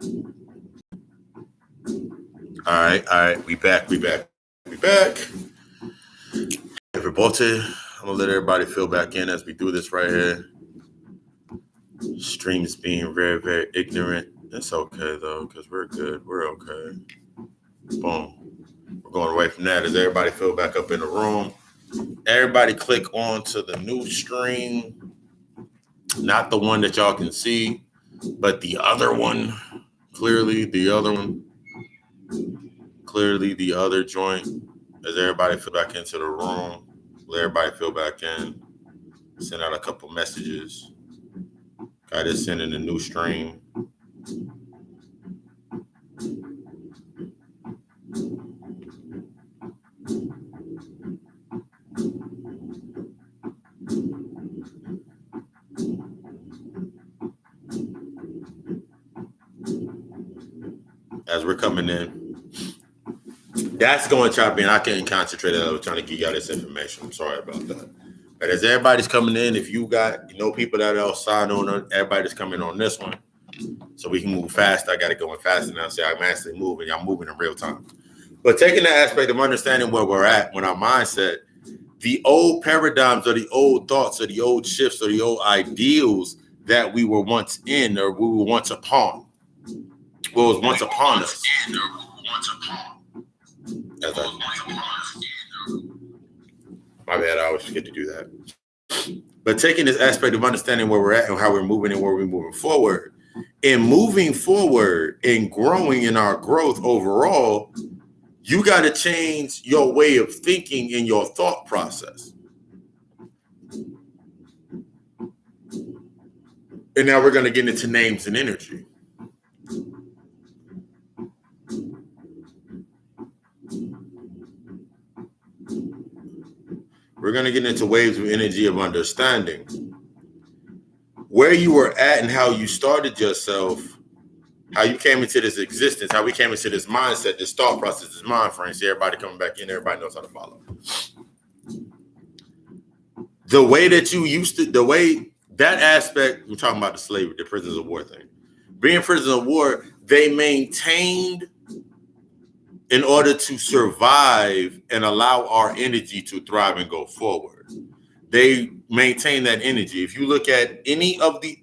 All right. We back. Everybody, I'm gonna let everybody fill back in as we do this right here. Stream is being very, very ignorant. It's okay though, because we're good. We're okay. Boom. We're going away from that as everybody fill back up in the room. Everybody click on to the new stream. Not the one that y'all can see, but the other one. Clearly the other one. Clearly the other joint. As everybody fill back into the room. Let everybody fill back in. Send out a couple messages. Got it sending a new stream. As we're coming in, that's going to chop in. I can't concentrate. I was trying to give y'all this information. I'm sorry about that. But as everybody's coming in, if you got people that are outside on it, everybody's coming on this one, so we can move fast. I got to go in fast now. See, I'm actually moving. Y'all moving in real time. But taking the aspect of understanding where we're at, when our mindset, the old paradigms or the old thoughts or the old shifts or the old ideals that we were once in or we were once upon. What was once upon us. My bad, I always forget to do that. But taking this aspect of understanding where we're at and how we're moving and where we're moving forward, and moving forward and growing in our growth overall, you got to change your way of thinking in your thought process. And now we're going to get into names and energy. We're going to get into waves of energy of understanding. Where you were at and how you started yourself, how you came into this existence, how we came into this mindset, this thought process, this mind frame. See everybody coming back in, everybody knows how to follow. The way that you used to, the way that aspect, we're talking about the slavery, the prisoners of war thing. Being prisoners of war, they maintained in order to survive and allow our energy to thrive and go forward. They maintain that energy. If you look at any of the,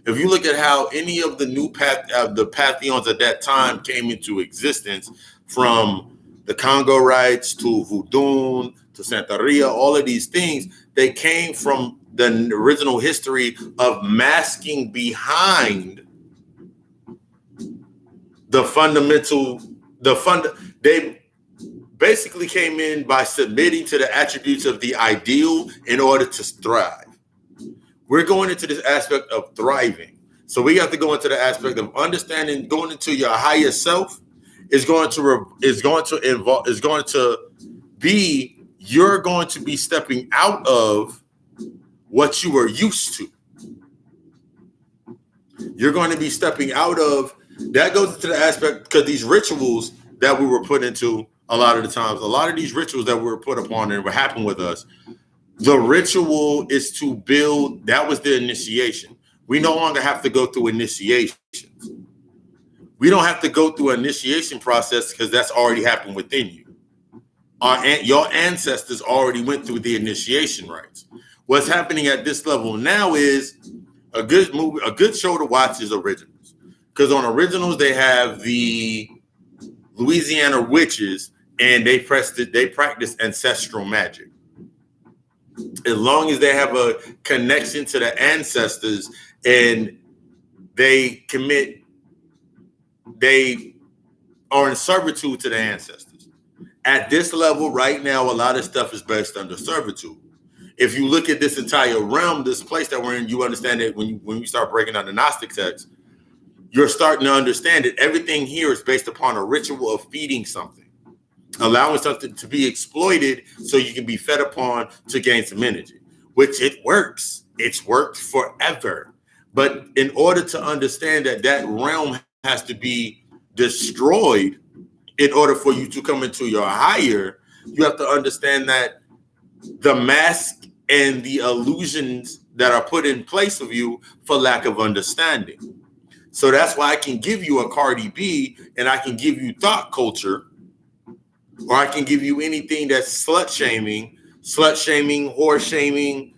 if you look at how any of the new the pantheons at that time came into existence, from the Congo rites to Voodoo to Santeria, all of these things, they came from the original history of masking behind the fundamental, they basically came in by submitting to the attributes of the ideal in order to thrive. We're going into this aspect of thriving. So we have to go into the aspect of understanding, going into your higher self is going to be, you're going to be stepping out of what you were used to. You're going to be stepping out of, that goes into the aspect, because these rituals that we were put into a lot of the times, a lot of these rituals that were put upon and what happened with us, the ritual is to build, that was the initiation. We no longer have to go through initiations. We don't have to go through an initiation process because that's already happened within you. Your ancestors already went through the initiation rites. What's happening at this level now is a good movie, a good show to watch is Originals. Because on Originals, they have the Louisiana witches and they practice ancestral magic. As long as they have a connection to the ancestors and they are in servitude to the ancestors. At this level right now, a lot of stuff is based under servitude. If you look at this entire realm, this place that we're in, you understand that when you start breaking down the Gnostic text, you're starting to understand that everything here is based upon a ritual of feeding something, allowing something to be exploited so you can be fed upon to gain some energy, which it works. It's worked forever. But in order to understand that that realm has to be destroyed in order for you to come into your higher, you have to understand that the mask and the illusions that are put in place of you for lack of understanding. So that's why I can give you a Cardi B and I can give you thought culture, or I can give you anything that's slut shaming, whore shaming,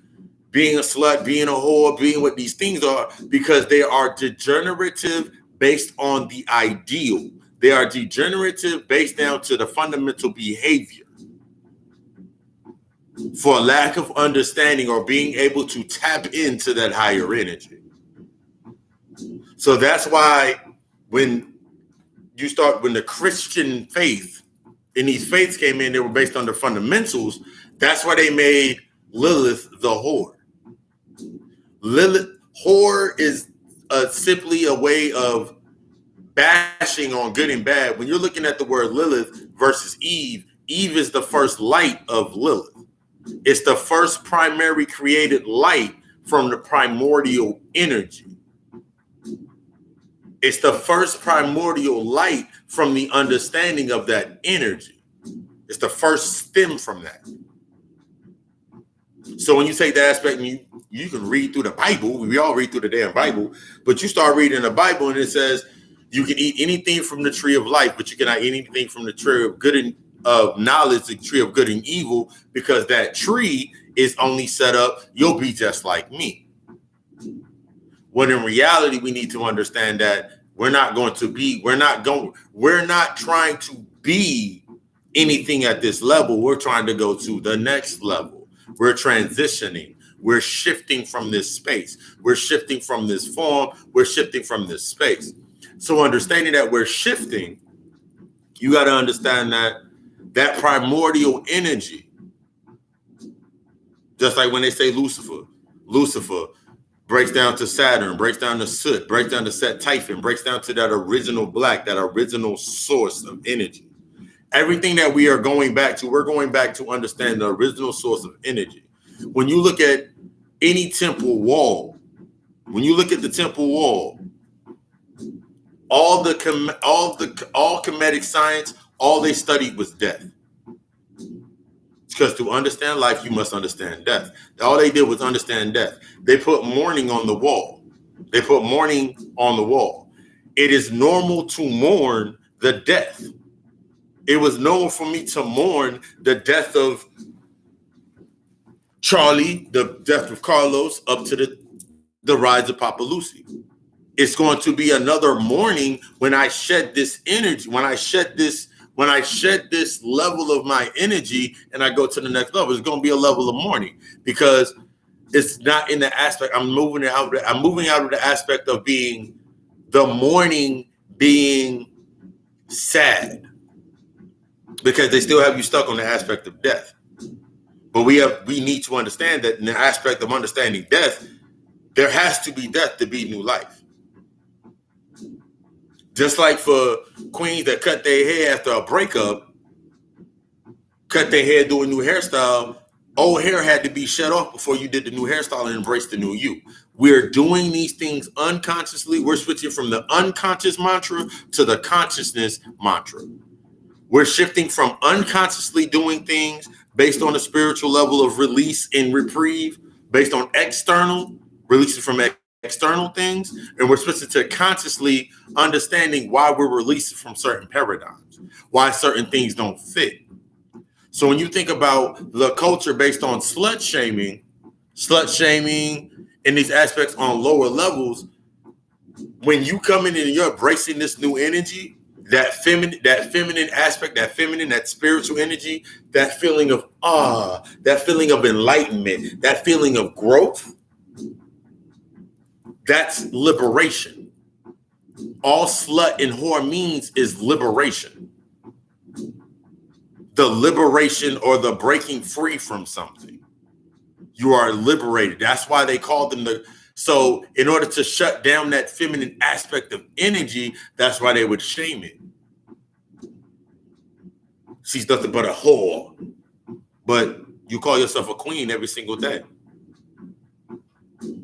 being a slut, being a whore, being what these things are, because they are degenerative based on the ideal. They are degenerative based down to the fundamental behavior for lack of understanding or being able to tap into that higher energy. So that's why when the Christian faith and these faiths came in, they were based on the fundamentals. That's why they made Lilith the whore. Lilith, whore is simply a way of bashing on good and bad. When you're looking at the word Lilith versus Eve, Eve is the first light of Lilith. It's the first primary created light from the primordial energy. It's the first primordial light from the understanding of that energy. It's the first stem from that. So when you take the aspect, and you can read through the Bible, we all read through the damn Bible, but you start reading the Bible and it says you can eat anything from the tree of life, but you cannot eat anything from the tree of good and of knowledge, the tree of good and evil, because that tree is only set up, you'll be just like me. When in reality, we need to understand that we're not trying to be anything at this level. We're trying to go to the next level. We're transitioning. We're shifting from this space. We're shifting from this form. We're shifting from this space. So understanding that we're shifting, you got to understand that primordial energy, just like when they say Lucifer breaks down to Saturn, breaks down to Soot, breaks down to Set Typhon, breaks down to that original black, that original source of energy. Everything that we are going back to, we're going back to understand the original source of energy. When you look at any temple wall, all Kemetic science, all they studied was death. Because to understand life, you must understand death. All they did was understand death. They put mourning on the wall. It is normal to mourn the death. It was normal for me to mourn the death of Charlie, the death of Carlos, up to the rise of Papa Lucy. It's going to be another mourning when I shed this energy, when I shed this level of my energy and I go to the next level. It's going to be a level of mourning, because it's not in the aspect. I'm moving out of the aspect of being the mourning, being sad, because they still have you stuck on the aspect of death. But we need to understand that in the aspect of understanding death, there has to be death to be new life. Just like for queens that cut their hair after a breakup, cut their hair, do a new hairstyle, old hair had to be shut off before you did the new hairstyle and embrace the new you. We're doing these things unconsciously. We're switching from the unconscious mantra to the consciousness mantra. We're shifting from unconsciously doing things based on a spiritual level of release and reprieve, based on releasing from external things, and we're switching to consciously understanding why we're releasing from certain paradigms, why certain things don't fit. So when you think about the culture based on slut shaming and these aspects on lower levels, when you come in and you're embracing this new energy, that feminine aspect, that spiritual energy, that feeling of awe, that feeling of enlightenment, that feeling of growth, that's liberation. All slut and whore means is liberation. The liberation or the breaking free from something. You are liberated. That's why they call them so in order to shut down that feminine aspect of energy, that's why they would shame it. She's nothing but a whore. But you call yourself a queen every single day.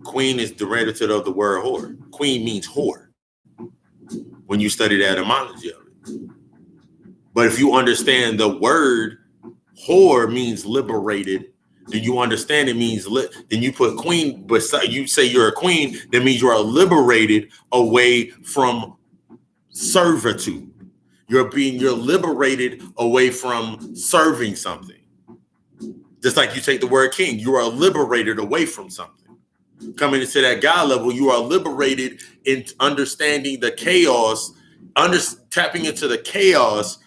Queen is derivative of the word whore. Queen means whore when you study the etymology of it. But if you understand the word whore means liberated, then you understand it means then you put queen beside, you say you're a queen, that means you are liberated away from servitude. You're liberated away from serving something. Just like you take the word king, you are liberated away from something. Coming into that God level, you are liberated in understanding the chaos, tapping into the chaos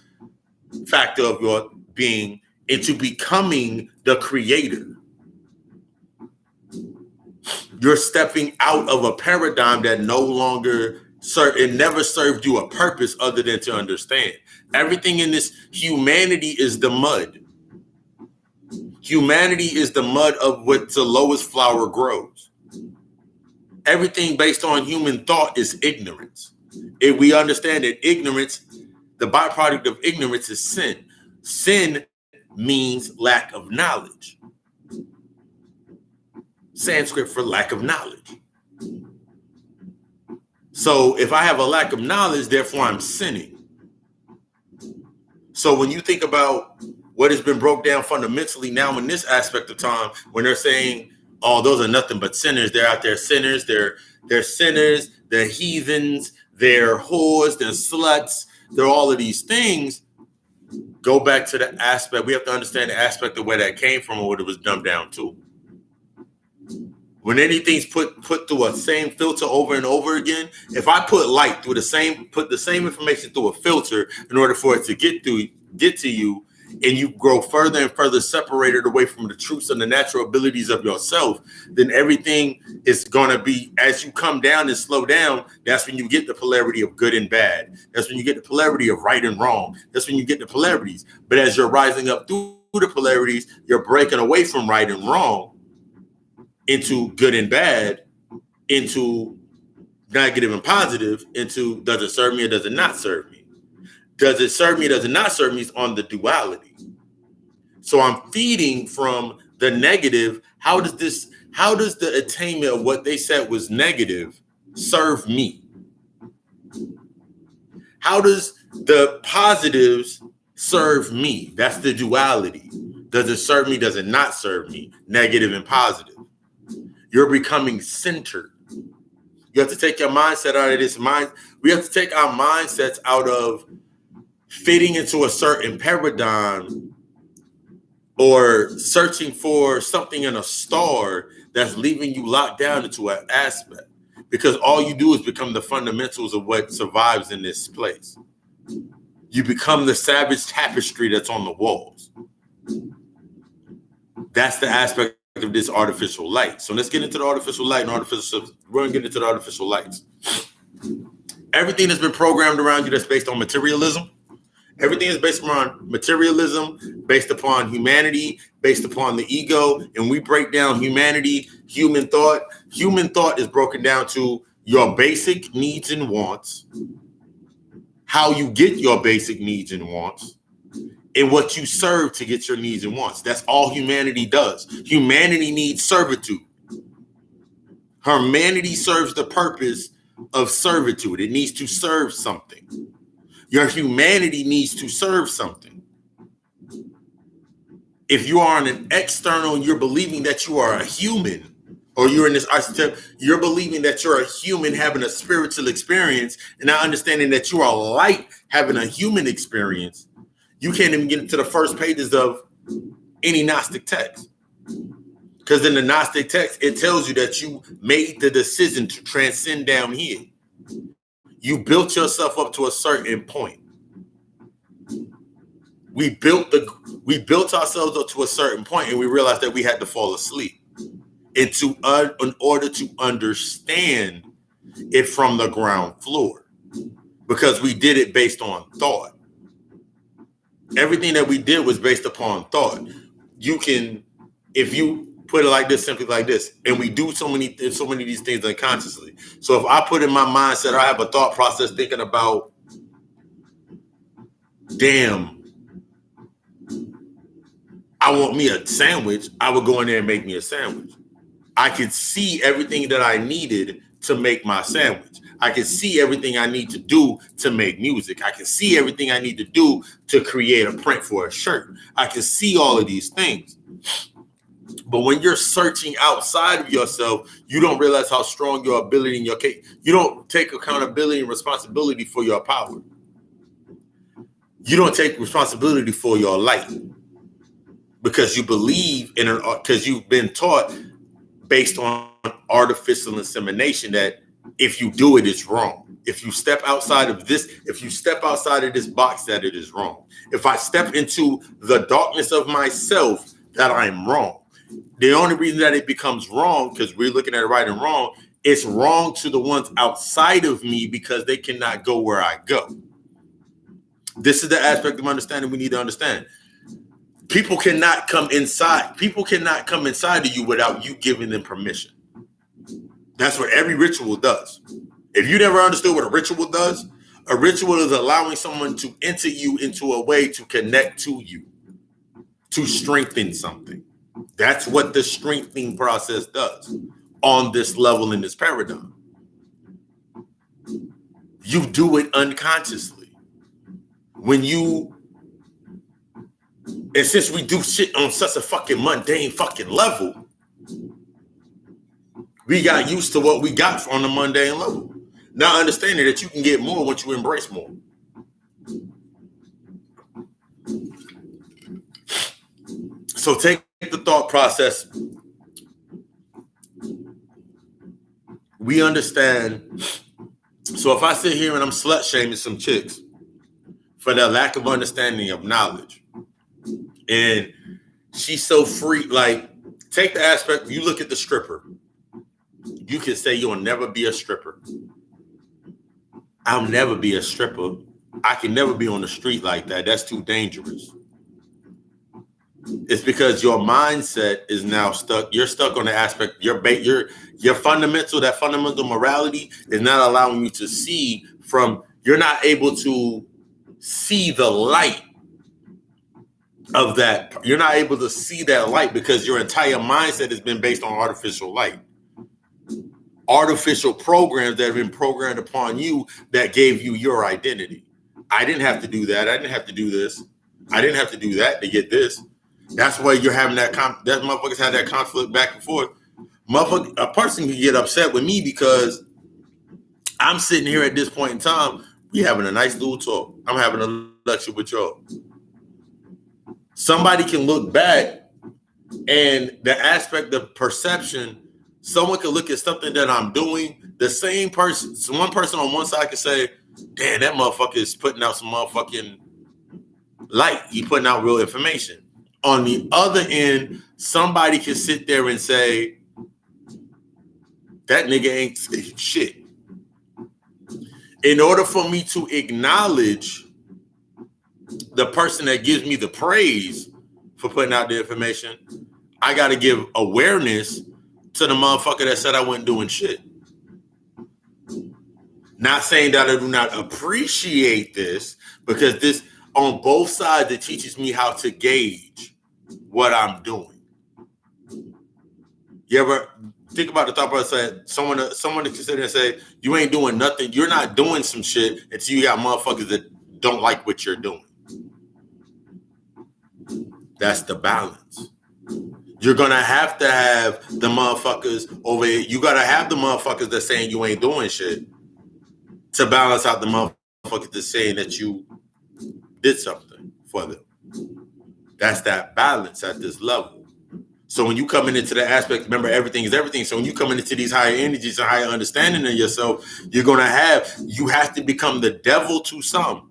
factor of your being, into becoming the creator. You're stepping out of a paradigm that no longer it never served you a purpose other than to understand. Everything in this humanity is the mud. Humanity is the mud of what the lowest flower grows. Everything based on human thought is ignorance. If we understand that ignorance, the byproduct of ignorance is sin. Sin means lack of knowledge. Sanskrit for lack of knowledge. So if I have a lack of knowledge, therefore I'm sinning. So when you think about what has been broke down fundamentally now in this aspect of time, when they're saying, oh, those are nothing but sinners, they're out there sinners, they're sinners, they're heathens, they're whores, they're sluts, they're all of these things. Go back to the aspect. We have to understand the aspect of where that came from or what it was dumbed down to. When anything's put through a same filter over and over again, if I put light through put the same information through a filter in order for it to get to you, and you grow further and further separated away from the truths and the natural abilities of yourself, then everything is going to be, as you come down and slow down, that's when you get the polarity of good and bad. That's when you get the polarity of right and wrong. That's when you get the polarities. But as you're rising up through the polarities, you're breaking away from right and wrong into good and bad, into negative and positive, into does it serve me or does it not serve me? Does it serve me or does it not serve me is on the duality. So I'm feeding from the negative. How does the attainment of what they said was negative serve me? How does the positives serve me? That's the duality. Does it serve me? Does it not serve me? Negative and positive. You're becoming centered. You have to take your mindset out of this mind. We have to take our mindsets out of fitting into a certain paradigm or searching for something in a star that's leaving you locked down into an aspect. Because all you do is become the fundamentals of what survives in this place. You become the savage tapestry that's on the walls. That's the aspect of this artificial light. So let's get into the artificial light and we're going to get into the artificial lights. Everything that's been programmed around you that's based on materialism, everything is based upon materialism, based upon humanity, based upon the ego. And we break down humanity, human thought. Human thought is broken down to your basic needs and wants, how you get your basic needs and wants, and what you serve to get your needs and wants. That's all humanity does. Humanity needs servitude. Humanity serves the purpose of servitude. It needs to serve something. Your humanity needs to serve something. If you are on an external and you're believing that you are a human, or you're in this archetype, you're believing that you're a human having a spiritual experience and not understanding that you are light having a human experience, you can't even get into the first pages of any Gnostic text. Because in the Gnostic text, it tells you that you made the decision to transcend down here. You built yourself up to a certain point. We built ourselves up to a certain point, and we realized that we had to fall asleep. And in order to understand it from the ground floor, because we did it based on thought. Everything that we did was based upon thought. You can, if you put it like this, simply like this, and we do so many of these things unconsciously. So if I put in my mindset, I have a thought process thinking about, damn, I want me a sandwich, I would go in there and make me a sandwich. I could see everything that I needed to make my sandwich. I can see everything I need to do to make music. I can see everything I need to do to create a print for a shirt. I can see all of these things. But when you're searching outside of yourself, you don't realize how strong your ability and your case. You don't take accountability and responsibility for your power. You don't take responsibility for your light because you believe in an because you've been taught based on artificial insemination that if you do it, it's wrong. If you step outside of this, if you step outside of this box, that it is wrong. If I step into the darkness of myself, that I'm wrong. The only reason that it becomes wrong, because we're looking at it right and wrong, it's wrong to the ones outside of me because they cannot go where I go. This is the aspect of understanding we need to understand. People cannot come inside. People cannot come inside of you without you giving them permission. That's what every ritual does. If you never understood what a ritual does, a ritual is allowing someone to enter you into a way to connect to you, to strengthen something. That's what the strengthening process does on this level in this paradigm. You do it unconsciously. When you, and since we do shit on such a fucking mundane fucking level, we got used to what we got on the mundane level. Now understanding that you can get more once you embrace more. So take the thought process. We understand. So if I sit here and I'm slut shaming some chicks for their lack of understanding of knowledge, and she's so free, like take the aspect, you look at the stripper. You can say you'll never be a stripper. I'll never be a stripper. I can never be on the street like that. That's too dangerous. It's because your mindset is now stuck. You're stuck on the aspect. Your fundamental morality is not allowing you to see from. You're not able to see the light of that. You're not able to see that light because your entire mindset has been based on artificial light. Artificial programs that have been programmed upon you that gave you your identity. I didn't have to do that. I didn't have to do this. I didn't have to do that to get this. That's why you're having that. That motherfuckers have that conflict back and forth. A person can get upset with me because I'm sitting here at this point in time. We having a nice little talk. I'm having a lecture with y'all. Somebody can look back and the aspect of perception. Someone could look at something that I'm doing. The same person, so one person on one side could say, damn, that motherfucker is putting out some motherfucking light. He putting out real information. On the other end, somebody can sit there and say, that nigga ain't shit. In order for me to acknowledge the person that gives me the praise for putting out the information, I got to give awareness to the motherfucker that said I wasn't doing shit. Not saying that I do not appreciate this, because this, on both sides, it teaches me how to gauge what I'm doing. You ever think about the thought process? Someone to consider and say, you ain't doing nothing. You're not doing some shit until you got motherfuckers that don't like what you're doing. That's the balance. You're going to have the motherfuckers over here. You got to have the motherfuckers that's saying you ain't doing shit to balance out the motherfuckers that's saying that you did something for them. That's that balance at this level. So when you coming into the aspect, remember, everything is everything. So when you coming into these higher energies and higher understanding of yourself, you have to become the devil to some,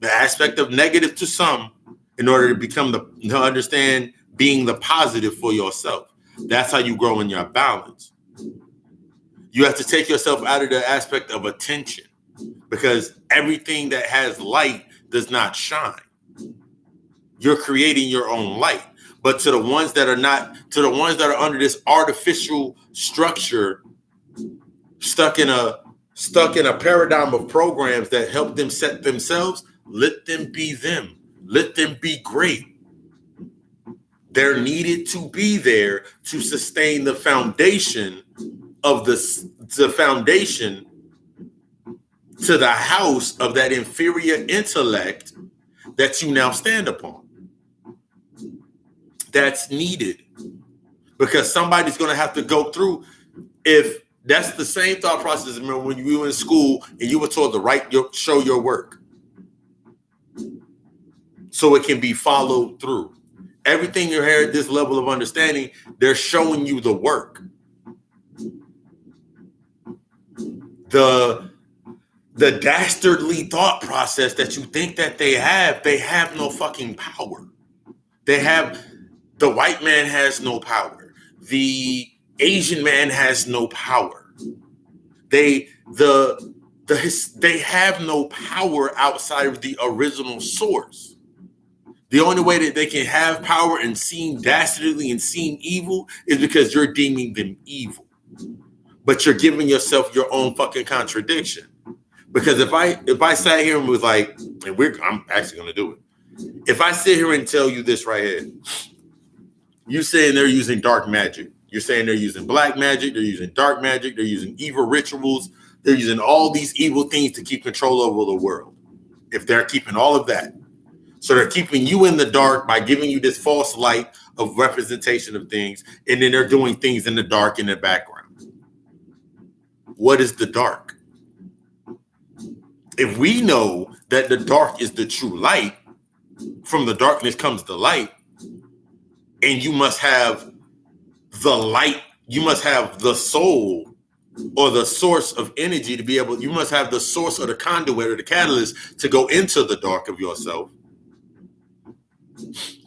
the aspect of negative to some, in order to understand being the positive for yourself. That's how you grow in your balance. You have to take yourself out of the aspect of attention, because everything that has light does not shine. You're creating your own light. But to the ones that are under this artificial structure, stuck in a paradigm of programs that help them set themselves, let them be them. Let them be great. They're needed to be there to sustain the foundation of the foundation to the house of that inferior intellect that you now stand upon. That's needed. because somebody's going to have to go through. If that's the same thought process, remember when you were in school and you were told to show your work so it can be followed through. Everything you hear at this level of understanding, they're showing you the work. The dastardly thought process that you think that they have no fucking power. The white man has no power. The Asian man has no power. They have no power outside of the original source. The only way that they can have power and seem dastardly and seem evil is because you're deeming them evil. But you're giving yourself your own fucking contradiction. Because if I sat here and was like, I'm actually gonna do it. If I sit here and tell you this right here, you're saying they're using dark magic. You're saying they're using black magic, they're using dark magic, they're using evil rituals, they're using all these evil things to keep control over the world. If they're keeping all of that. So they're keeping you in the dark by giving you this false light of representation of things, and then they're doing things in the dark in the background. What is the dark? If we know that the dark is the true light, from the darkness comes the light, and you must have the light, you must have the soul or the source of energy to be able, you must have the source or the conduit or the catalyst to go into the dark of yourself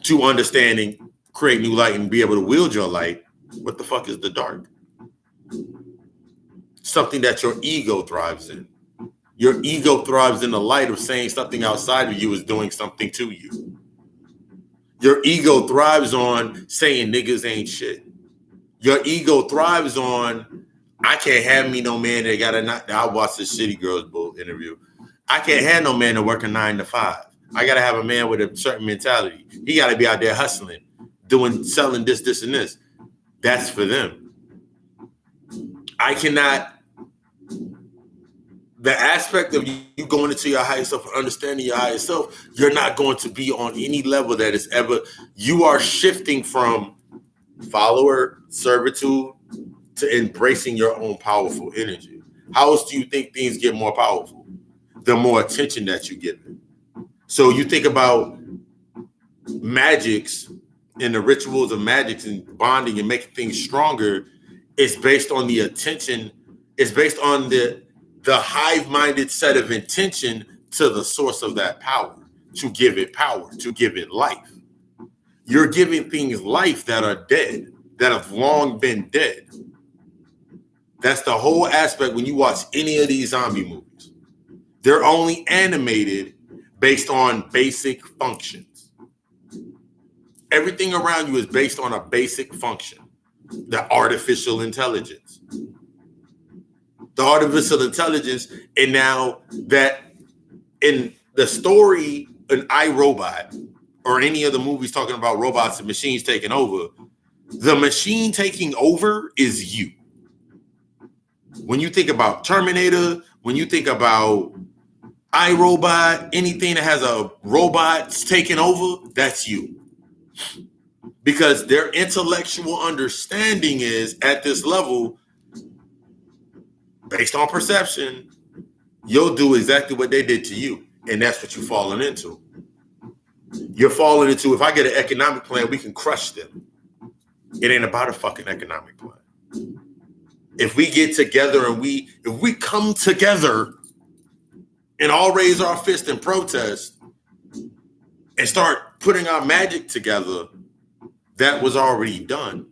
to understanding, create new light and be able to wield your light. What the fuck is the dark? Something that your ego thrives in. Your ego thrives in the light of saying something outside of you is doing something to you. Your ego thrives on saying niggas ain't shit. Your ego thrives on, I can't have me no man that got a, I watched this Shitty Girls Bull interview. I can't have no man that work a 9 to 5. I got to have a man with a certain mentality. He got to be out there hustling, selling this, and this. That's for them. I cannot, the aspect of you going into your higher self and understanding your higher self, you're not going to be on any level that is ever, you are shifting from follower servitude to embracing your own powerful energy. How else do you think things get more powerful? The more attention that you give it. So you think about magics and the rituals of magics and bonding and making things stronger. It's based on the attention. It's based on the hive-minded set of intention to the source of that power, to give it power, to give it life. You're giving things life that are dead, that have long been dead. That's the whole aspect when you watch any of these zombie movies. They're only animated based on basic functions. Everything around you is based on a basic function, the artificial intelligence. The artificial intelligence, and now that in the story in iRobot or any of the movies talking about robots and machines taking over, the machine taking over is you. When you think about Terminator, when you think about iRobot, anything that has a robot taking over, that's you. Because their intellectual understanding is at this level, based on perception, you'll do exactly what they did to you. And that's what you're falling into. You're falling into, if I get an economic plan, we can crush them. It ain't about a fucking economic plan. If we get together and if we come together and all raise our fist and protest and start putting our magic together, that was already done.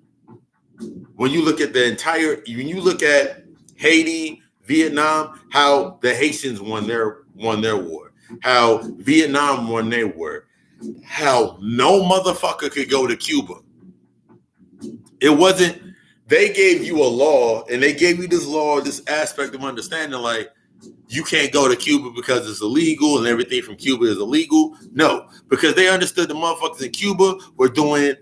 When you look at when you look at Haiti, Vietnam, how the Haitians won their war, how Vietnam won their war, how no motherfucker could go to Cuba. It wasn't, they gave you a law and they gave you this law, this aspect of understanding, like, you can't go to Cuba because it's illegal and everything from Cuba is illegal. No, because they understood the motherfuckers in Cuba were doing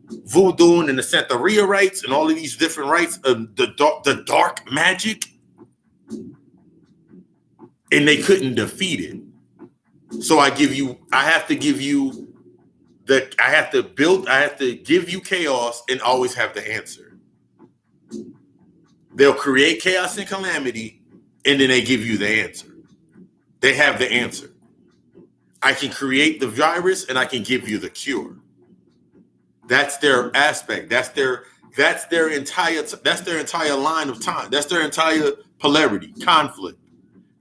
voodoo and the Santeria rites and all of these different rites of the dark magic, and they couldn't defeat it. So I have to give you I have to give you chaos and always have the answer. They'll create chaos and calamity, and then they give you the answer. They have the answer. I can create the virus and I can give you the cure. That's their aspect. That's their entire line of time. That's their entire polarity, conflict,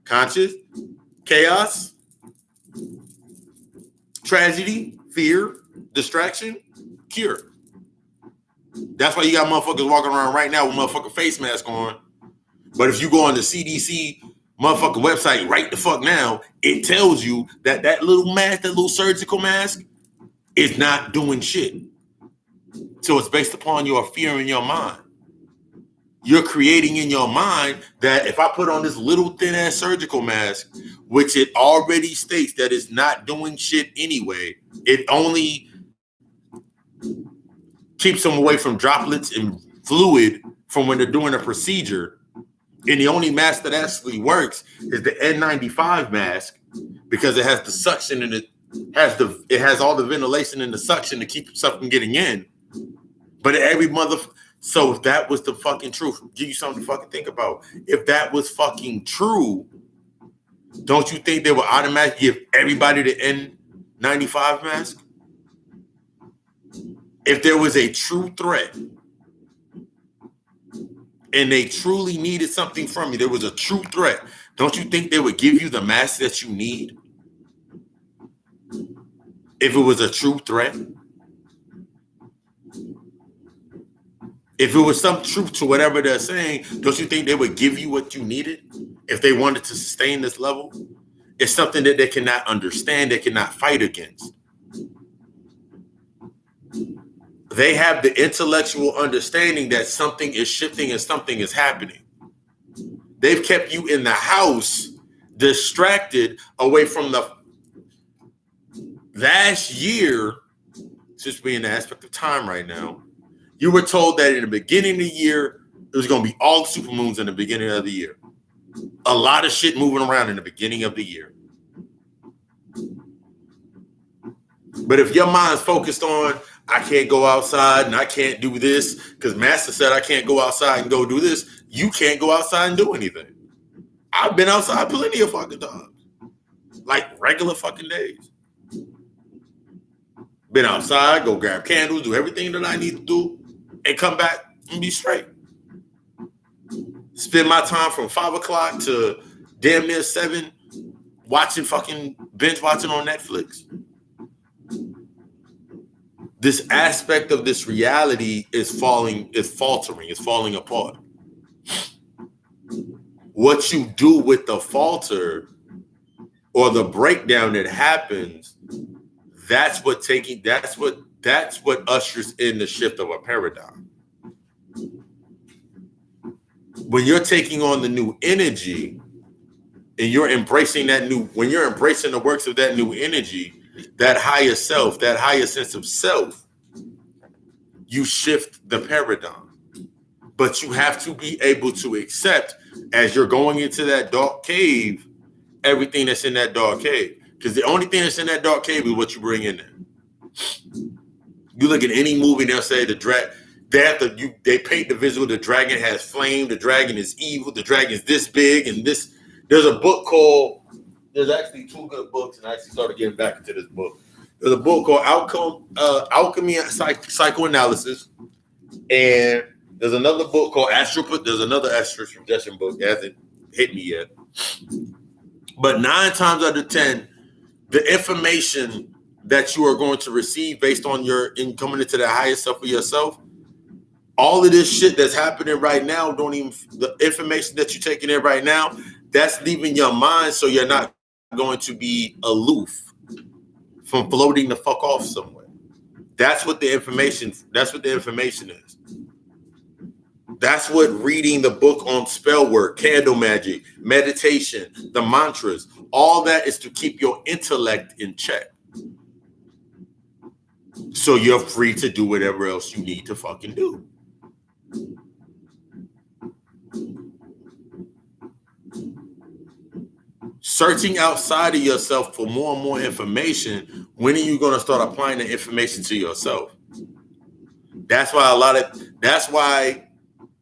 conscious, chaos, tragedy, fear, distraction, cure. That's why you got motherfuckers walking around right now with motherfucking face mask on. But if you go on the CDC motherfucking website right the fuck now, it tells you that little mask, that little surgical mask, is not doing shit. So it's based upon your fear in your mind. You're creating in your mind that if I put on this little thin ass surgical mask, which it already states that it's not doing shit anyway, it only keeps them away from droplets and fluid from when they're doing a procedure. And the only mask that actually works is the N95 mask because it has the suction and it has all the ventilation and the suction to keep stuff from getting in. But so if that was the fucking truth, give you something to fucking think about. If that was fucking true, don't you think they would automatically give everybody the N95 mask? If there was a true threat and they truly needed something from you, there was a true threat, don't you think they would give you the mask that you need? If it was a true threat? If it was some truth to whatever they're saying, don't you think they would give you what you needed if they wanted to sustain this level? It's something that they cannot understand, they cannot fight against. They have the intellectual understanding that something is shifting and something is happening. They've kept you in the house, distracted away from the last year, just being the aspect of time right now. You were told that in the beginning of the year, it was going to be all supermoons in the beginning of the year. A lot of shit moving around in the beginning of the year. But if your mind's focused on, I can't go outside and I can't do this because Master said I can't go outside and go do this, you can't go outside and do anything. I've been outside plenty of fucking times. Like regular fucking days. Been outside, go grab candles, do everything that I need to do, and come back and be straight. Spend my time from 5 o'clock to damn near 7 binge watching on Netflix. This aspect of this reality is faltering, it's falling apart. What you do with the falter or the breakdown that happens, that's what ushers in the shift of a paradigm. When you're taking on the new energy and you're embracing when you're embracing the works of that new energy, that higher self, that higher sense of self, you shift the paradigm. But you have to be able to accept, as you're going into that dark cave, everything that's in that dark cave. Because the only thing that's in that dark cave is what you bring in there. You look at any movie, they'll say they paint the visual, the dragon has flame, the dragon is evil, the dragon is this big, and this. There's actually 2 good books, and I actually started getting back into this book. There's a book called Alchemy and Psychoanalysis, and there's another book called There's another astro projection book that hasn't hit me yet. But 9 times out of 10, the information that you are going to receive based on coming into the highest self of yourself, all of this shit that's happening right now, the information that you're taking in right now, that's leaving your mind so you're not going to be aloof from floating the fuck off somewhere. That's what the information is. That's what reading the book on spell work, candle magic, meditation, the mantras, all that is to keep your intellect in check. So you're free to do whatever else you need to fucking do. searching outside of yourself for more and more information, when are you going to start applying the information to yourself? That's why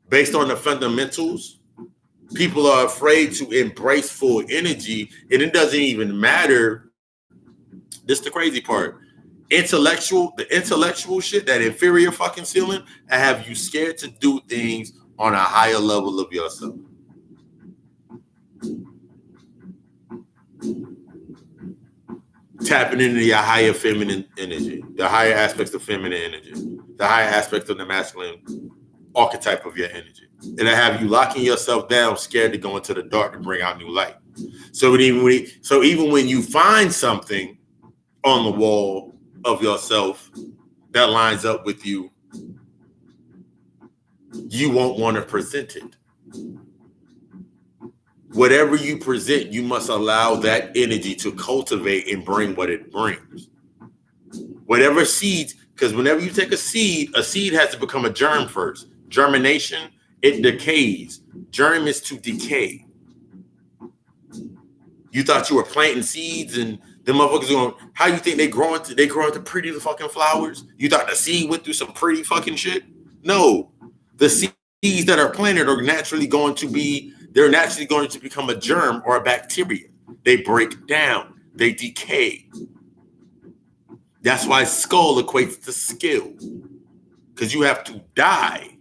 based on the fundamentals, people are afraid to embrace full energy, and it doesn't even matter. This is the crazy part. The intellectual shit, that inferior fucking ceiling, I have you scared to do things on a higher level of yourself. Tapping into your higher feminine energy, the higher aspects of feminine energy, the higher aspects of the masculine archetype of your energy. And I have you locking yourself down, scared to go into the dark to bring out new light. So even when you find something on the wall of yourself that lines up with you, you won't want to present it. Whatever you present, you must allow that energy to cultivate and bring what it brings. Whatever seeds, because whenever you take a seed has to become a germ first. Germination, it decays. Germ is to decay. You thought you were planting seeds and the motherfuckers going, how you think they grow into pretty fucking flowers? You thought the seed went through some pretty fucking shit? No. The seeds that are planted are naturally going to become a germ or a bacteria. They break down, they decay. That's why skull equates to skill. Because you have to die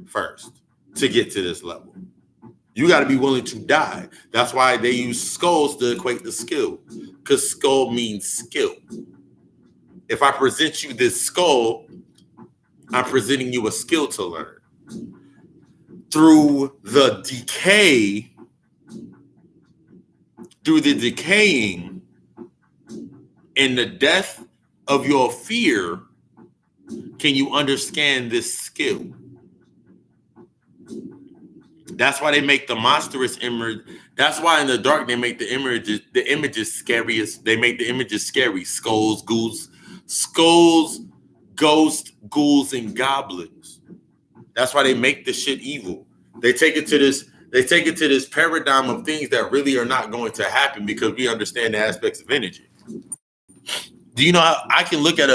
first to get to this level. You got to be willing to die. That's why they use skulls to equate to skill. Because skull means skill. If I present you this skull, I'm presenting you a skill to learn. Through the decaying and the death of your fear, can you understand this skill? That's why they make the monstrous image. That's why in the dark they make the images scariest. They make the images scary. Skulls, ghosts, ghouls, and goblins. That's why they make the shit evil. They take it to this paradigm of things that really are not going to happen because we understand the aspects of energy. Do you know how I can look at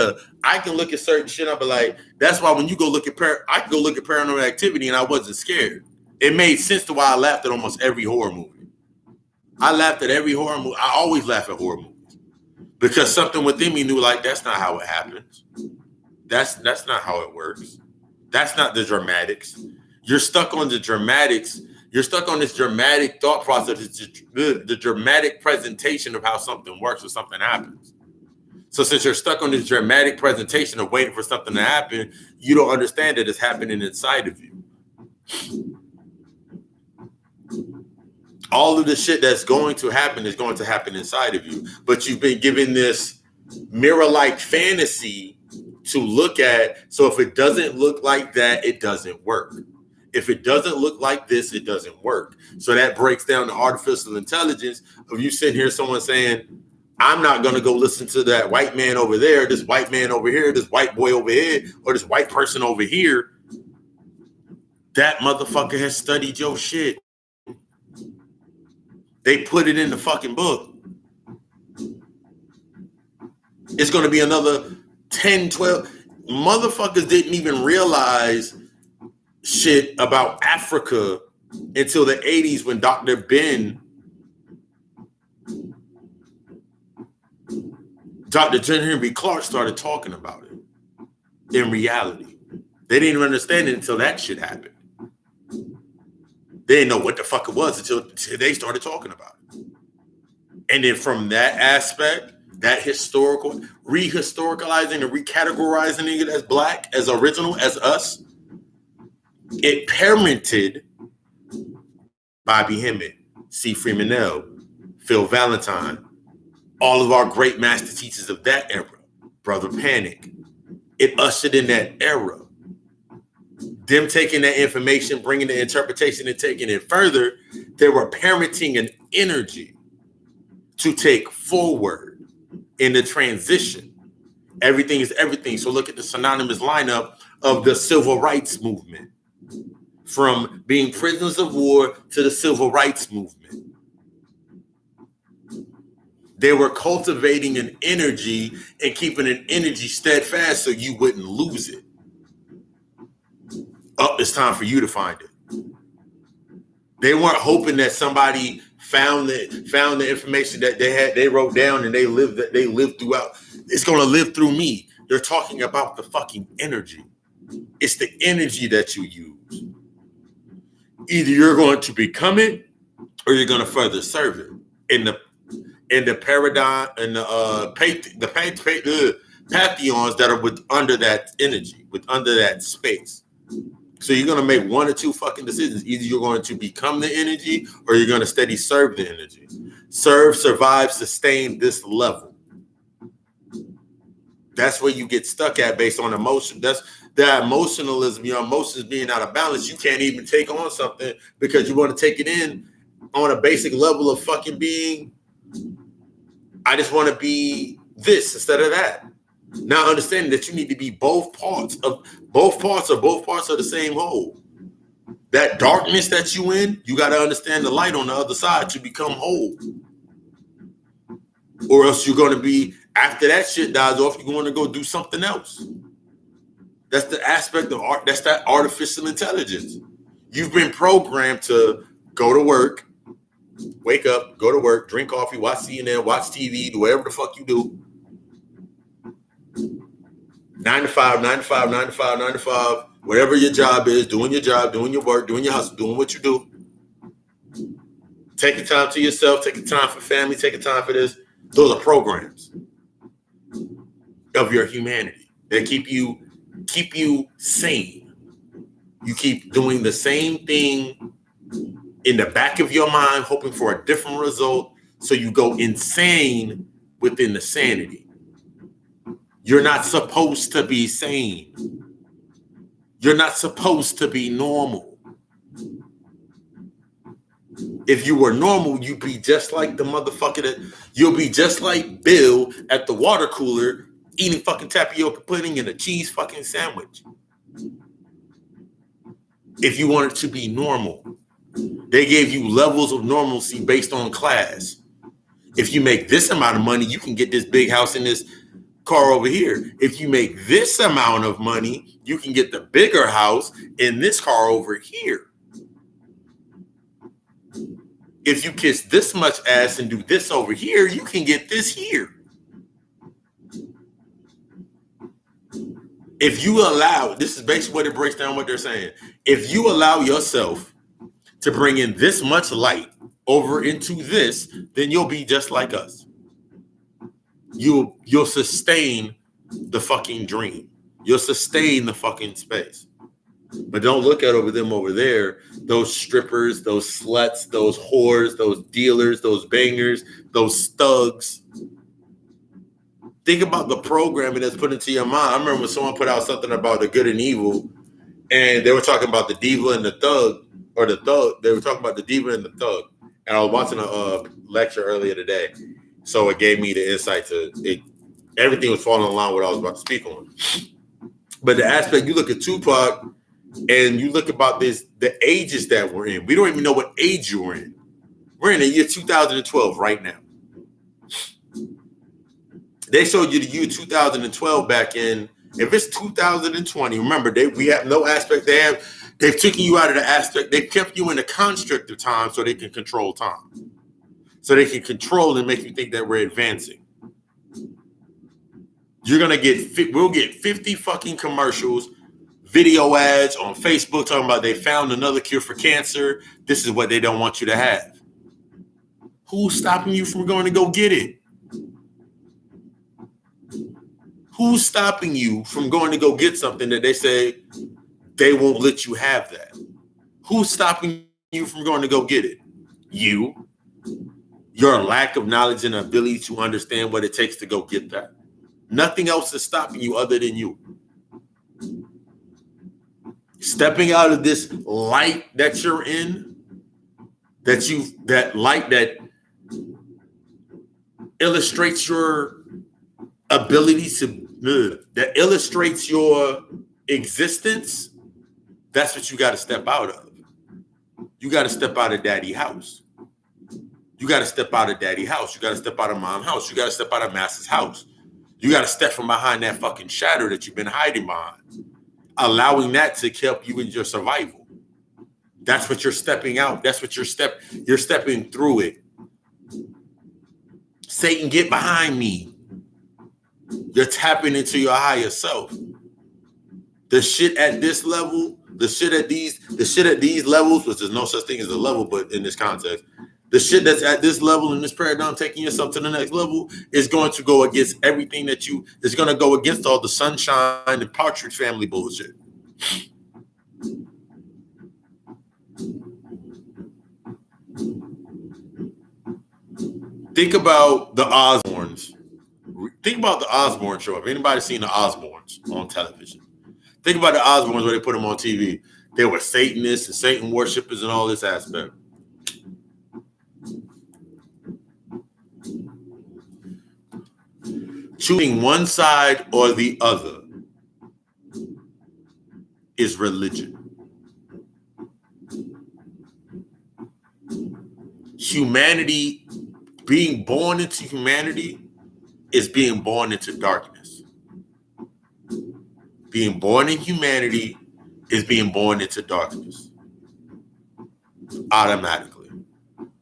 certain shit? I'll be like, that's why when you go look at I can go look at Paranormal Activity and I wasn't scared. It made sense to why I laughed at almost every horror movie. I laughed at every horror movie. I always laugh at horror movies because something within me knew, like, that's not how it happens. That's not how it works. That's not the dramatics. You're stuck on the dramatics. You're stuck on this dramatic thought process. It's the dramatic presentation of how something works or something happens. So since you're stuck on this dramatic presentation of waiting for something to happen, you don't understand that it's happening inside of you. All of the shit that's going to happen is going to happen inside of you. But you've been given this mirror-like fantasy to look at. So if it doesn't look like that, it doesn't work. If it doesn't look like this, it doesn't work. So that breaks down the artificial intelligence of you sitting here, someone saying, I'm not going to go listen to that white man over there, this white man over here, this white boy over here, or this white person over here. That motherfucker has studied your shit. They put it in the fucking book. It's going to be another 10, 12. Motherfuckers didn't even realize shit about Africa until the 80s when Dr. John Henry Clark started talking about it in reality. They didn't even understand it until that shit happened. They didn't know what the fuck it was until they started talking about it. And then from that aspect, that rehistoricalizing and recategorizing it as black, as original, as us, it parented Bobby Hemmett, C. Freeman L., Phil Valentine, all of our great master teachers of that era, Brother Panic. It ushered in that era. Them taking that information, bringing the interpretation and taking it further, they were parenting an energy to take forward in the transition. Everything is everything. So look at the synonymous lineup of the civil rights movement, from being prisoners of war to the civil rights movement. They were cultivating an energy and keeping an energy steadfast so you wouldn't lose it. It's time for you to find it. They weren't hoping that somebody found the information that they wrote down and they lived throughout. It's going to live through me. They're talking about the fucking energy. It's the energy that you use. Either you're going to become it or you're going to further serve it. In the paradigm and the pantheons that are under that energy, under that space. So you're going to make one or two fucking decisions. Either you're going to become the energy or you're going to steady serve the energy. Serve, survive, sustain this level. That's where you get stuck at based on emotion. That's that emotionalism, your emotions being out of balance. You can't even take on something because you want to take it in on a basic level of fucking being. I just want to be this instead of that. Now understanding that you need to be both parts of the same whole. That darkness that you in, you got to understand the light on the other side to become whole. Or else you're going to be, after that shit dies off, you're going to go do something else. That's the aspect of art. That's that artificial intelligence. You've been programmed to go to work, wake up, go to work, drink coffee, watch CNN, watch TV, do whatever the fuck you do. 9 to 5, 9 to 5, 9 to 5, 9 to 5, whatever your job is, doing your job, doing your work, doing your hustle, doing what you do. Taking time to yourself, taking time for family, taking time for this. Those are programs of your humanity that keep you sane. You keep doing the same thing in the back of your mind, hoping for a different result, so you go insane within the sanity. You're not supposed to be sane. You're not supposed to be normal. If you were normal, you'd be just like the motherfucker you'll be just like Bill at the water cooler eating fucking tapioca pudding and a cheese fucking sandwich. If you wanted to be normal, they gave you levels of normalcy based on class. If you make this amount of money, you can get this big house in this car over here. If you make this amount of money, you can get the bigger house in this car over here. If you kiss this much ass and do this over here, you can get this here. If you allow, this is basically what it breaks down what they're saying. If you allow yourself to bring in this much light over into this, then you'll be just like us. You'll sustain the fucking dream. You'll sustain the fucking space. But don't look at them over there, those strippers, those sluts, those whores, those dealers, those bangers, those thugs. Think about the programming that's put into your mind. I remember when someone put out something about the good and evil, and they were talking about the diva and the thug, or the thug. They were talking about the diva and the thug. And I was watching a lecture earlier today, so it gave me the insight to it. Everything was falling in line with what I was about to speak on. But the aspect, you look at Tupac, and you look about the ages that we're in. We don't even know what age you're in. We're in the year 2012 right now. They showed you the year 2012 back in. If it's 2020, remember we have no aspect. They've taken you out of the aspect. They've kept you in the construct of time so they can control time. So they can control and make you think that we're advancing. We'll get 50 fucking commercials, video ads on Facebook talking about they found another cure for cancer. This is what they don't want you to have. Who's stopping you from going to go get it? Who's stopping you from going to go get something that they say they won't let you have that? Who's stopping you from going to go get it? You. Your lack of knowledge and ability to understand what it takes to go get that. Nothing else is stopping you other than you. Stepping out of this light that you're in, that light that illustrates your ability that illustrates your existence, that's what you got to step out of. You got to step out of daddy's house. You got to step out of daddy house. You got to step out of mom house. You got to step out of master's house. You got to step from behind that fucking shadow that you've been hiding behind, allowing that to help you in your survival. That's what you're stepping out. That's what you're stepping through it. Satan, get behind me. You're tapping into your higher self. The shit at this level, the shit at these levels, which there's no such thing as a level, but in this context, the shit that's at this level in this paradigm, taking yourself to the next level, is going to go against everything is going to go against all the sunshine and Partridge Family bullshit. Think about the Osbournes. Think about the Osbourne show. If anybody's seen the Osbournes on television, think about the Osbournes where they put them on TV. They were Satanists and Satan worshippers and all this aspect. Choosing one side or the other is religion. Humanity, being born into humanity, is being born into darkness. Being born in humanity is being born into darkness. Automatically.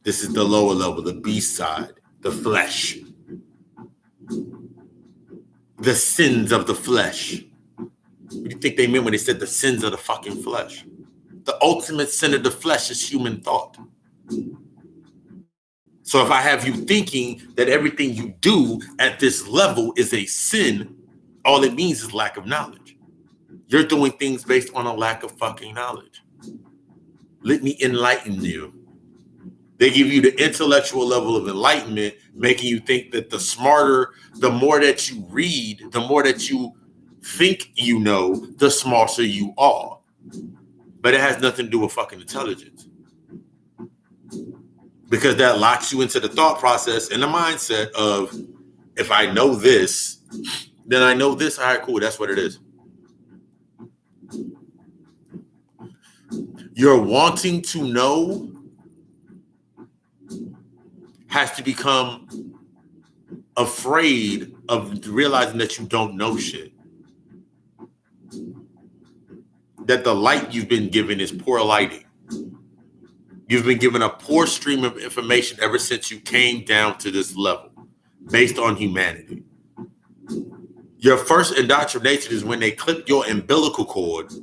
This is the lower level, the beast side, the flesh. The sins of the flesh. What do you think they meant when they said the sins of the fucking flesh? The ultimate sin of the flesh is human thought. So if I have you thinking that everything you do at this level is a sin, all it means is lack of knowledge. You're doing things based on a lack of fucking knowledge. Let me enlighten you. They give you the intellectual level of enlightenment, making you think that the smarter, the more that you read, the more that you think you know, the smarter you are. But it has nothing to do with fucking intelligence. Because that locks you into the thought process and the mindset of, if I know this, then I know this. All right, cool. That's what it is. Your wanting to know has to become afraid of realizing that you don't know shit. That the light you've been given is poor lighting. You've been given a poor stream of information ever since you came down to this level, based on humanity. Your first indoctrination is when they clip your umbilical cord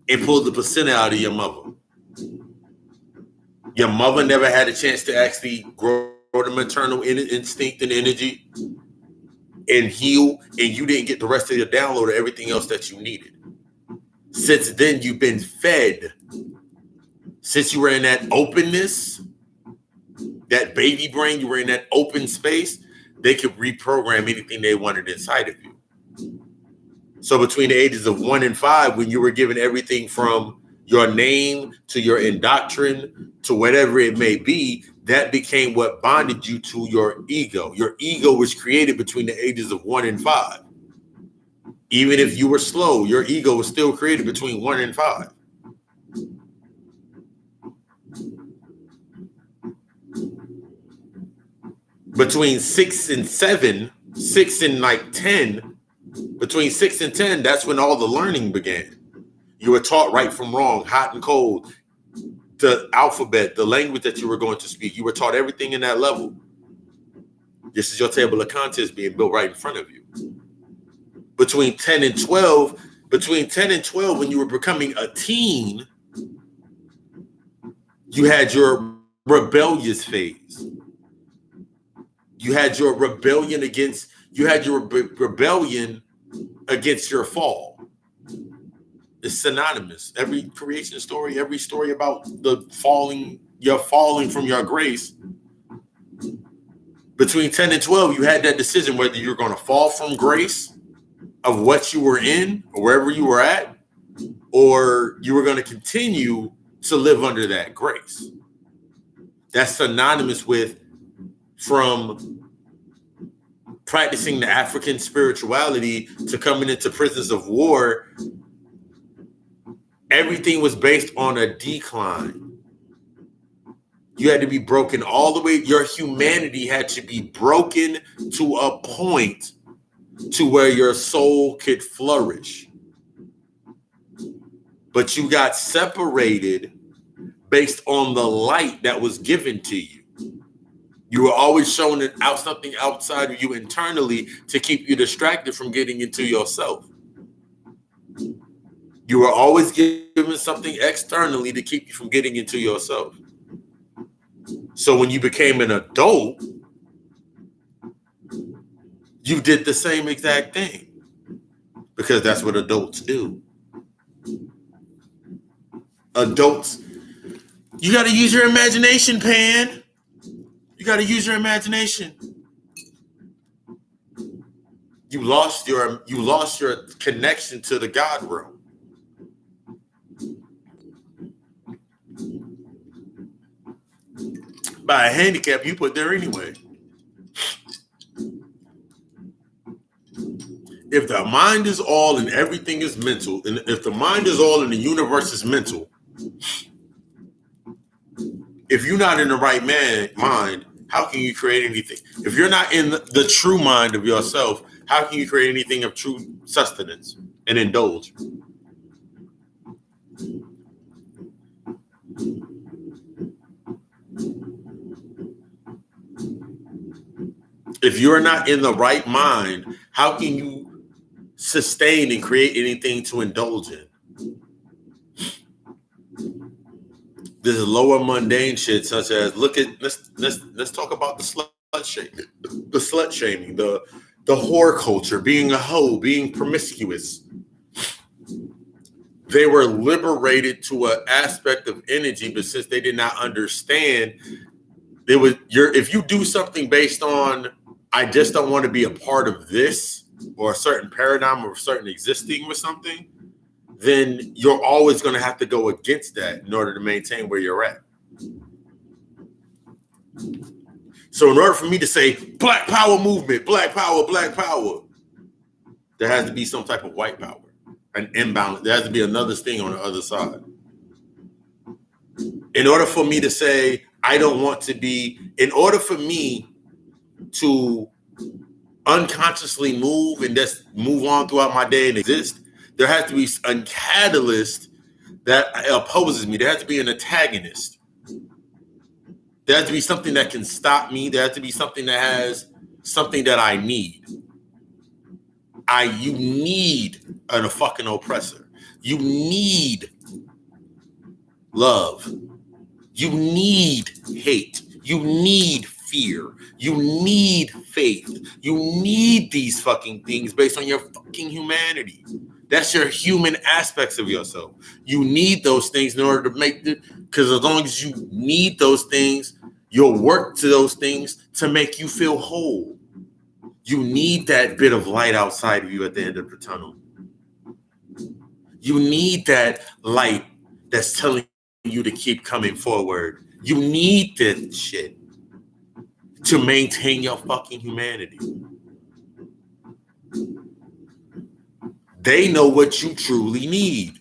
and pull the placenta out of your mother. Your mother never had a chance to actually grow the maternal instinct and energy and heal, and you didn't get the rest of your download of everything else that you needed. Since then, you've been fed. Since you were in that openness, that baby brain, you were in that open space, they could reprogram anything they wanted inside of you. So between the ages of 1 and 5, when you were given everything from your name to your indoctrination to whatever it may be, that became what bonded you to your ego. Your ego was created between the ages of 1 and 5. Even if you were slow, your ego was still created between 1 and 5. Between 6 and 7, 6 and like 10, between 6 and 10, that's when all the learning began. You were taught right from wrong, hot and cold, the alphabet, the language that you were going to speak. You were taught everything in that level. This is your table of contents being built right in front of you. Between 10 and 12, when you were becoming a teen, you had your rebellious phase. You had your rebellion against your fall. It's synonymous. Every creation story, every story about you're falling from your grace. Between 10 and 12, you had that decision whether you're going to fall from grace of what you were in or wherever you were at, or you were going to continue to live under that grace. That's synonymous with from practicing the African spirituality to coming into prisons of war. Everything was based on a decline. You had to be broken all the way. Your humanity had to be broken to a point to where your soul could flourish. But you got separated based on the light that was given to you. You were always shown something outside of you internally to keep you distracted from getting into yourself. You were always given something externally to keep you from getting into yourself. So when you became an adult, you did the same exact thing, because that's what adults do. Adults, you got to use your imagination, Pan. You got to use your imagination. You lost your connection to the God realm. By a handicap you put there anyway. If the mind is all and everything is mental, and if the mind is all and the universe is mental, if you're not in the right mind, how can you create anything? If you're not in the true mind of yourself, how can you create anything of true sustenance and indulge? If you're not in the right mind, how can you sustain and create anything to indulge in? This is lower mundane shit, such as let's talk about the slut shaming, the whore culture, being a hoe, being promiscuous. They were liberated to an aspect of energy, but since they did not understand, if you do something based on, I just don't want to be a part of this, or a certain paradigm, or a certain existing with something, then you're always going to have to go against that in order to maintain where you're at. So in order for me to say Black Power movement, Black Power, there has to be some type of white power, an imbalance. There has to be another thing on the other side. In order for me to say, I don't want to be, in order for me to unconsciously move and just move on throughout my day and exist, there has to be a catalyst that opposes me. There has to be an antagonist. There has to be something that can stop me. There has to be something that has something that I need. You need a fucking oppressor. You need love. You need hate. You need fear. You need faith. You need these fucking things based on your fucking humanity. That's your human aspects of yourself. You need those things in order to make it, because as long as you need those things, you'll work to those things to make you feel whole. You need that bit of light outside of you at the end of the tunnel. You need that light that's telling you to keep coming forward. You need this shit to maintain your fucking humanity. They know what you truly need.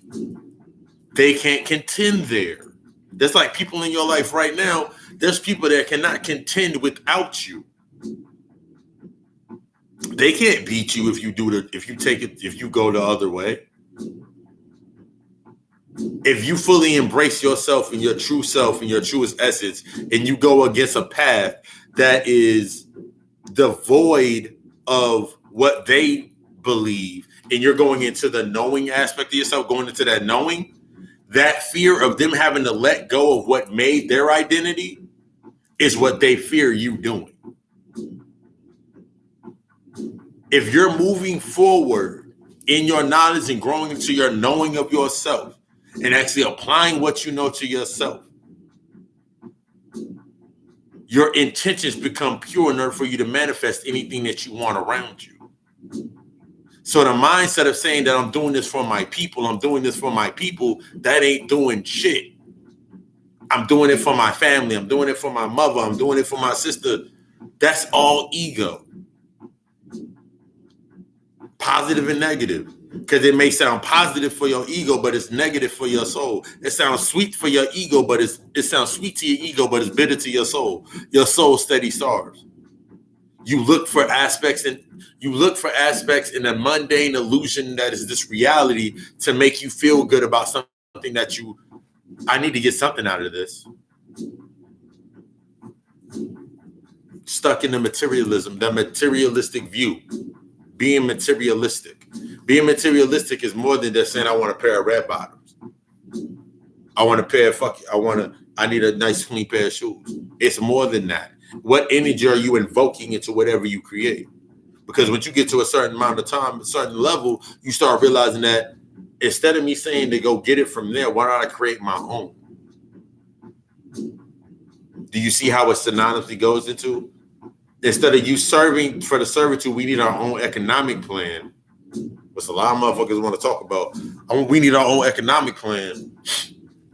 They can't contend there. There's like people in your life right now. There's people that cannot contend without you. They can't beat you if you go the other way. If you fully embrace yourself and your true self and your truest essence, and you go against a path that is devoid of what they believe, and you're going into the knowing aspect of yourself, going into that knowing, that fear of them having to let go of what made their identity is what they fear you doing. If you're moving forward in your knowledge and growing into your knowing of yourself and actually applying what you know to yourself, your intentions become pure in order for you to manifest anything that you want around you. So the mindset of saying that I'm doing this for my people, that ain't doing shit. I'm doing it for my family. I'm doing it for my mother. I'm doing it for my sister. That's all ego. Positive and negative. Because it may sound positive for your ego, but it's negative for your soul. It sounds sweet for your ego, but it sounds sweet to your ego, but it's bitter to your soul. Your soul steady starves. You look for aspects in a mundane illusion that is this reality to make you feel good about something that I need to get something out of this. Stuck in the materialism, the materialistic view. Being materialistic. Being materialistic is more than just saying I want a pair of red bottoms. I need a nice clean pair of shoes. It's more than that. What energy are you invoking into whatever you create? Because when you get to a certain amount of time, a certain level, you start realizing that instead of me saying to go get it from there, why don't I create my own? Do you see how it synonymously goes into? Instead of you serving for the servitude, we need our own economic plan. What's a lot of motherfuckers want to talk about. We need our own economic plan.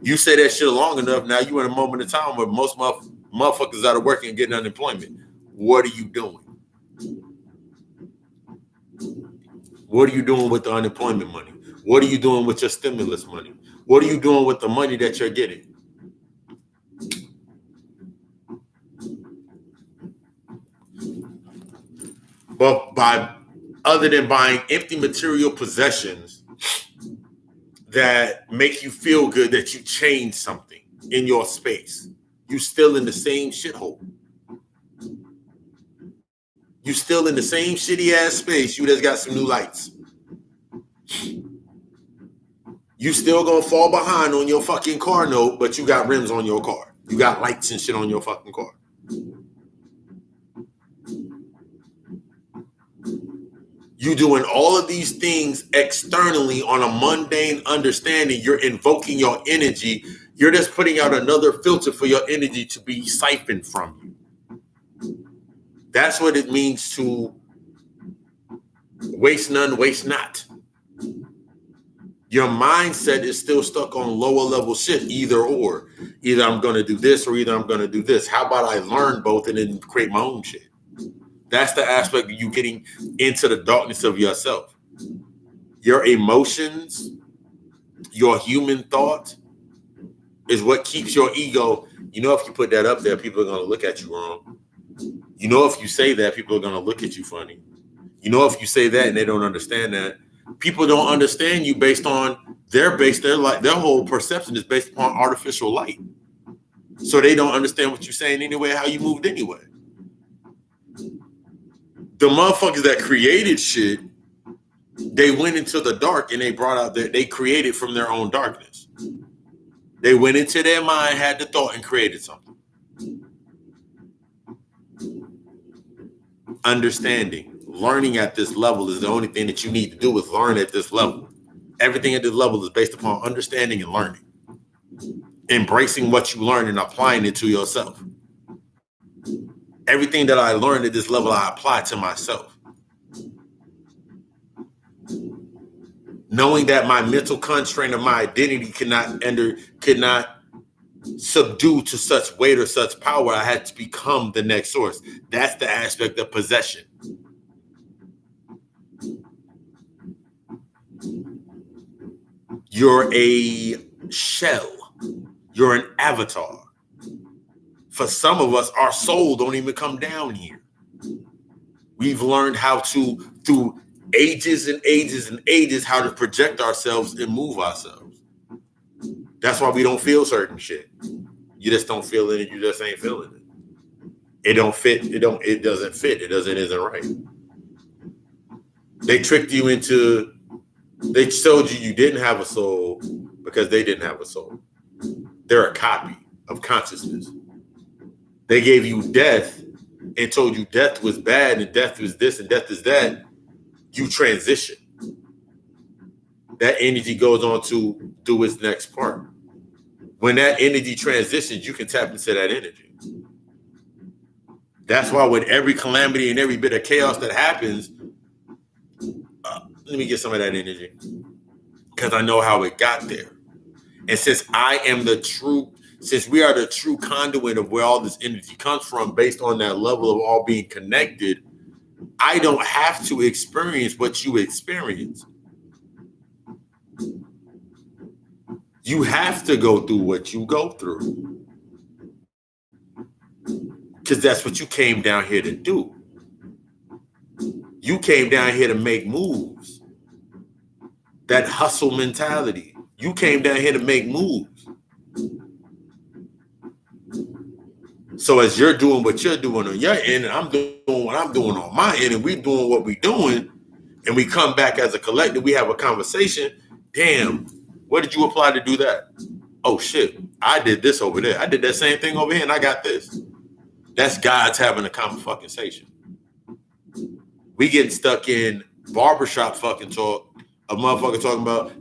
You say that shit long enough, now you in a moment of time where most motherfuckers out of work and getting unemployment. What are you doing? What are you doing with the unemployment money? What are you doing with your stimulus money? What are you doing with the money that you're getting? But other than buying empty material possessions that make you feel good that you changed something in your space, you still in the same shithole. You still in the same shitty ass space. You just got some new lights. You still gonna fall behind on your fucking car note, but you got rims on your car. You got lights and shit on your fucking car. You doing all of these things externally on a mundane understanding. You're invoking your energy. You're just putting out another filter for your energy to be siphoned from you. That's what it means to waste none, waste not. Your mindset is still stuck on lower level shit, either or. Either I'm going to do this or either I'm going to do this. How about I learn both and then create my own shit? That's the aspect of you getting into the darkness of yourself. Your emotions, your human thought is what keeps your ego. You know, if you put that up there, people are going to look at you wrong. You know, if you say that, people are going to look at you funny. You know, if you say that and they don't understand that, people don't understand you based on their whole perception is based upon artificial light. So they don't understand what you're saying anyway, how you moved anyway. The motherfuckers that created shit, they went into the dark and they brought out they created from their own darkness. They went into their mind, had the thought, and created something. Understanding, learning at this level is the only thing that you need to do is learn at this level. Everything at this level is based upon understanding and learning. Embracing what you learn and applying it to yourself. Everything that I learned at this level, I apply to myself. Knowing that my mental constraint of my identity could not subdue to such weight or such power, I had to become the next source. That's the aspect of possession. You're a shell. You're an avatar. For some of us, our soul don't even come down here. We've learned how to, through ages and ages and ages, how to project ourselves and move ourselves. That's why we don't feel certain shit. You just don't feel it, and you just ain't feeling it. It don't fit. It doesn't fit. It isn't right. They tricked you into. They told you didn't have a soul because they didn't have a soul. They're a copy of consciousness. They gave you death and told you death was bad and death was this and death is that. You transition. That energy goes on to do its next part. When that energy transitions, you can tap into that energy. That's why with every calamity and every bit of chaos that happens, let me get some of that energy because I know how it got there. And since we are the true conduit of where all this energy comes from based on that level of all being connected, I don't have to experience what you experience. You have to go through what you go through. Because that's what you came down here to do. You came down here to make moves. That hustle mentality. You came down here to make moves. So as you're doing what you're doing on your end, and I'm doing what I'm doing on my end, and we're doing what we're doing, and we come back as a collective, we have a conversation. Damn, what did you apply to do that? Oh shit, I did this over there. I did that same thing over here, and I got this. That's God's having a conversation. We getting stuck in barbershop fucking talk. A motherfucker talking about,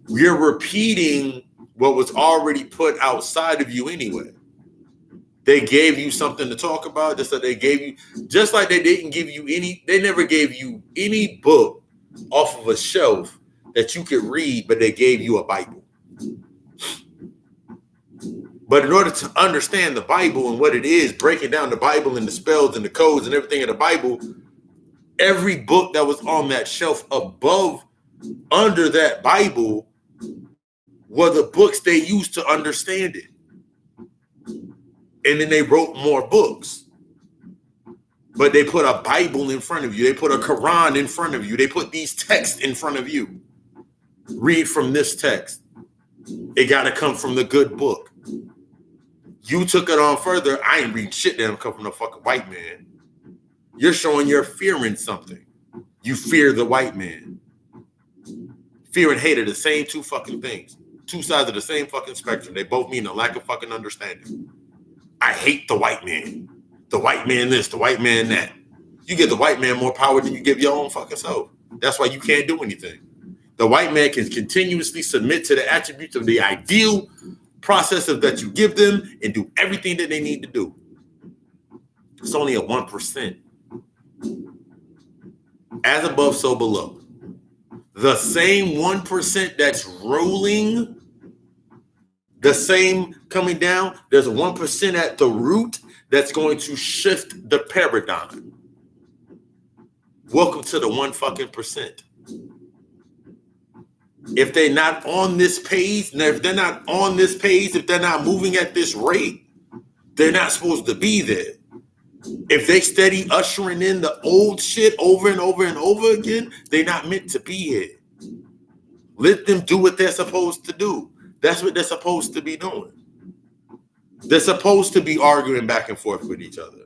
you're repeating what was already put outside of you anyway. They gave you something to talk about, just like they never gave you any book off of a shelf that you could read, but they gave you a Bible. But in order to understand the Bible and what it is, breaking down the Bible and the spells and the codes and everything in the Bible, every book that was on that shelf under that Bible were the books they used to understand it. And then they wrote more books. But they put a Bible in front of you. They put a Quran in front of you. They put these texts in front of you. Read from this text. It got to come from the good book. You took it on further. I ain't reading shit that come from the fucking white man. You're showing you're fearing something. You fear the white man. Fear and hate are the same two fucking things. Two sides of the same fucking spectrum. They both mean a lack of fucking understanding. I hate the white man. The white man this, the white man that. You give the white man more power than you give your own fucking self. That's why you can't do anything. The white man can continuously submit to the attributes of the ideal process of that you give them and do everything that they need to do. It's only a 1%. As above, so below. The same 1% that's ruling, the same coming down, there's a 1% at the root that's going to shift the paradigm. Welcome to the 1 fucking percent. If they're not on this page, if they're not moving at this rate, they're not supposed to be there. If they steady ushering in the old shit over and over and over again, they're not meant to be here. Let them do what they're supposed to do. That's what they're supposed to be doing. They're supposed to be arguing back and forth with each other.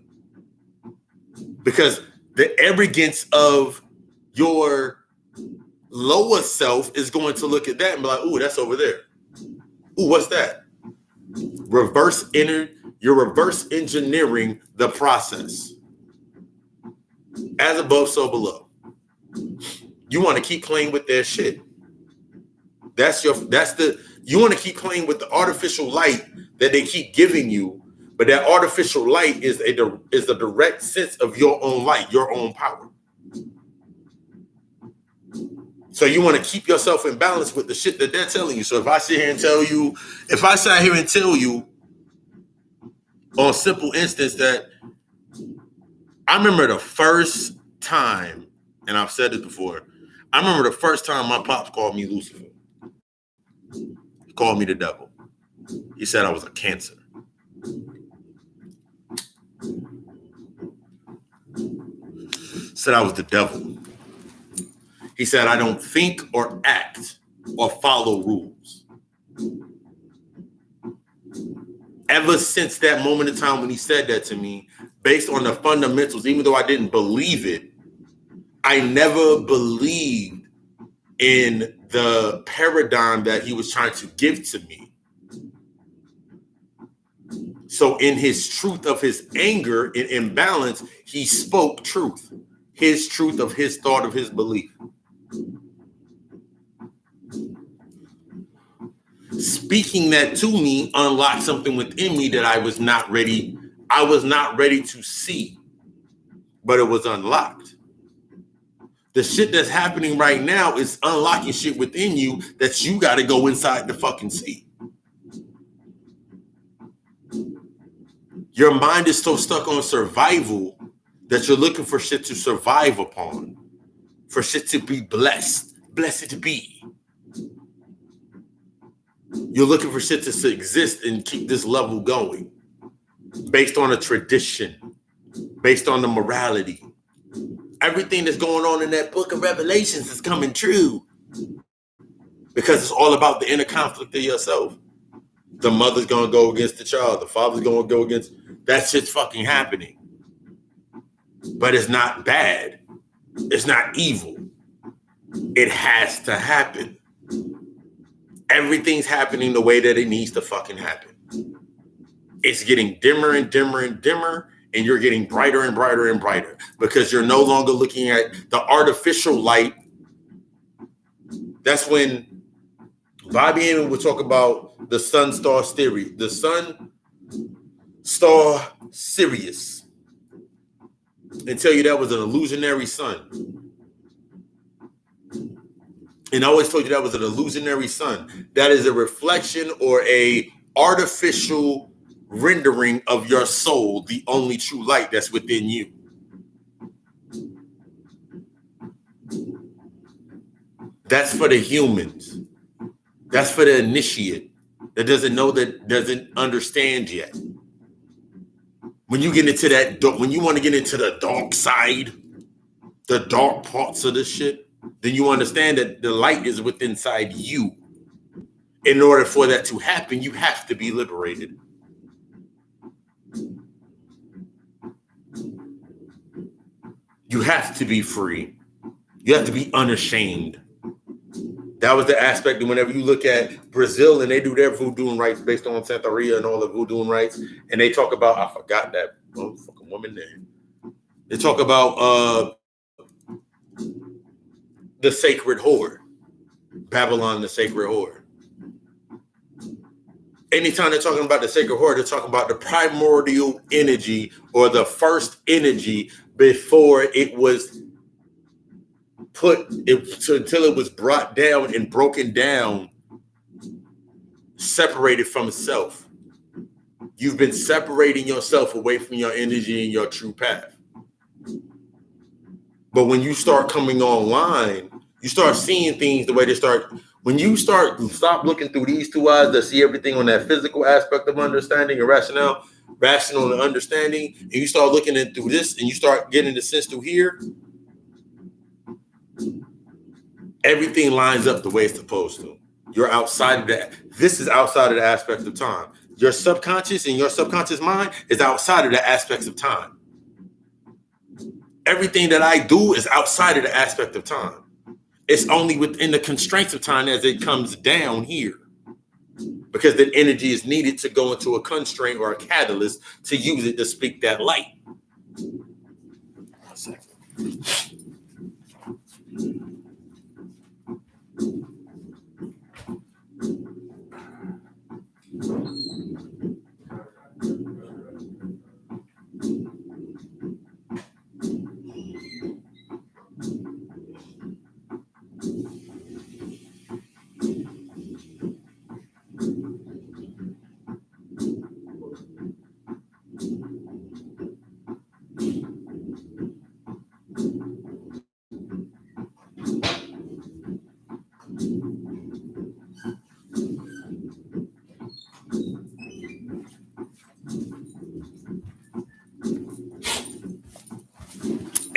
Because the arrogance of your lower self is going to look at that and be like, ooh, that's over there. Ooh, what's that? You're reverse engineering the process. As above, so below. You want to keep playing with their shit. You want to keep playing with the artificial light that they keep giving you, but that artificial light is a direct sense of your own light, your own power. So you want to keep yourself in balance with the shit that they're telling you. So if I sat here and tell you on simple instance that I remember the first time, and I've said it before, I remember the first time my pops called me Lucifer. He called me the devil. He said I was a cancer. Said I was the devil. He said I don't think or act or follow rules. Ever since that moment in time when he said that to me, based on the fundamentals, even though I didn't believe it, I never believed in the paradigm that he was trying to give to me. So in his truth of his anger and imbalance, he spoke truth. His truth of his thought of his belief. Speaking that to me unlocked something within me that I was not ready to see, but it was unlocked. The shit that's happening right now is unlocking shit within you that you got to go inside the fucking see. Your mind is so stuck on survival that you're looking for shit to survive upon, for shit to be blessed to be. You're looking for shit to exist and keep this level going based on a tradition, based on the morality. Everything that's going on in that book of Revelations is coming true because it's all about the inner conflict of yourself. The mother's going to go against the child. The father's going to go against. That shit's fucking happening. But it's not bad. It's not evil. It has to happen. Everything's happening the way that it needs to fucking happen. It's getting dimmer and dimmer and dimmer, and you're getting brighter and brighter and brighter because you're no longer looking at the artificial light. That's when Bobby Eamon would talk about the sun star theory, the sun star Sirius, and tell you that was an illusionary sun. And I always told you that was an illusionary sun. That is a reflection or a artificial rendering of your soul, the only true light that's within you. That's for the humans. That's for the initiate that doesn't know, that doesn't understand yet. When you get into that, when you want to get into the dark side, the dark parts of this shit, then you understand that the light is within inside you. In order for that to happen, you have to be liberated. You have to be free. You have to be unashamed. That was the aspect that whenever you look at Brazil and they do their voodoo rites based on Santeria and all the voodoo rites, and they talk about, I forgot that fucking woman name. They talk about the sacred whore, Babylon, the sacred whore. Anytime they're talking about the sacred whore, they're talking about the primordial energy or the first energy before it was until it was brought down and broken down, separated from itself. You've been separating yourself away from your energy and your true path. But when you start coming online, you start seeing things the way they start. When you stop looking through these two eyes that see everything on that physical aspect of understanding and rational and understanding, and you start looking at through this, and you start getting the sense through here, everything lines up the way it's supposed to. You're outside of that. This is outside of the aspect of time. Your subconscious and your subconscious mind is outside of the aspects of time. Everything that I do is outside of the aspect of time. It's only within the constraints of time as it comes down here. Because the energy is needed to go into a constraint or a catalyst to use it to speak that light. 1 second.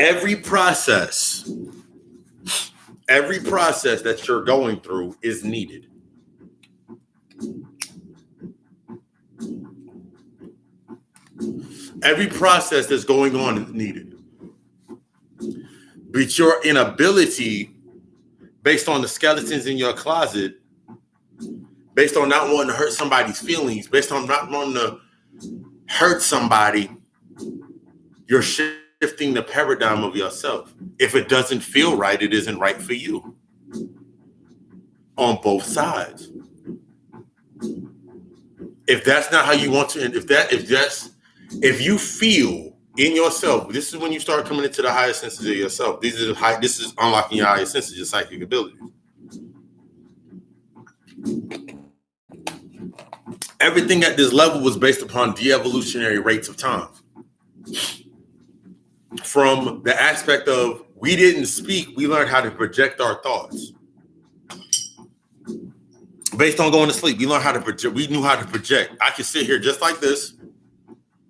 Every process that you're going through is needed. Every process that's going on is needed. But your inability, based on the skeletons in your closet, based on not wanting to hurt somebody's feelings, based on not wanting to hurt somebody, you're shifting the paradigm of yourself. If it doesn't feel right, it isn't right for you. On both sides. If that's not how you want to, if you feel in yourself, this is when you start coming into the higher senses of yourself. This is unlocking your higher senses, your psychic abilities. Everything at this level was based upon de-evolutionary rates of time. From the aspect of we didn't speak, we learned how to project our thoughts. Based on going to sleep, we learned how to project. We knew how to project. I could sit here just like this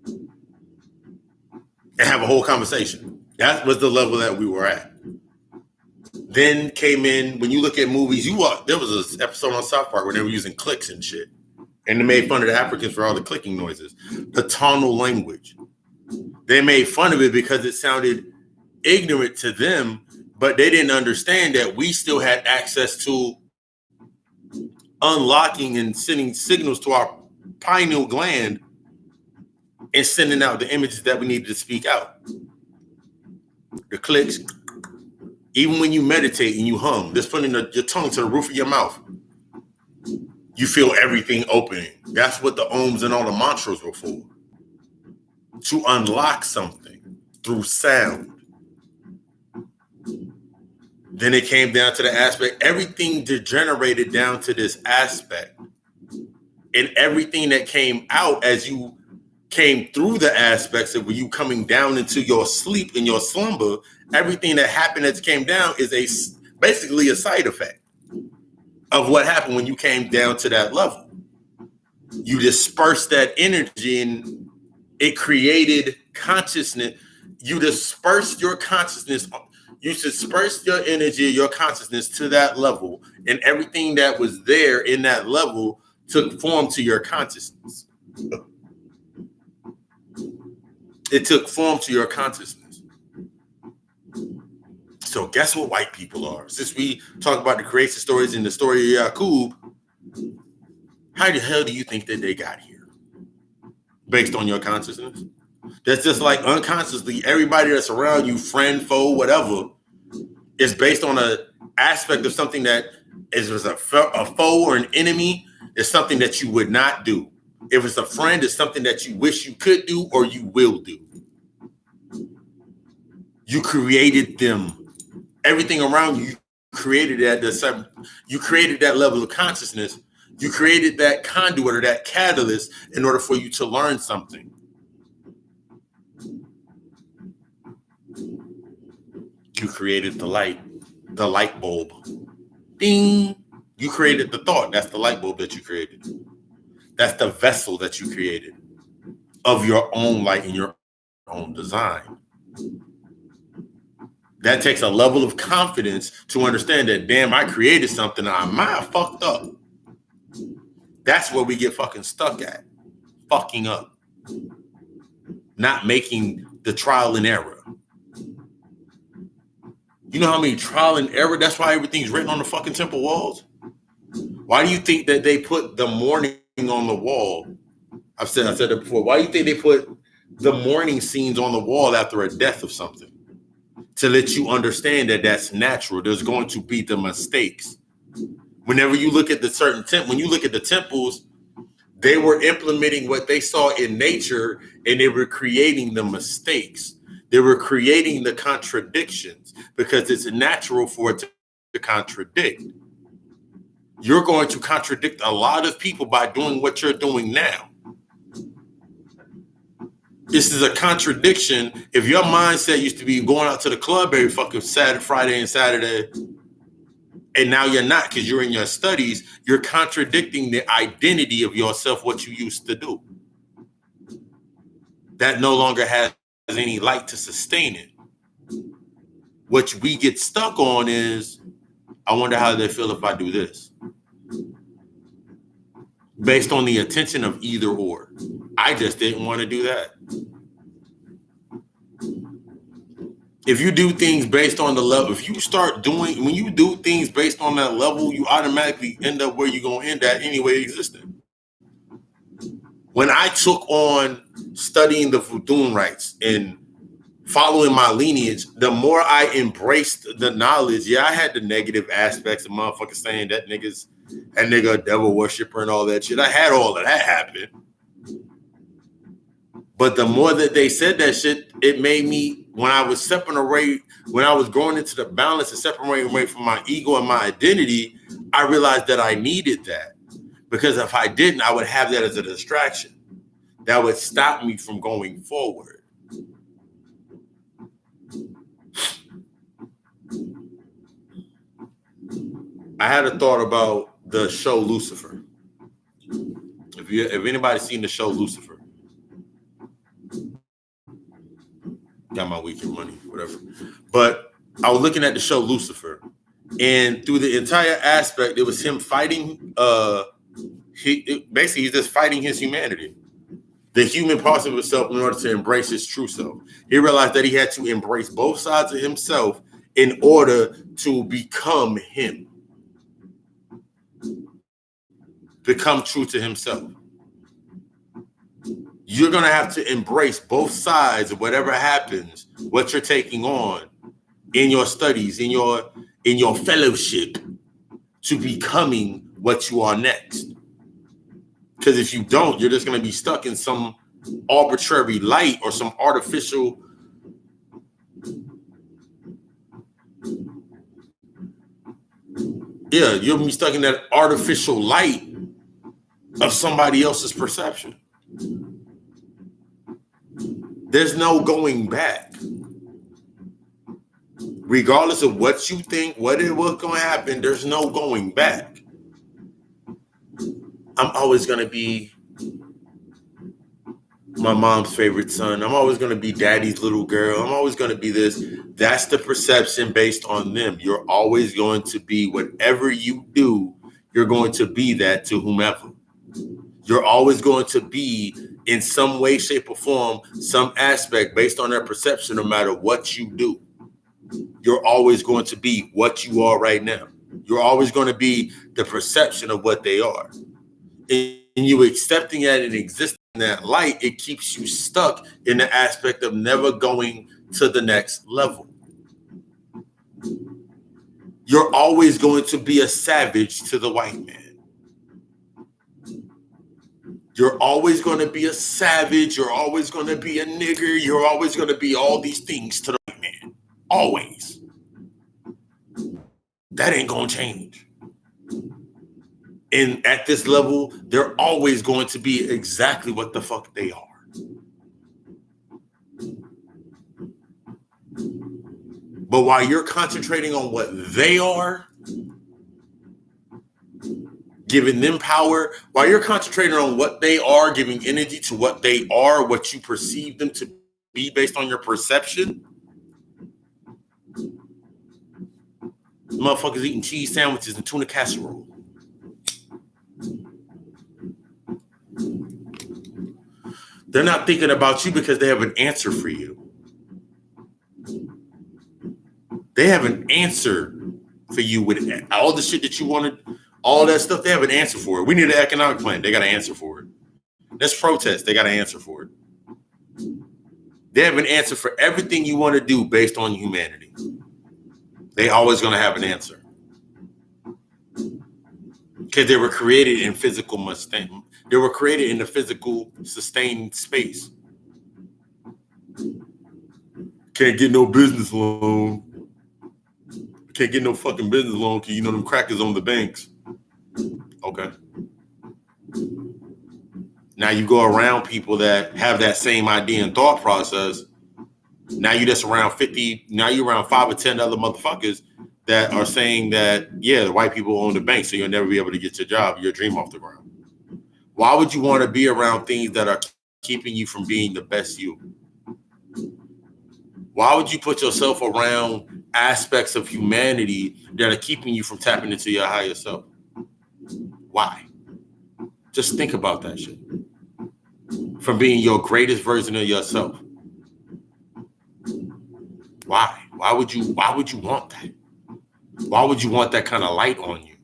and have a whole conversation. That was the level that we were at. Then came in, when you look at movies, there was an episode on South Park where they were using clicks and shit. And they made fun of the Africans for all the clicking noises. The tonal language. They made fun of it because it sounded ignorant to them, but they didn't understand that we still had access to unlocking and sending signals to our pineal gland and sending out the images that we needed to speak out. The clicks. Even when you meditate and you hum, just putting your tongue to the roof of your mouth, you feel everything opening. That's what the ohms and all the mantras were for. To unlock something through sound. Then it came down to the aspect, everything degenerated down to this aspect. And everything that came out as you came through the aspects of you coming down into your sleep and your slumber, everything that happened that came down is basically a side effect of what happened when you came down to that level. You dispersed that energy and it created consciousness. You dispersed your consciousness. You dispersed your energy, your consciousness to that level, and everything that was there in that level took form to your consciousness. It took form to your consciousness. So guess what white people are? Since we talk about the creation stories in the story of Yaqub, how the hell do you think that they got here? Based on your consciousness? That's just like unconsciously, everybody that's around you, friend, foe, whatever, is based on an aspect of something that is a foe or an enemy, is something that you would not do. If it's a friend, it's something that you wish you could do or you will do. You created them. Everything around you created that. You created that level of consciousness. You created that conduit or that catalyst in order for you to learn something. You created the light bulb. Ding. You created the thought. That's the light bulb that you created. That's the vessel that you created of your own light and your own design. That takes a level of confidence to understand that, damn, I created something. I might have fucked up. That's where we get fucking stuck at. Fucking up. Not making the trial and error. You know how many trial and error? That's why everything's written on the fucking temple walls. Why do you think that they put the mourning on the wall? I said it before. Why do you think they put the mourning scenes on the wall after a death of something? To let you understand that that's natural. There's going to be the mistakes. Whenever you look at when you look at the temples, they were implementing what they saw in nature and they were creating the mistakes. They were creating the contradictions because it's natural for it to contradict. You're going to contradict a lot of people by doing what you're doing now. This is a contradiction. If your mindset used to be going out to the club every fucking Friday and Saturday, and now you're not because you're in your studies, you're contradicting the identity of yourself, what you used to do. That no longer has any light to sustain it. What we get stuck on is, I wonder how they feel if I do this. Based on the attention of either or. I just didn't want to do that. If you do things based on the level, when you do things based on that level, you automatically end up where you're going to end at anyway existing. When I took on studying the Futun rites and following my lineage, the more I embraced the knowledge, I had the negative aspects of motherfuckers saying that nigga a devil worshiper and all that shit. I had all of that happen. But the more that they said that shit, it made me, when I was growing into the balance and separating away from my ego and my identity, I realized that I needed that. Because if I didn't, I would have that as a distraction. That would stop me from going forward. I had a thought about the show Lucifer. If anybody's seen the show Lucifer, got my weekend money, whatever. But I was looking at the show Lucifer, and through the entire aspect, it was him fighting. Basically, he's just fighting his humanity, the human parts of himself, in order to embrace his true self. He realized that he had to embrace both sides of himself in order to become him, become true to himself. You're going to have to embrace both sides of whatever happens, what you're taking on in your studies, in your fellowship, to becoming what you are next. Because if you don't, you're just going to be stuck in some arbitrary light or some artificial you'll be stuck in that artificial light of somebody else's perception. There's no going back. Regardless of what you think, what's going to happen, there's no going back. I'm always going to be my mom's favorite son. I'm always going to be daddy's little girl. I'm always going to be this. That's the perception based on them. You're always going to be whatever you do, you're going to be that to whomever. You're always going to be in some way, shape, or form, some aspect based on their perception, no matter what you do. You're always going to be what you are right now. You're always going to be the perception of what they are. And you accepting that and existing in that light, it keeps you stuck in the aspect of never going to the next level. You're always going to be a savage to the white man. You're always going to be a savage. You're always going to be a nigger. You're always going to be all these things to the white man. Always. That ain't going to change. And at this level, they're always going to be exactly what the fuck they are. But while you're concentrating on what they are, giving them power, while you're concentrating on what they are, giving energy to what they are, what you perceive them to be based on your perception, motherfuckers eating cheese sandwiches and tuna casserole. They're not thinking about you because they have an answer for you. They have an answer for you with all the shit that you wanted, all that stuff. They have an answer for it. We need an economic plan. They got an answer for it. Let's protest. They got an answer for it. They have an answer for everything you want to do based on humanity. They always going to have an answer. Because they were created in physical Mustang. They were created in the physical sustained space. Can't get no business loan. Can't get no fucking business loan because you know them crackers on the banks. Okay. Now you go around people that have that same idea and thought process. Now you just around 50. Now you're around 5 or 10 other motherfuckers that are saying that, yeah, the white people own the bank, so you'll never be able to get your job, your dream off the ground. Why would you want to be around things that are keeping you from being the best you? Why would you put yourself around aspects of humanity that are keeping you from tapping into your higher self? Why? Just think about that shit. From being your greatest version of yourself. Why? Why would you want that? Why would you want that kind of light on you?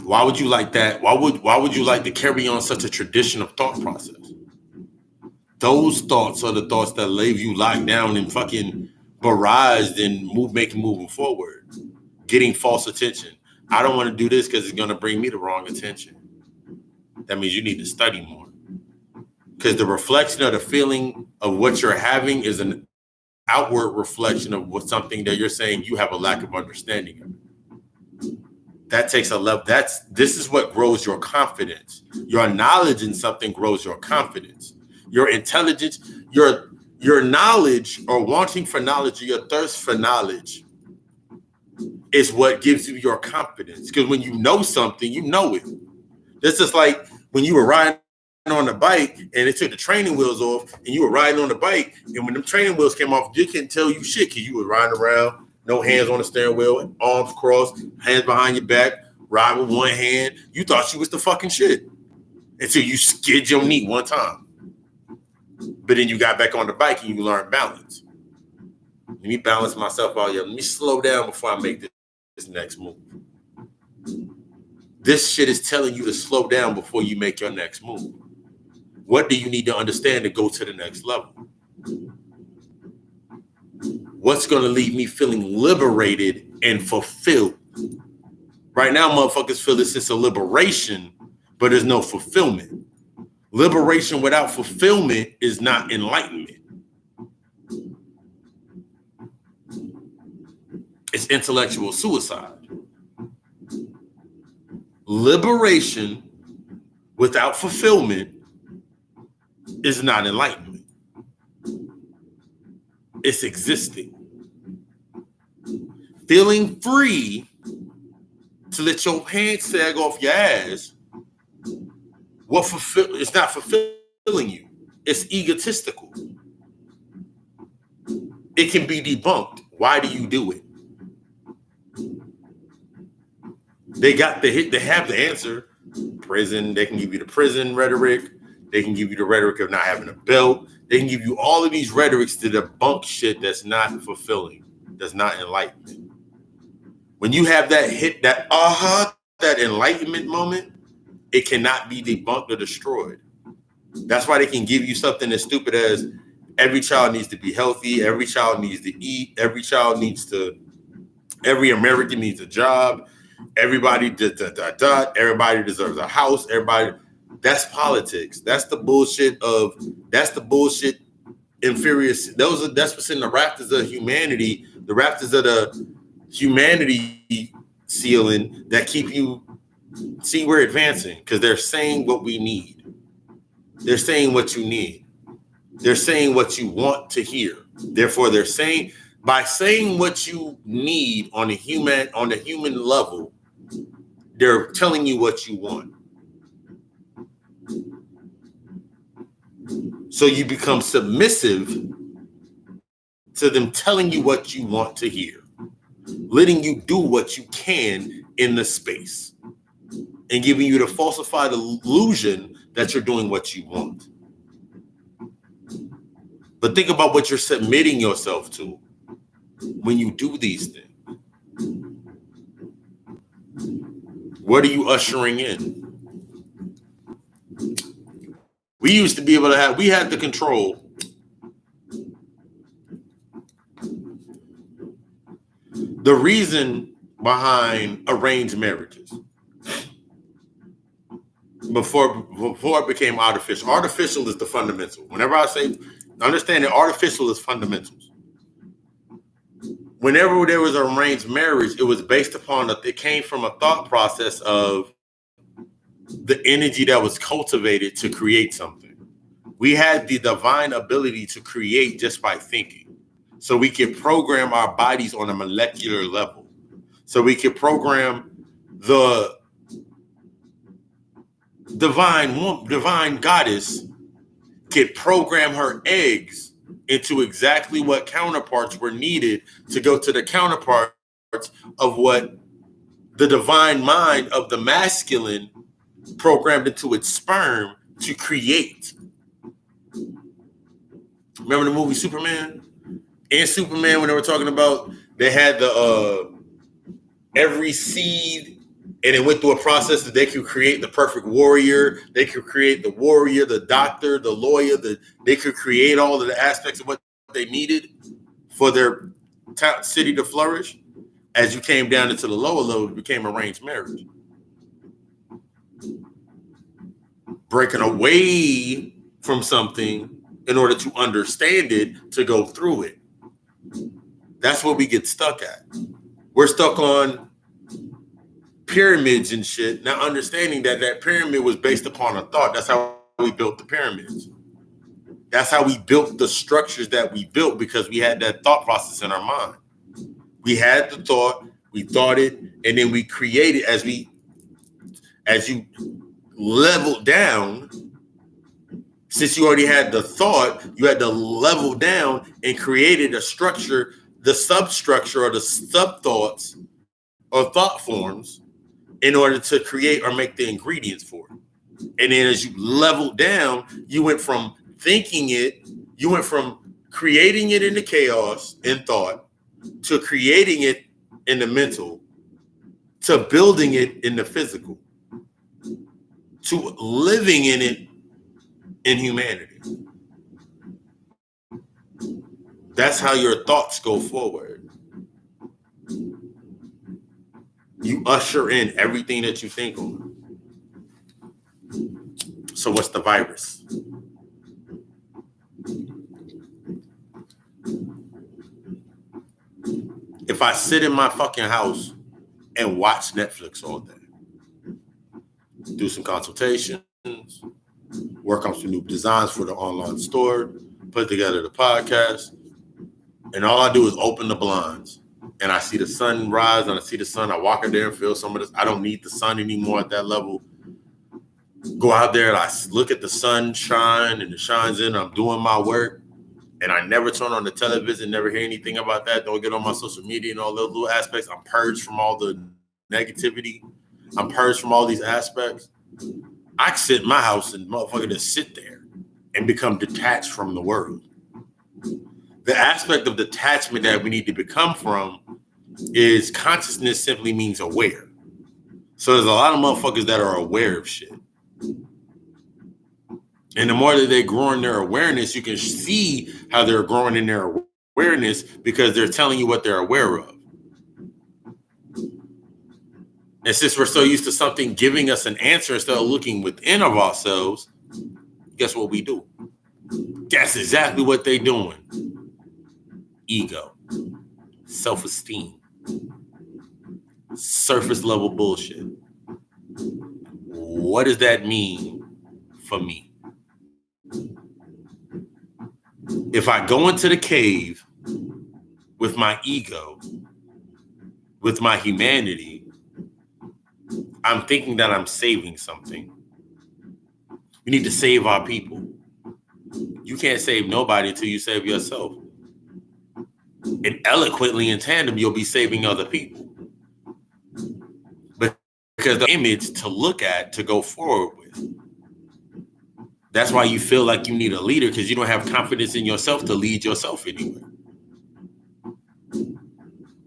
Why would you like that? Why would you like to carry on such a tradition of thought process? Those thoughts are the thoughts that leave you locked down and fucking barraged and moving forward, getting false attention. I don't want to do this because it's going to bring me the wrong attention. That means you need to study more. Because the reflection of the feeling of what you're having is an outward reflection of what something that you're saying you have a lack of understanding of. That takes a level. This is what grows your confidence. Your knowledge in something grows your confidence. Your intelligence, your knowledge or wanting for knowledge, or your thirst for knowledge is what gives you your confidence. Because when you know something, you know it. That's just like when you were riding on the bike and it took the training wheels off and you were riding on the bike, and when the training wheels came off, you couldn't tell you shit because you were riding around, no hands on the steering wheel, arms crossed, hands behind your back, ride with one hand. You thought you was the fucking shit until you skid your knee one time. But then you got back on the bike and you learned balance. Let me balance myself out here. Let me slow down before I make this next move. This shit is telling you to slow down before you make your next move. What do you need to understand to go to the next level? What's going to leave me feeling liberated and fulfilled? Right now, motherfuckers feel this sense of liberation, but there's no fulfillment. Liberation without fulfillment is not enlightenment. It's intellectual suicide. Liberation without fulfillment is not enlightenment. It's existing. Feeling free to let your pants sag off your ass, it's not fulfilling you. It's egotistical. It can be debunked. Why do you do it? They have the answer. Prison, they can give you the prison rhetoric. They can give you the rhetoric of not having a belt. They can give you all of these rhetorics to debunk shit that's not fulfilling, that's not enlightenment. When you have that hit, that enlightenment moment, it cannot be debunked or destroyed. That's why they can give you something as stupid as every child needs to be healthy, every child needs to eat, every American needs a job, everybody everybody deserves a house, everybody. That's politics. That's the bullshit inferior. That's what's in the rafters of humanity, the rafters of the humanity ceiling that keep you. See, we're advancing because they're saying what we need. They're saying what you need. They're saying what you want to hear. Therefore, they're saying, by saying what you need on the human level, they're telling you what you want. So you become submissive to them telling you what you want to hear, letting you do what you can in the space, and giving you the falsified illusion that you're doing what you want. But think about what you're submitting yourself to when you do these things. What are you ushering in? We used to be able to we had the control. The reason behind arranged marriages before it became artificial. Artificial is the fundamental. Whenever I say, understand that artificial is fundamentals. Whenever there was arranged marriage, it was based upon it came from a thought process of the energy that was cultivated to create something. We had the divine ability to create just by thinking. So we could program our bodies on a molecular level. So we could program the divine goddess could program her eggs into exactly what counterparts were needed to go to the counterparts of what the divine mind of the masculine programmed into its sperm to create. Remember the movie Superman? In Superman, when they were talking about, they had the every seed, and it went through a process that they could create the perfect warrior. They could create the warrior, the doctor, the lawyer. They could create all of the aspects of what they needed for their city to flourish. As you came down into the lower level, it became arranged marriage. Breaking away from something in order to understand it, to go through it. That's what we get stuck at. We're stuck on pyramids and shit, not understanding that pyramid was based upon a thought. That's how we built the pyramids. That's how we built the structures that we built, because we had that thought process in our mind. We had the thought, we thought it, and then we created as you leveled down. Since you already had the thought, you had to level down and created a structure, the substructure or the sub thoughts or thought forms in order to create or make the ingredients for it. And then as you leveled down, you went from thinking it, you went from creating it in the chaos in thought to creating it in the mental to building it in the physical to living in it in humanity. That's how your thoughts go forward. You usher in everything that you think on. So what's the virus? If I sit in my fucking house and watch Netflix all day, do some consultations, work on some new designs for the online store, put together the podcast, and all I do is open the blinds and I see the sun rise and I see the sun. I walk out there and feel some of this. I don't need the sun anymore at that level. Go out there and I look at the sun shine and it shines in. I'm doing my work and I never turn on the television, never hear anything about that. Don't get on my social media and all those little aspects. I'm purged from all the negativity. I'm purged from all these aspects. I can sit in my house and motherfucker just sit there and become detached from the world. The aspect of detachment that we need to become from is consciousness simply means aware. So there's a lot of motherfuckers that are aware of shit. And the more that they grow in their awareness, you can see how they're growing in their awareness because they're telling you what they're aware of. And since we're so used to something giving us an answer instead of looking within of ourselves, guess what we do? That's exactly what they're doing. Ego, self-esteem, surface level bullshit. What does that mean for me? If I go into the cave with my ego, with my humanity, I'm thinking that I'm saving something. We need to save our people. You can't save nobody until you save yourself. And eloquently in tandem, you'll be saving other people. But because the image to look at, to go forward with. That's why you feel like you need a leader, because you don't have confidence in yourself to lead yourself anywhere.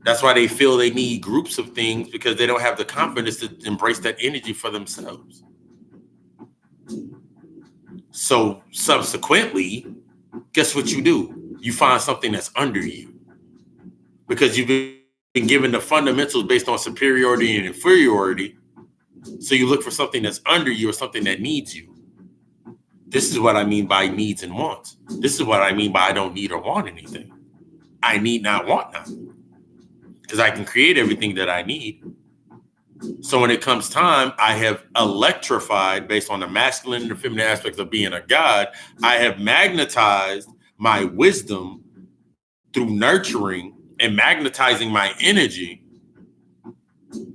That's why they feel they need groups of things, because they don't have the confidence to embrace that energy for themselves. So subsequently, guess what you do? You find something that's under you. Because you've been given the fundamentals based on superiority and inferiority. So you look for something that's under you or something that needs you. This is what I mean by needs and wants. This is what I mean by I don't need or want anything. I need not want nothing. Because I can create everything that I need. So when it comes time, I have electrified based on the masculine and the feminine aspects of being a god. I have magnetized my wisdom through nurturing and magnetizing my energy.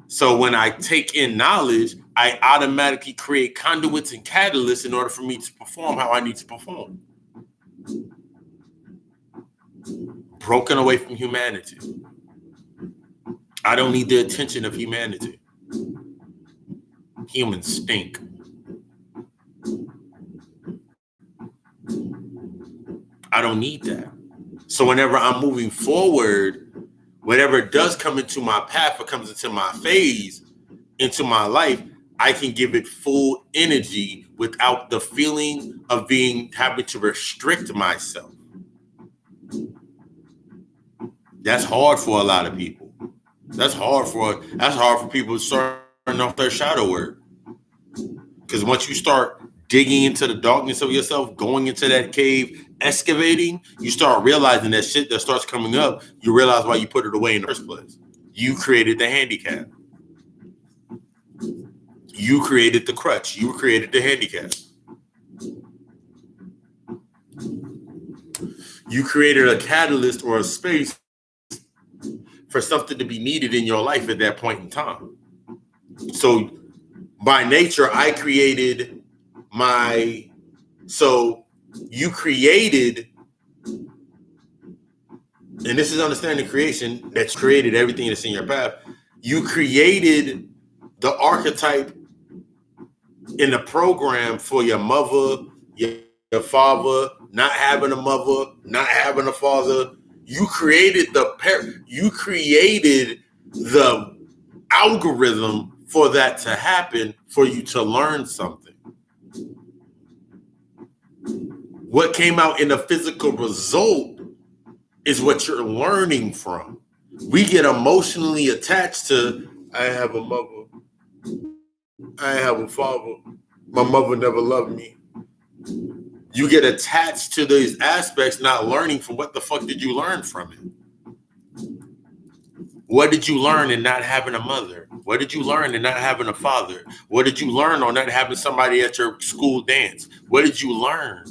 So when I take in knowledge, I automatically create conduits and catalysts in order for me to perform how I need to perform. Broken away from humanity. I don't need the attention of humanity. Humans stink. I don't need that. So whenever I'm moving forward, whatever does come into my path or comes into my phase, into my life, I can give it full energy without the feeling of having to restrict myself. That's hard for a lot of people. That's hard for people starting off their shadow work. Because once you start digging into the darkness of yourself, going into that cave, excavating, you start realizing that shit that starts coming up, you realize why you put it away in the first place. You created the handicap. You created the crutch. You created the handicap. You created a catalyst or a space for something to be needed in your life at that point in time. So by nature, I created so you created, and this is understanding creation, that's created everything that's in your path. You created the archetype in the program for your mother, your father, not having a mother, not having a father. You created you created the algorithm for that to happen, for you to learn something. What came out in the physical result is what you're learning from. We get emotionally attached to, I have a mother, I have a father, my mother never loved me. You get attached to these aspects, not learning from what the fuck did you learn from it? What did you learn in not having a mother? What did you learn in not having a father? What did you learn on not having somebody at your school dance? What did you learn?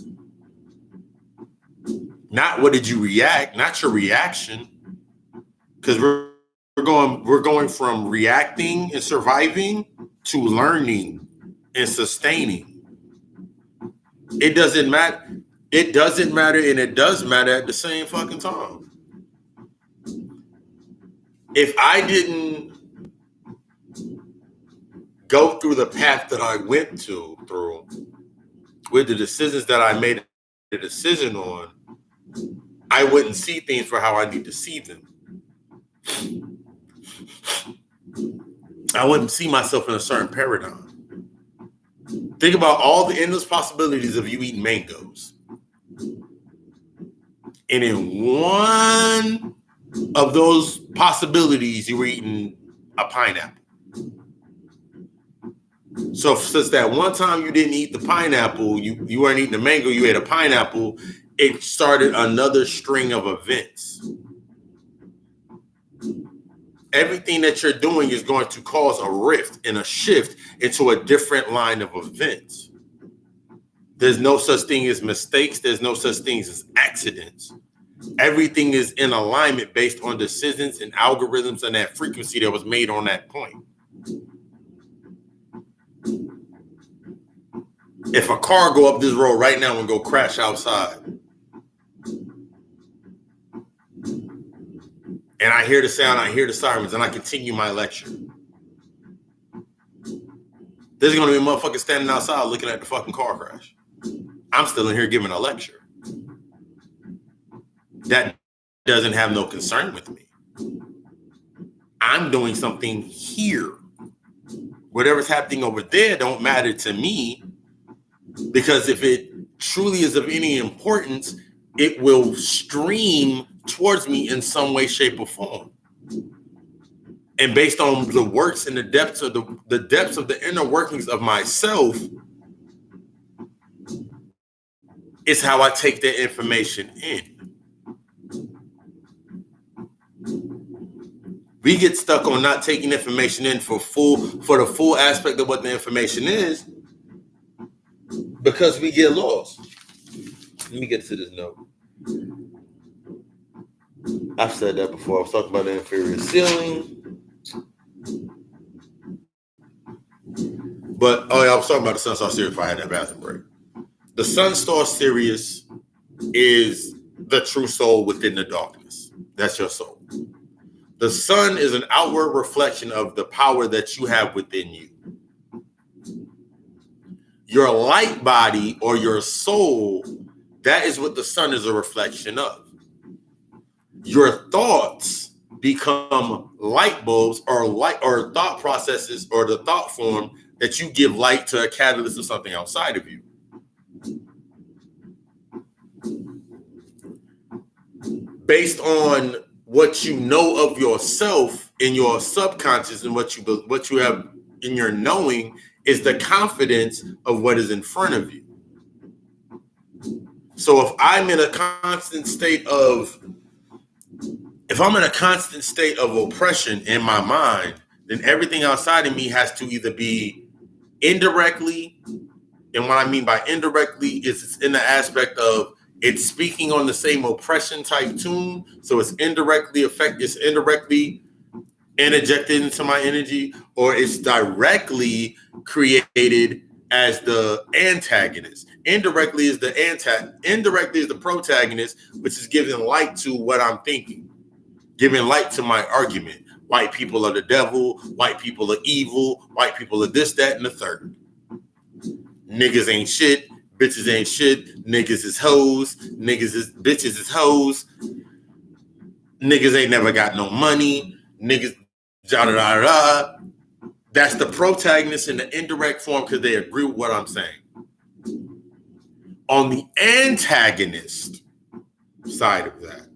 Not what did you react, not your reaction. Because we're going from reacting and surviving to learning and sustaining. It doesn't matter. It doesn't matter, and it does matter at the same fucking time. If I didn't go through the path that I went through with the decisions that I made a decision on, I wouldn't see things for how I need to see them. I wouldn't see myself in a certain paradigm. Think about all the endless possibilities of you eating mangoes. And in one of those possibilities, you were eating a pineapple. So since that one time you didn't eat the pineapple, you weren't eating the mango, you ate a pineapple, it started another string of events. Everything that you're doing is going to cause a rift and a shift into a different line of events. There's no such thing as mistakes. There's no such things as accidents. Everything is in alignment based on decisions and algorithms and that frequency that was made on that point. If a car go up this road right now and go crash outside, and I hear the sound, I hear the sirens, and I continue my lecture, there's going to be a motherfucker standing outside looking at the fucking car crash. I'm still in here giving a lecture. That doesn't have no concern with me. I'm doing something here. Whatever's happening over there don't matter to me, because if it truly is of any importance, it will stream towards me in some way, shape, or form. And based on the works and the depths of the inner workings of myself, is how I take that information in. We get stuck on not taking information in for the full aspect of what the information is, because we get lost. Let me get to this note. I've said that before. I was talking about the inferior ceiling. But, I was talking about the Sun Star Sirius before I had that bathroom break. The Sun Star Sirius is the true soul within the darkness. That's your soul. The sun is an outward reflection of the power that you have within you. Your light body or your soul, that is what the sun is a reflection of. Your thoughts become light bulbs or thought processes or the thought form that you give light to a catalyst of something outside of you. Based on what you know of yourself in your subconscious and what you have in your knowing is the confidence of what is in front of you. So if I'm in a constant state of oppression in my mind, then everything outside of me has to either be indirectly, and what I mean by indirectly is it's in the aspect of It's speaking on the same oppression type tune, so it's indirectly interjected into my energy, or it's directly created as the antagonist. Indirectly is the protagonist, which is giving light to what I'm thinking, giving light to my argument. White people are the devil, white people are evil, white people are this, that, and the third. Niggas ain't shit, bitches ain't shit, niggas is hoes, bitches is hoes, niggas ain't never got no money, niggas da da da da. That's the protagonist in the indirect form because they agree with what I'm saying. On the antagonist side of that,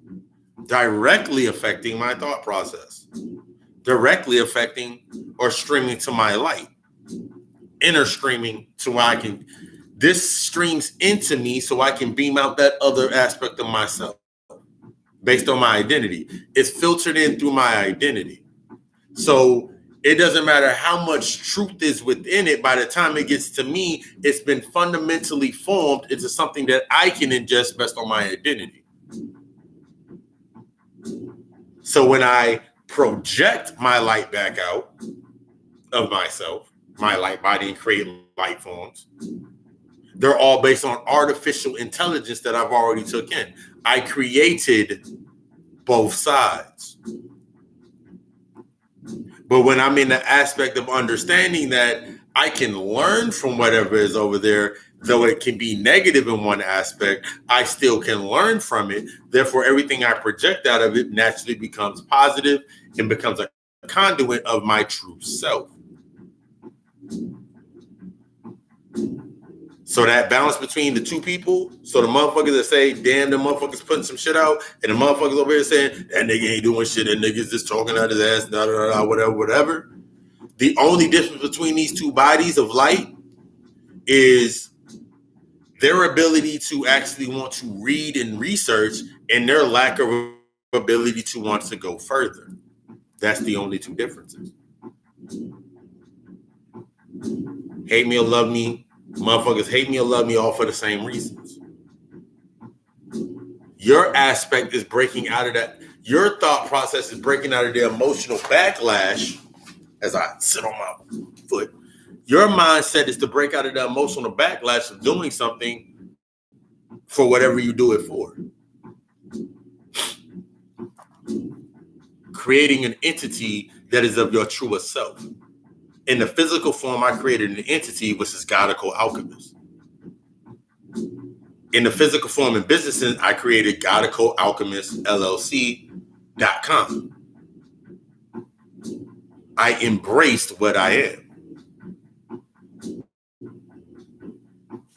directly affecting my thought process, directly affecting or streaming to my light, inner streaming to where I can, this streams into me so I can beam out that other aspect of myself based on my identity. It's filtered in through my identity. So it doesn't matter how much truth is within it. By the time it gets to me, it's been fundamentally formed into something that I can ingest based on my identity. So when I project my light back out of myself, my light body, and create light forms, they're all based on artificial intelligence that I've already took in. I created both sides. But when I'm in the aspect of understanding that I can learn from whatever is over there, though it can be negative in one aspect, I still can learn from it. Therefore, everything I project out of it naturally becomes positive and becomes a conduit of my true self. So that balance between the two people, so the motherfuckers that say, damn, the motherfuckers putting some shit out, and the motherfuckers over here saying, that nigga ain't doing shit, that nigga's just talking out his ass, da, da, da, whatever. The only difference between these two bodies of light is their ability to actually want to read and research and their lack of ability to want to go further. That's the only two differences. Hate me or love me, motherfuckers hate me or love me all for the same reasons. Your aspect is breaking out of that. Your thought process is breaking out of the emotional backlash. As I sit on my foot, your mindset is to break out of the emotional backlash of doing something for whatever you do it for. Creating an entity that is of your truest self. In the physical form, I created an entity, which is God Alchemist. In the physical form and business sense, I created God Alchemist LLC.com. I embraced what I am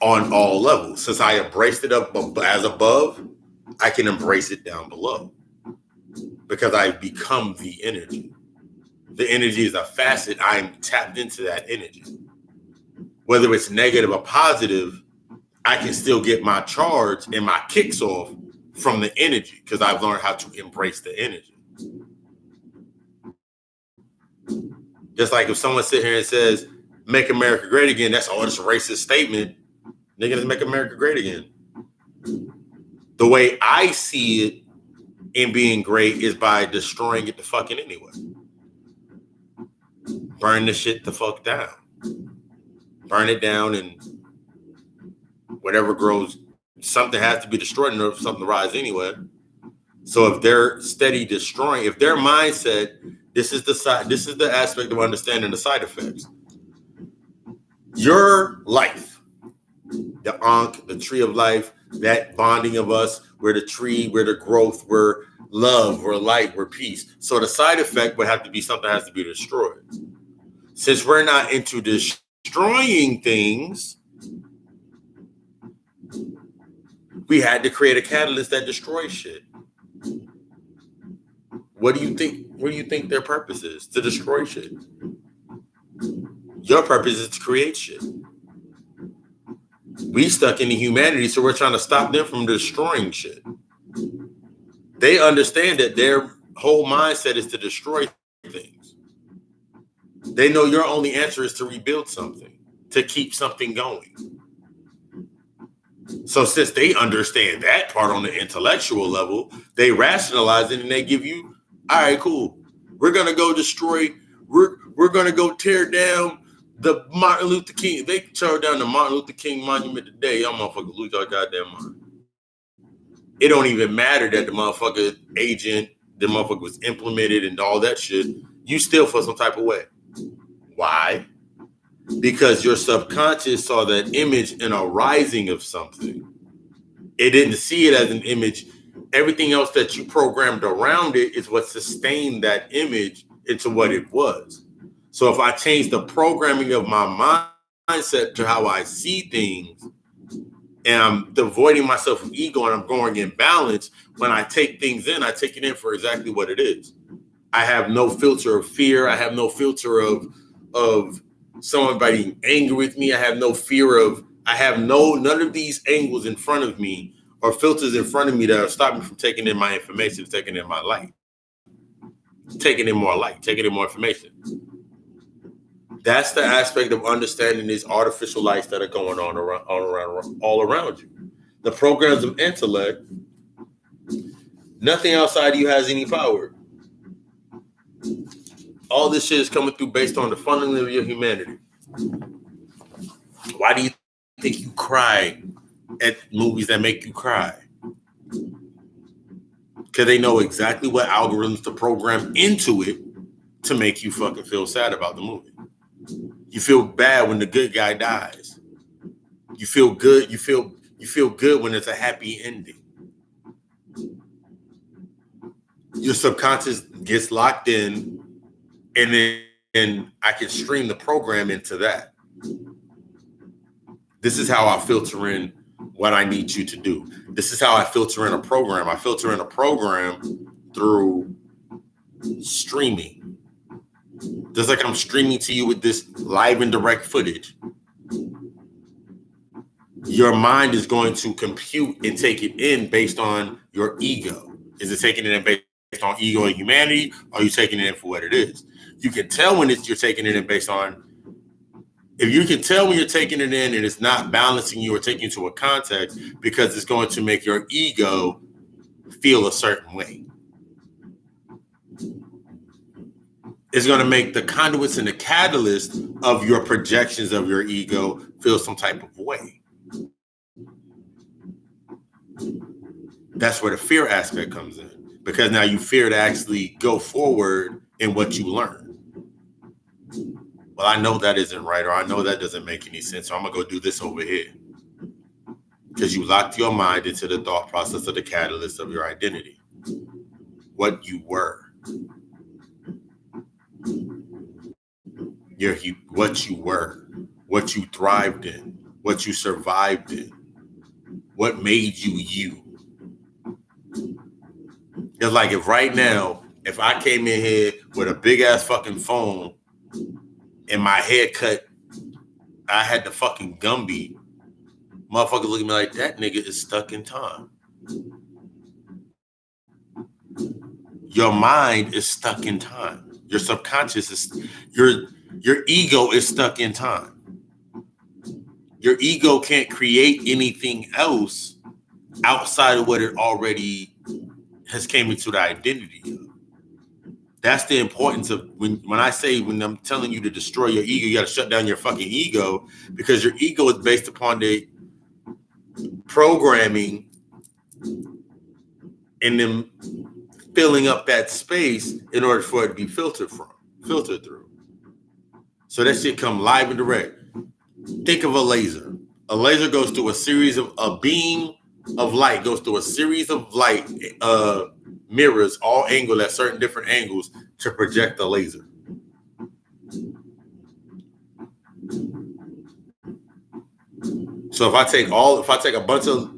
on all levels. Since I embraced it up as above, I can embrace it down below because I've become the energy. The energy is a facet. I'm tapped into that energy. Whether it's negative or positive, I can still get my charge and my kicks off from the energy because I've learned how to embrace the energy. Just like if someone sit here and says, make America great again, that's all, it's a racist statement. Nigga, let's make America great again. The way I see it in being great is by destroying it to fucking anyway. Burn the shit the fuck down. Burn it down and whatever grows, something has to be destroyed in order for something to rise anyway. So if they're steady destroying, if their mindset, this is the aspect of understanding the side effects. Your life, the Ankh, the tree of life, that bonding of us, we're the tree, we're the growth, we're love, we're light, we're peace. So the side effect would have to be something that has to be destroyed. Since we're not into destroying things, we had to create a catalyst that destroys shit. What do you think their purpose is? To destroy shit. Your purpose is to create shit. We stuck in the humanity, so we're trying to stop them from destroying shit. They understand that their whole mindset is to destroy things. They know your only answer is to rebuild something, to keep something going. So since they understand that part on the intellectual level, they rationalize it and they give you, all right, cool. We're gonna go destroy. We're gonna go tear down the Martin Luther King. They tore down the Martin Luther King monument today. Y'all motherfuckers lose your goddamn mind. It don't even matter that the motherfucker agent, the motherfucker was implemented and all that shit. You still feel some type of way. Why? Because your subconscious saw that image in a rising of something. It didn't see it as an image. Everything else that you programmed around it is what sustained that image into what it was. So if I change the programming of my mindset to how I see things, and I'm devoiding myself of ego and I'm going in balance, when I take things in, I take it in for exactly what it is. I have no filter of fear. I have no filter of someone being angry with me. I have no fear of, none of these angles in front of me or filters in front of me that are stopping me from taking in my information, taking in my light, taking in more light, taking in more information. That's the aspect of understanding these artificial lights that are going on all around you. The programs of intellect, nothing outside of you has any power. All this shit is coming through based on the fundamental of your humanity. Why do you think you cry at movies that make you cry? Because they know exactly what algorithms to program into it to make you fucking feel sad about the movie. You feel bad when the good guy dies. You feel good. You feel good when it's a happy ending. Your subconscious gets locked in, and then I can stream the program into that. This is how I filter in what I need you to do. This is how I filter in a program. I filter in a program through streaming. Just like I'm streaming to you with this live and direct footage. Your mind is going to compute and take it in based on your ego. Is it taking it in based on ego and humanity, or are you taking it in for what it is? You can tell when you're taking it in based on, if you can tell when you're taking it in and it's not balancing you or taking you to a context, because it's going to make your ego feel a certain way. It's going to make the conduits and the catalyst of your projections of your ego feel some type of way. That's where the fear aspect comes in, because now you fear to actually go forward in what you learn. Well, I know that isn't right, or I know that doesn't make any sense, so I'm going to go do this over here. Because you locked your mind into the thought process of the catalyst of your identity. What you were. What you were. What you thrived in. What you survived in. What made you you. It's like if right now, if I came in here with a big ass fucking phone and my haircut, I had the fucking Gumby, motherfucker look at me like, that nigga is stuck in time. Your mind is stuck in time. Your subconscious is, your ego is stuck in time. Your ego can't create anything else outside of what it already has came into the identity of. That's the importance of when I'm telling you to destroy your ego, you got to shut down your fucking ego, because your ego is based upon the programming and them filling up that space in order for it to be filtered through. So that shit come live and direct. Think of a laser. A laser goes through a beam of light goes through a series of light mirrors, all angled at certain different angles to project the laser. So if I take a bunch of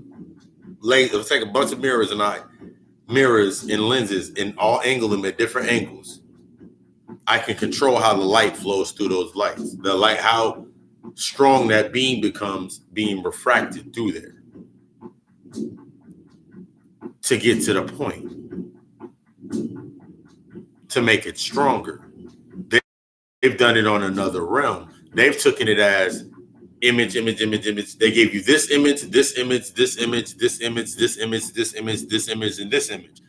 mirrors and lenses and all angle them at different angles, I can control how the light flows through those lights. The light, how strong that beam becomes being refracted through there to get to the point, to make it stronger. They've done it on another realm. They've taken it as image. They gave you this image, this image, this image, this image, this image, this image, this image, and this image.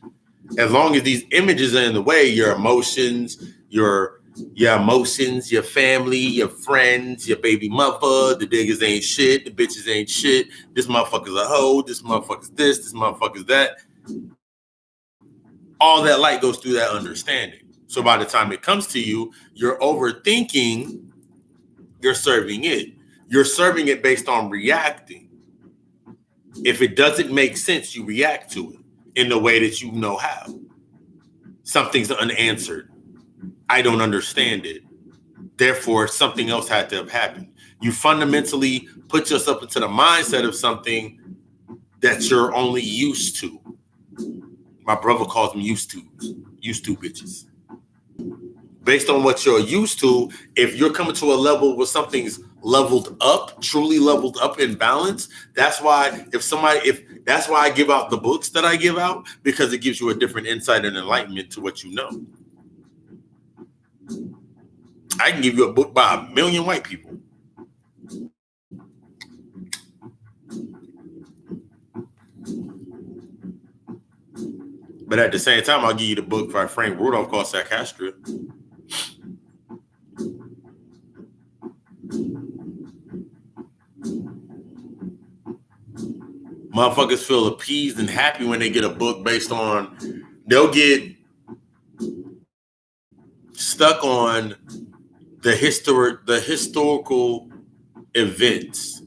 As long as these images are in the way, your emotions, your family, your friends, your baby mother, the niggas ain't shit, the bitches ain't shit, this motherfucker's a hoe, this motherfucker's this motherfucker's that. All that light goes through that understanding. So by the time it comes to you, you're overthinking, you're serving it. You're serving it based on reacting. If it doesn't make sense, you react to it in the way that you know how. Something's unanswered. I don't understand it. Therefore, something else had to have happened. You fundamentally put yourself into the mindset of something that you're only used to. My brother calls them used to bitches. Based on what you're used to, if you're coming to a level where something's leveled up, truly leveled up in balance, that's why that's why I give out the books that I give out, because it gives you a different insight and enlightenment to what you know. I can give you a book by 1 million white people. But at the same time, I'll give you the book by Frank Rudolph called Sarcastra. Motherfuckers feel appeased and happy when they get a book based on, they'll get stuck on the historical events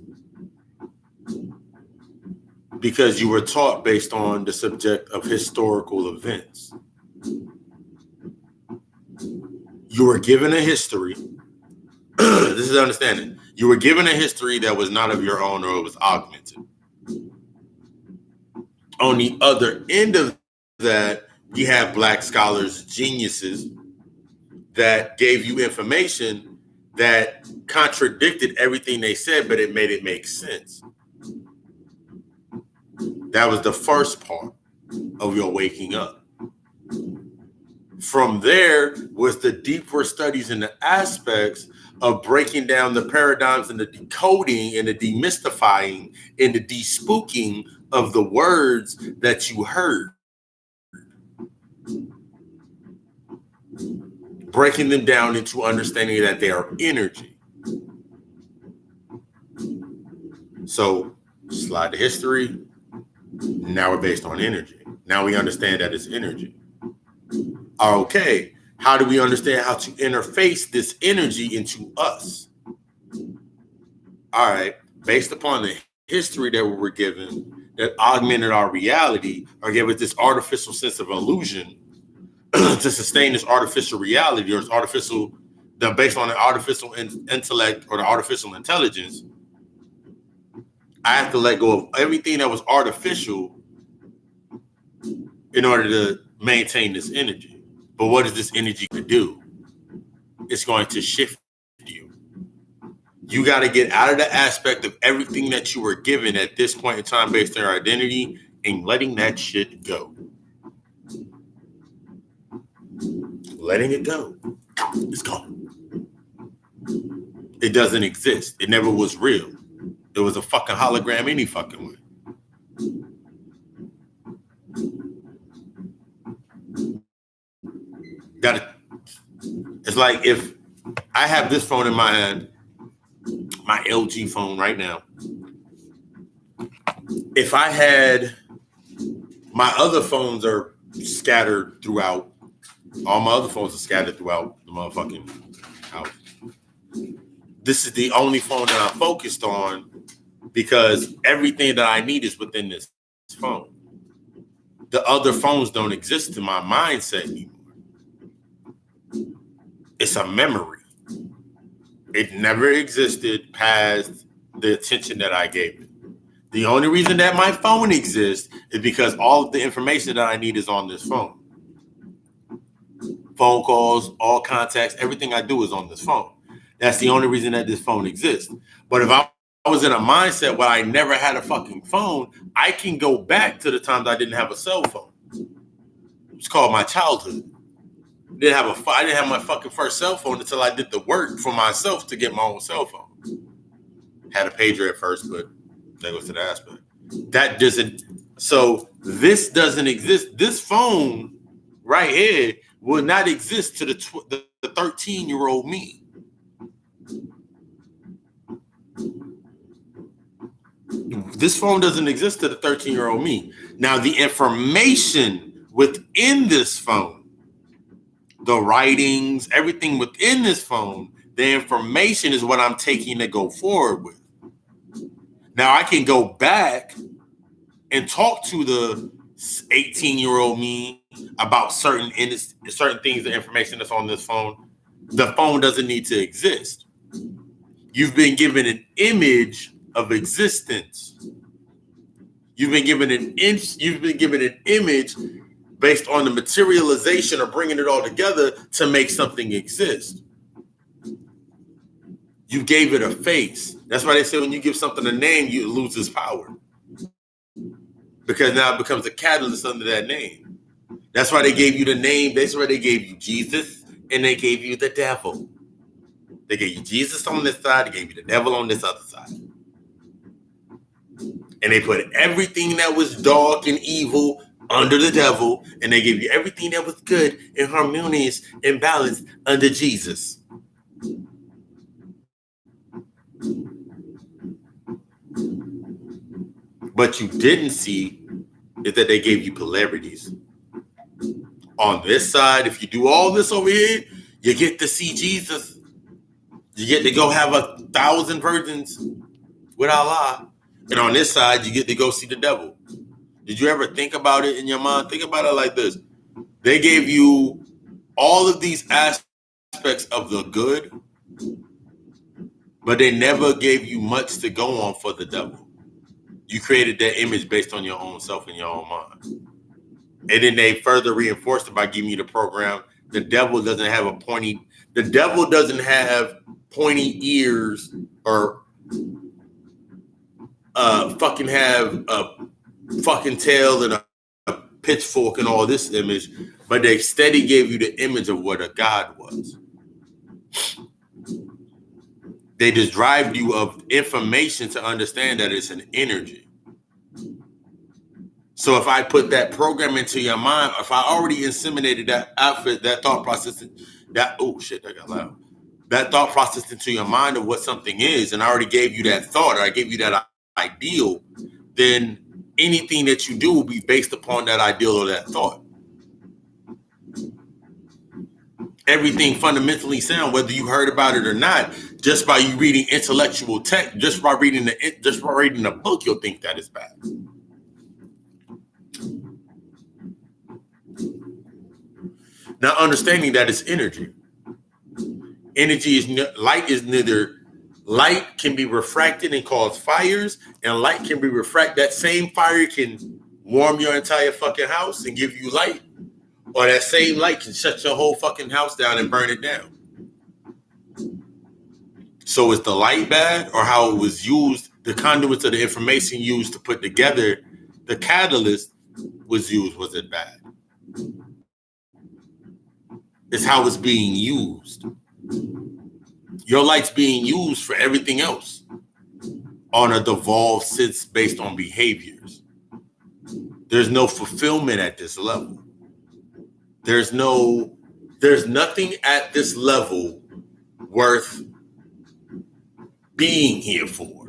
because you were taught based on the subject of historical events. You were given a history. This is understanding. You were given a history that was not of your own, or it was augmented. On the other end of that, you have Black scholars, geniuses that gave you information that contradicted everything they said, but it made it make sense. That was the first part of your waking up. From there was the deeper studies and the aspects of breaking down the paradigms and the decoding and the demystifying and the despooking of the words that you heard. Breaking them down into understanding that they are energy. So slide to history. Now we're based on energy. Now we understand that it's energy. Okay, how do we understand how to interface this energy into us? All right, based upon the history that we were given that augmented our reality or gave us this artificial sense of illusion to sustain this artificial reality, or it's artificial, based on the artificial intellect or the artificial intelligence, I have to let go of everything that was artificial in order to maintain this energy. But what is this energy going to do? It's going to shift you. You got to get out of the aspect of everything that you were given at this point in time based on your identity and letting that shit go. Letting it go. It's gone. It doesn't exist. It never was real. It was a fucking hologram any fucking way. It's like if I have this phone in my hand, my LG phone right now. If I had my other phones are scattered throughout, all my other phones are scattered throughout the motherfucking house. This is the only phone that I'm focused on because everything that I need is within this phone. The other phones don't exist in my mindset anymore. It's a memory. It never existed past the attention that I gave it. The only reason that my phone exists is because all of the information that I need is on this phone. Phone calls, all contacts, everything I do is on this phone. That's the only reason that this phone exists. But if I was in a mindset where I never had a fucking phone, I can go back to the times I didn't have a cell phone. It's called my childhood. I didn't have my fucking first cell phone until I did the work for myself to get my own cell phone. Had a pager at first, but that goes to the aspect. That doesn't. So this doesn't exist. This phone right here will not exist to the 13-year-old me. This phone doesn't exist to the 13-year-old me. Now, the information within this phone, the writings, everything within this phone, the information is what I'm taking to go forward with. Now, I can go back and talk to the 18-year-old me about certain things, the information that's on this phone. The phone doesn't need to exist. You've been given an image of existence. You've been given an image based on the materialization of bringing it all together to make something exist. You gave it a face. That's why they say when you give something a name, you lose its power. Because now it becomes a catalyst under that name. That's why they gave you the name. That's why they gave you Jesus and they gave you the devil. They gave you Jesus on this side. They gave you the devil on this other side. And they put everything that was dark and evil under the devil. And they gave you everything that was good and harmonious and balanced under Jesus. What you didn't see is that they gave you polarities. On this side, if you do all this over here, you get to see Jesus. You get to go have 1,000 virgins with Allah. And on this side, you get to go see the devil. Did you ever think about it in your mind? Think about it like this. They gave you all of these aspects of the good, but they never gave you much to go on for the devil. You created that image based on your own self and your own mind. And then they further reinforced it by giving you the program. The devil doesn't have pointy ears or fucking have a fucking tail and a pitchfork and all this image, but they steady gave you the image of what a God was. They just drive you of information to understand that it's an energy. So if I put that program into your mind, if I already inseminated that outfit, that thought process, that got loud. That thought process into your mind of what something is, and I already gave you that thought, or I gave you that ideal, then anything that you do will be based upon that ideal or that thought. Everything fundamentally sound, whether you heard about it or not, just by you reading intellectual text, just by reading the book, you'll think that is bad. Now, understanding that it's energy. Energy is light can be refracted and cause fires, and light can be refracted. That same fire can warm your entire fucking house and give you light, or that same light can shut your whole fucking house down and burn it down. So is the light bad, or how it was used, the conduits of the information used to put together the catalyst was used, was it bad? It's how it's being used. Your light's being used for everything else on a devolved sense based on behaviors. There's no fulfillment at this level. There's nothing at this level worth being here for,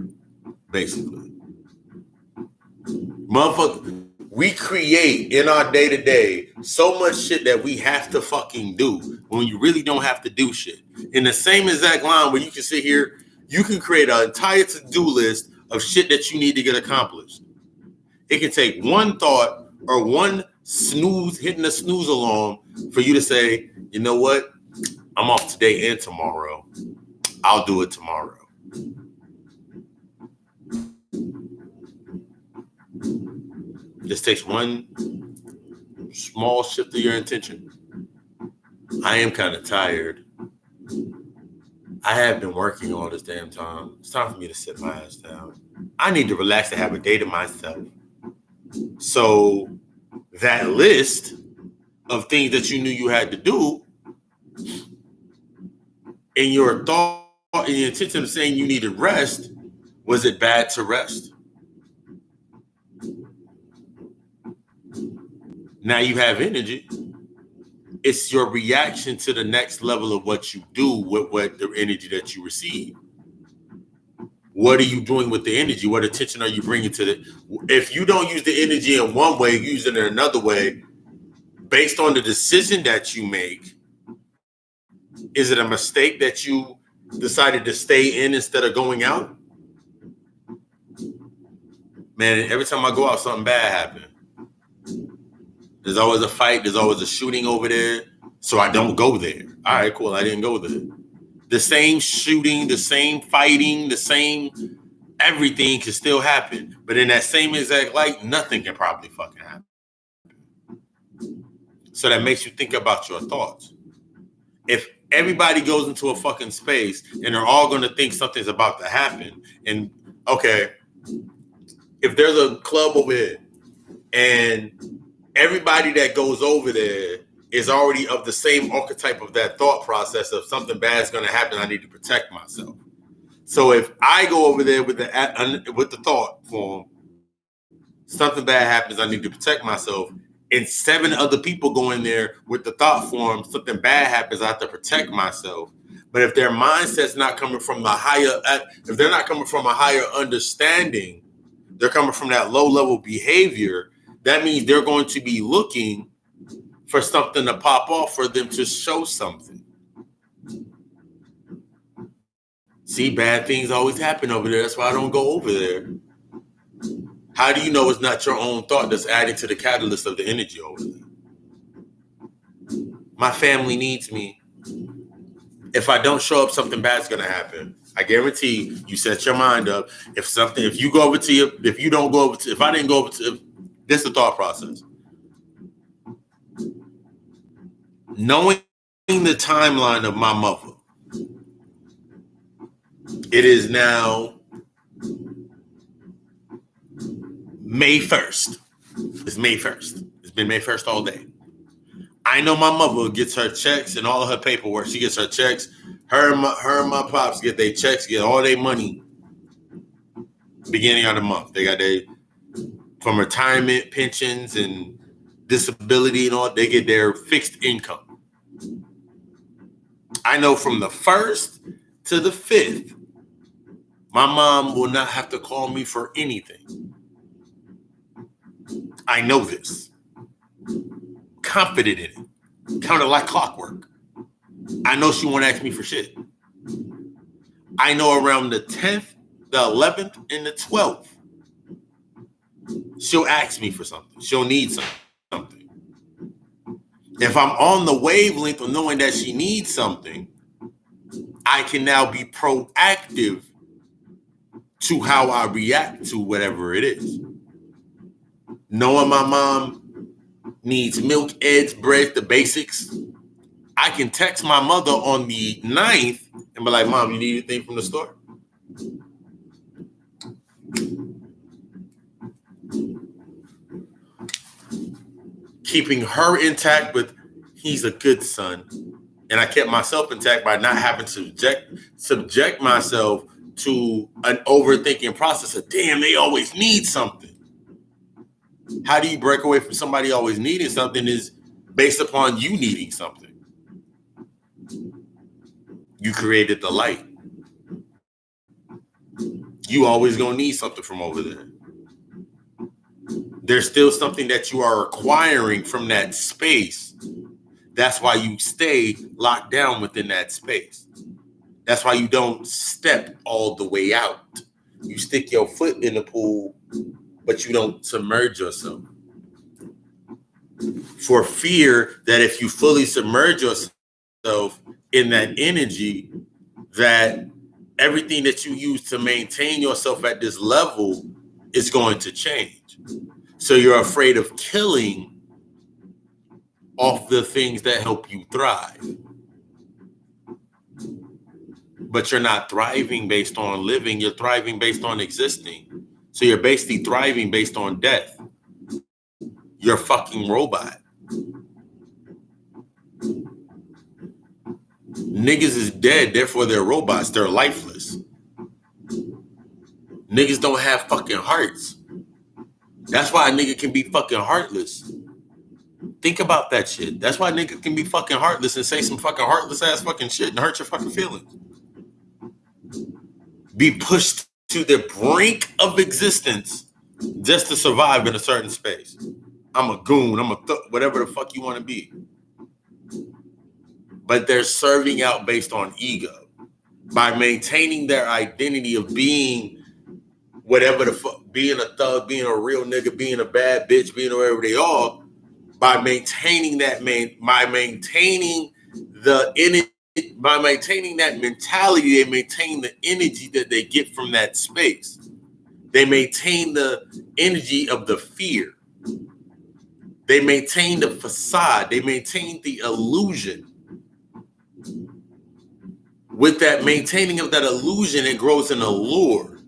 basically. Motherfucker, we create in our day-to-day so much shit that we have to fucking do when you really don't have to do shit. In the same exact line where you can sit here, you can create an entire to-do list of shit that you need to get accomplished. It can take one thought or one snooze, hitting a snooze alarm for you to say, you know what? I'm off today and tomorrow. I'll do it tomorrow. This takes one small shift of your intention. I am kind of tired. I have been working all this damn time. It's time for me to sit my ass down. I need to relax and have a day to myself. So that list of things that you knew you had to do, and your thought and your intention of saying you needed rest Was it bad to rest? Now you have energy. It's your reaction to the next level of what you do with what the energy that you receive. What are you doing with the energy? What attention are you bringing to it? If you don't use the energy in one way, use it in another way, based on the decision that you make, is it a mistake that you decided to stay in instead of going out? Man, every time I go out, something bad happens. There's always a fight. There's always a shooting over there. So I don't go there. All right, cool. I didn't go there. The same shooting, the same fighting, the same everything can still happen. But in that same exact light, nothing can probably fucking happen. So that makes you think about your thoughts. If everybody goes into a fucking space and they're all going to think something's about to happen, and okay, if there's a club over here and everybody that goes over there is already of the same archetype of that thought process of something bad is going to happen, I need to protect myself. So if I go over there with the thought form, something bad happens, I need to protect myself, and 7 other people go in there with the thought form, something bad happens, I have to protect myself. But if their mindset's not coming from if they're not coming from a higher understanding, they're coming from that low level behavior, that means they're going to be looking for something to pop off for them to show something. See, bad things always happen over there. That's why I don't go over there. How do you know it's not your own thought that's adding to the catalyst of the energy over there? My family needs me. If I don't show up, something bad's going to happen. I guarantee you set your mind up. If I didn't go over to, this is the thought process. Knowing the timeline of my mother, it is now May 1st. It's May 1st. It's been May 1st all day. I know my mother gets her checks and all of her paperwork. She gets her checks. Her and my pops get their checks, get all their money beginning of the month. They got from retirement, pensions, and disability and all, they get their fixed income. I know from the 1st to the 5th, my mom will not have to call me for anything. I know this. Confident in it. Kind of like clockwork. I know she won't ask me for shit. I know around the 10th, the 11th, and the 12th, she'll ask me for something. She'll need something. If I'm on the wavelength of knowing that she needs something, I can now be proactive to how I react to whatever it is. Knowing my mom needs milk, eggs, bread, the basics, I can text my mother on the 9th and be like, Mom, you need anything from the store? Keeping her intact with, he's a good son. And I kept myself intact by not having to subject myself to an overthinking process of, damn, they always need something. How do you break away from somebody always needing something is based upon you needing something. You created the light. You always gonna need something from over there. There's still something that you are acquiring from that space. That's why you stay locked down within that space. That's why you don't step all the way out. You stick your foot in the pool, but you don't submerge yourself. For fear that if you fully submerge yourself in that energy, that everything that you use to maintain yourself at this level is going to change. So you're afraid of killing off the things that help you thrive. But you're not thriving based on living, you're thriving based on existing. So you're basically thriving based on death. You're a fucking robot. Niggas is dead, therefore they're robots. They're lifeless. Niggas don't have fucking hearts. That's why a nigga can be fucking heartless. Think about that shit. That's why niggas can be fucking heartless and say some fucking heartless ass fucking shit and hurt your fucking feelings. Be pushed to the brink of existence just to survive in a certain space. I'm a goon. I'm a whatever the fuck you want to be. But they're serving out based on ego by maintaining their identity of being whatever the fuck, being a thug, being a real nigga, being a bad bitch, being wherever they are. By maintaining that by maintaining that mentality, they maintain the energy that they get from that space. They maintain the energy of the fear. They maintain the facade. They maintain the illusion. With that maintaining of that illusion, it grows an allure.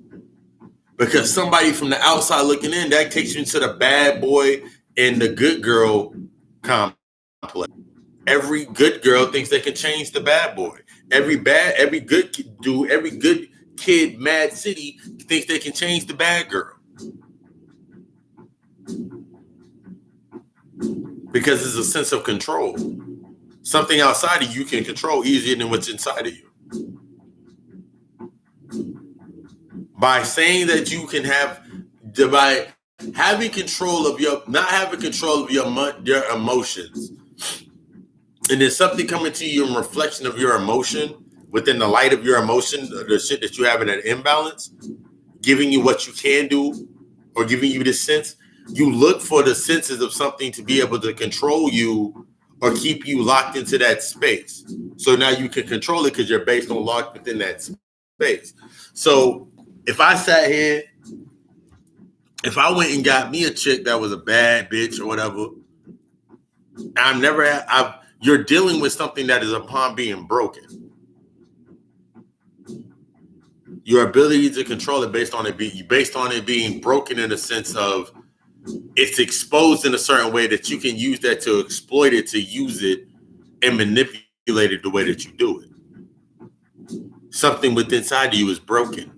Because somebody from the outside looking in, that takes you into the bad boy and the good girl complex. Every good girl thinks they can change the bad boy. Every good dude, every good kid, Mad City, thinks they can change the bad girl. Because it's a sense of control. Something outside of you can control easier than what's inside of you. By saying that you can by having control of not having control of your emotions, and there's something coming to you in reflection of your emotion, within the light of your emotion, the shit that you have in an imbalance, giving you what you can do, or giving you this sense, you look for the senses of something to be able to control you or keep you locked into that space. So now you can control it because you're based on locked within that space. So if I sat here, if I went and got me a chick that was a bad bitch or whatever, you're dealing with something that is upon being broken. Your ability to control it based on it being broken in a sense of it's exposed in a certain way that you can use that to exploit it, to use it and manipulate it the way that you do it. Something within inside of you is broken.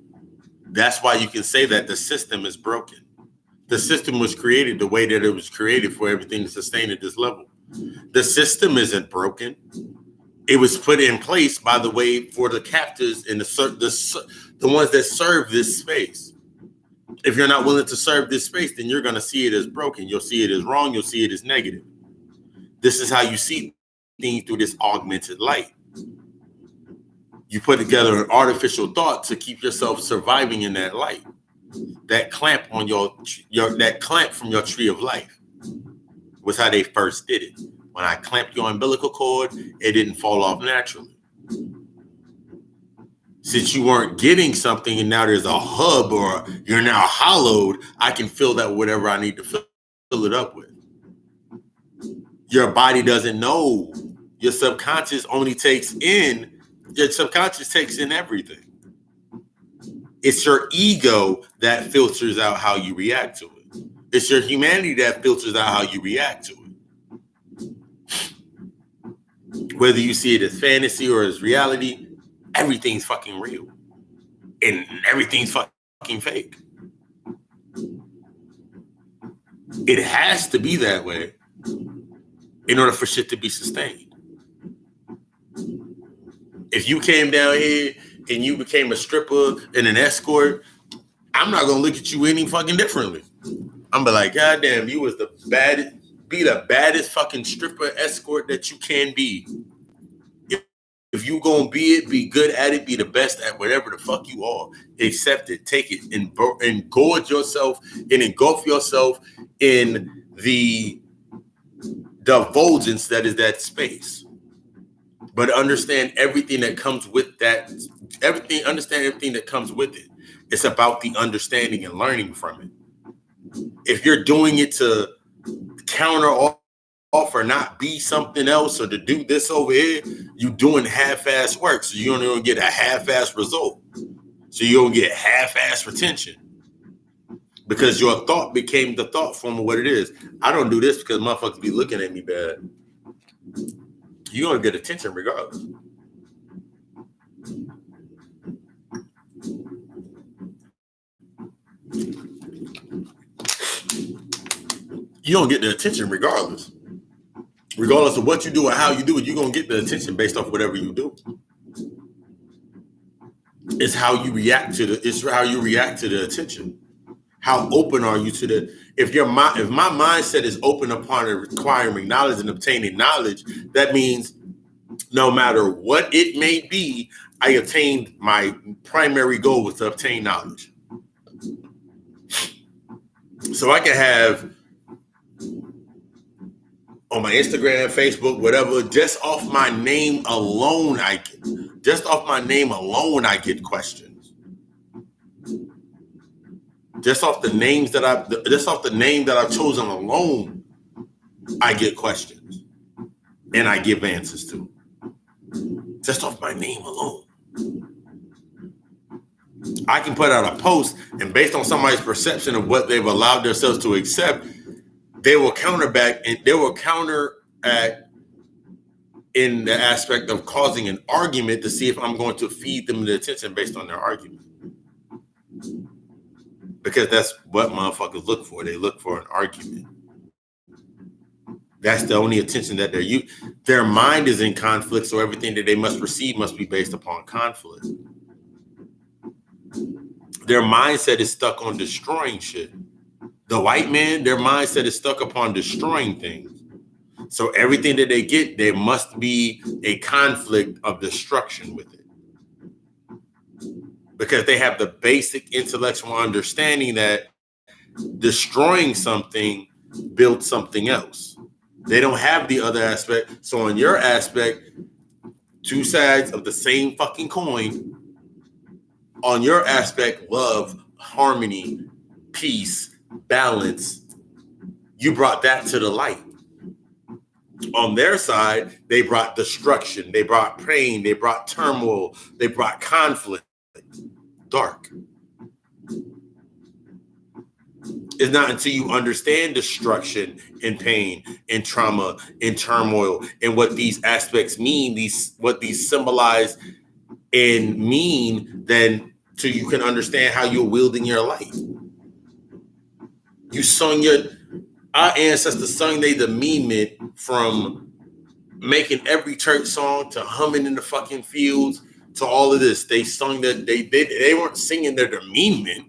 That's why you can say that the system is broken. The system was created the way that it was created for everything to sustain at this level. The system isn't broken. It was put in place by the way for the captors and the ones that serve this space. If you're not willing to serve this space, then you're going to see it as broken. You'll see it as wrong. You'll see it as negative. This is how you see things through this augmented light. You put together an artificial thought to keep yourself surviving in that light. That clamp on that clamp from your tree of life was how they first did it. When I clamped your umbilical cord, it didn't fall off naturally. Since you weren't getting something and now there's a hub or you're now hollowed, I can fill that with whatever I need to fill it up with. Your body doesn't know. Your subconscious takes in everything. It's your ego that filters out how you react to it. It's your humanity that filters out how you react to it. Whether you see it as fantasy or as reality, everything's fucking real. And everything's fucking fake. It has to be that way in order for shit to be sustained. If you came down here and you became a stripper and an escort, I'm not gonna look at you any fucking differently. I'm be like, God damn, you was the baddest fucking stripper escort that you can be. If you gonna be it, be good at it, be the best at whatever the fuck you are. Accept it, take it, and gorge yourself and engulf yourself in the divulgence that is that space. But understand everything that comes with that. Understand everything that comes with it. It's about the understanding and learning from it. If you're doing it to counter off or not be something else or to do this over here, you're doing half-ass work. So you don't even get a half-ass result. So you don't get half-ass retention. Because your thought became the thought form of what it is. I don't do this because motherfuckers be looking at me bad. You're going to get attention regardless. you're going to get the attention regardless. Regardless of what you do or how you do it, you're going to get the attention based off whatever you do. It's how you react to the attention. How open are you to the, if my mindset is open upon acquiring knowledge and obtaining knowledge, that means no matter what it may be, I attained my primary goal was to obtain knowledge. So I can have on my Instagram, Facebook, whatever, just off my name alone, I get questions. Just off the name that I've chosen alone, I get questions. And I give answers to. Just off my name alone. I can put out a post, and based on somebody's perception of what they've allowed themselves to accept, they will counteract in the aspect of causing an argument to see if I'm going to feed them the attention based on their argument. Because that's what motherfuckers look for. They look for an argument. That's the only attention that their mind is in conflict, so everything that they must receive must be based upon conflict. Their mindset is stuck on destroying shit. The white man, their mindset is stuck upon destroying things. So everything that they get, there must be a conflict of destruction with it. Because they have the basic intellectual understanding that destroying something builds something else. They don't have the other aspect. So on your aspect, two sides of the same fucking coin. On your aspect, love, harmony, peace, balance, you brought that to the light. On their side, they brought destruction, they brought pain, they brought turmoil, they brought conflict, dark. It's not until you understand destruction and pain and trauma and turmoil and what these aspects mean, what these symbolize and mean, then till you can understand how you're wielding your light. Our ancestors sung they demeanment from making every church song to humming in the fucking fields to all of this. They sung that they weren't singing their demeanment.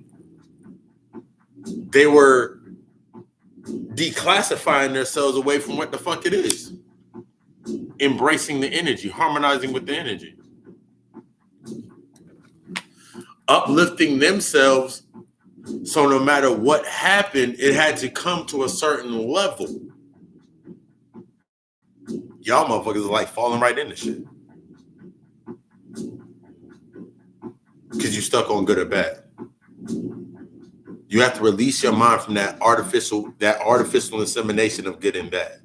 They were declassifying themselves away from what the fuck it is. Embracing the energy, harmonizing with the energy. Uplifting themselves, so no matter what happened, it had to come to a certain level. Y'all motherfuckers are like falling right into shit. Because you stuck on good or bad. You have to release your mind from that artificial insemination of good and bad.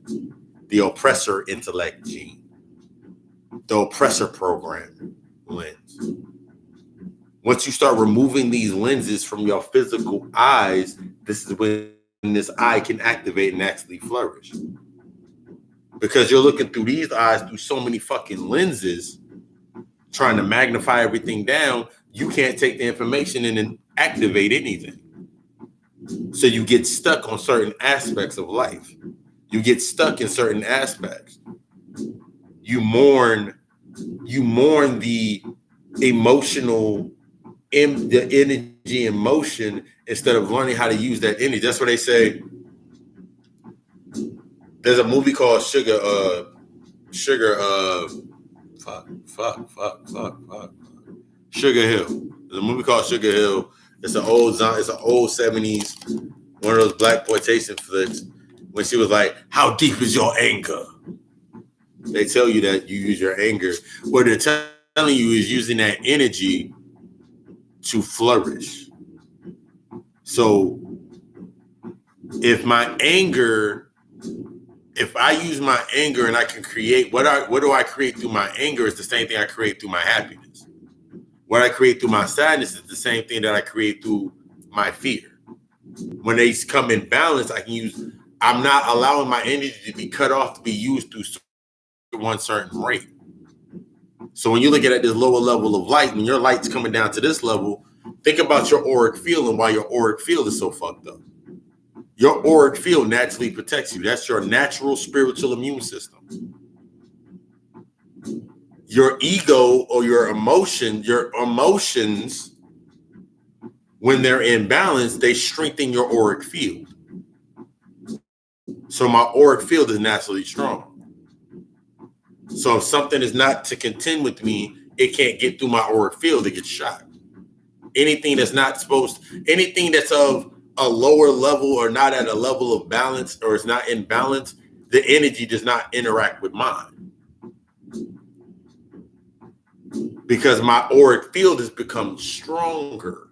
The oppressor intellect gene. The oppressor program lens. Once you start removing these lenses from your physical eyes, this is when this eye can activate and actually flourish. Because you're looking through these eyes through so many fucking lenses, trying to magnify everything down, you can't take the information in and activate anything. So you get stuck on certain aspects of life. You get stuck in certain aspects. You mourn the emotional, the energy and motion instead of learning how to use that energy. That's what they say. There's a movie called Sugar Hill. There's a movie called Sugar Hill. It's an old 70s, one of those black exploitation flicks. When she was like, "How deep is your anger?" They tell you that you use your anger. What they're telling you is using that energy to flourish. So if I use my anger and I can create, what do I create through my anger is the same thing I create through my happiness. What I create through my sadness is the same thing that I create through my fear. When they come in balance, I'm not allowing my energy to be cut off to be used through one certain rate. So when you look at this lower level of light, when your light's coming down to this level, think about your auric field and why your auric field is so fucked up. Your auric field naturally protects you. That's your natural spiritual immune system. Your ego or your emotions, when they're in balance, they strengthen your auric field. So my auric field is naturally strong. So if something is not to contend with me, it can't get through my auric field, it gets shot. Anything that's anything that's of a lower level or not at a level of balance or is not in balance, the energy does not interact with mine. Because my auric field has become stronger.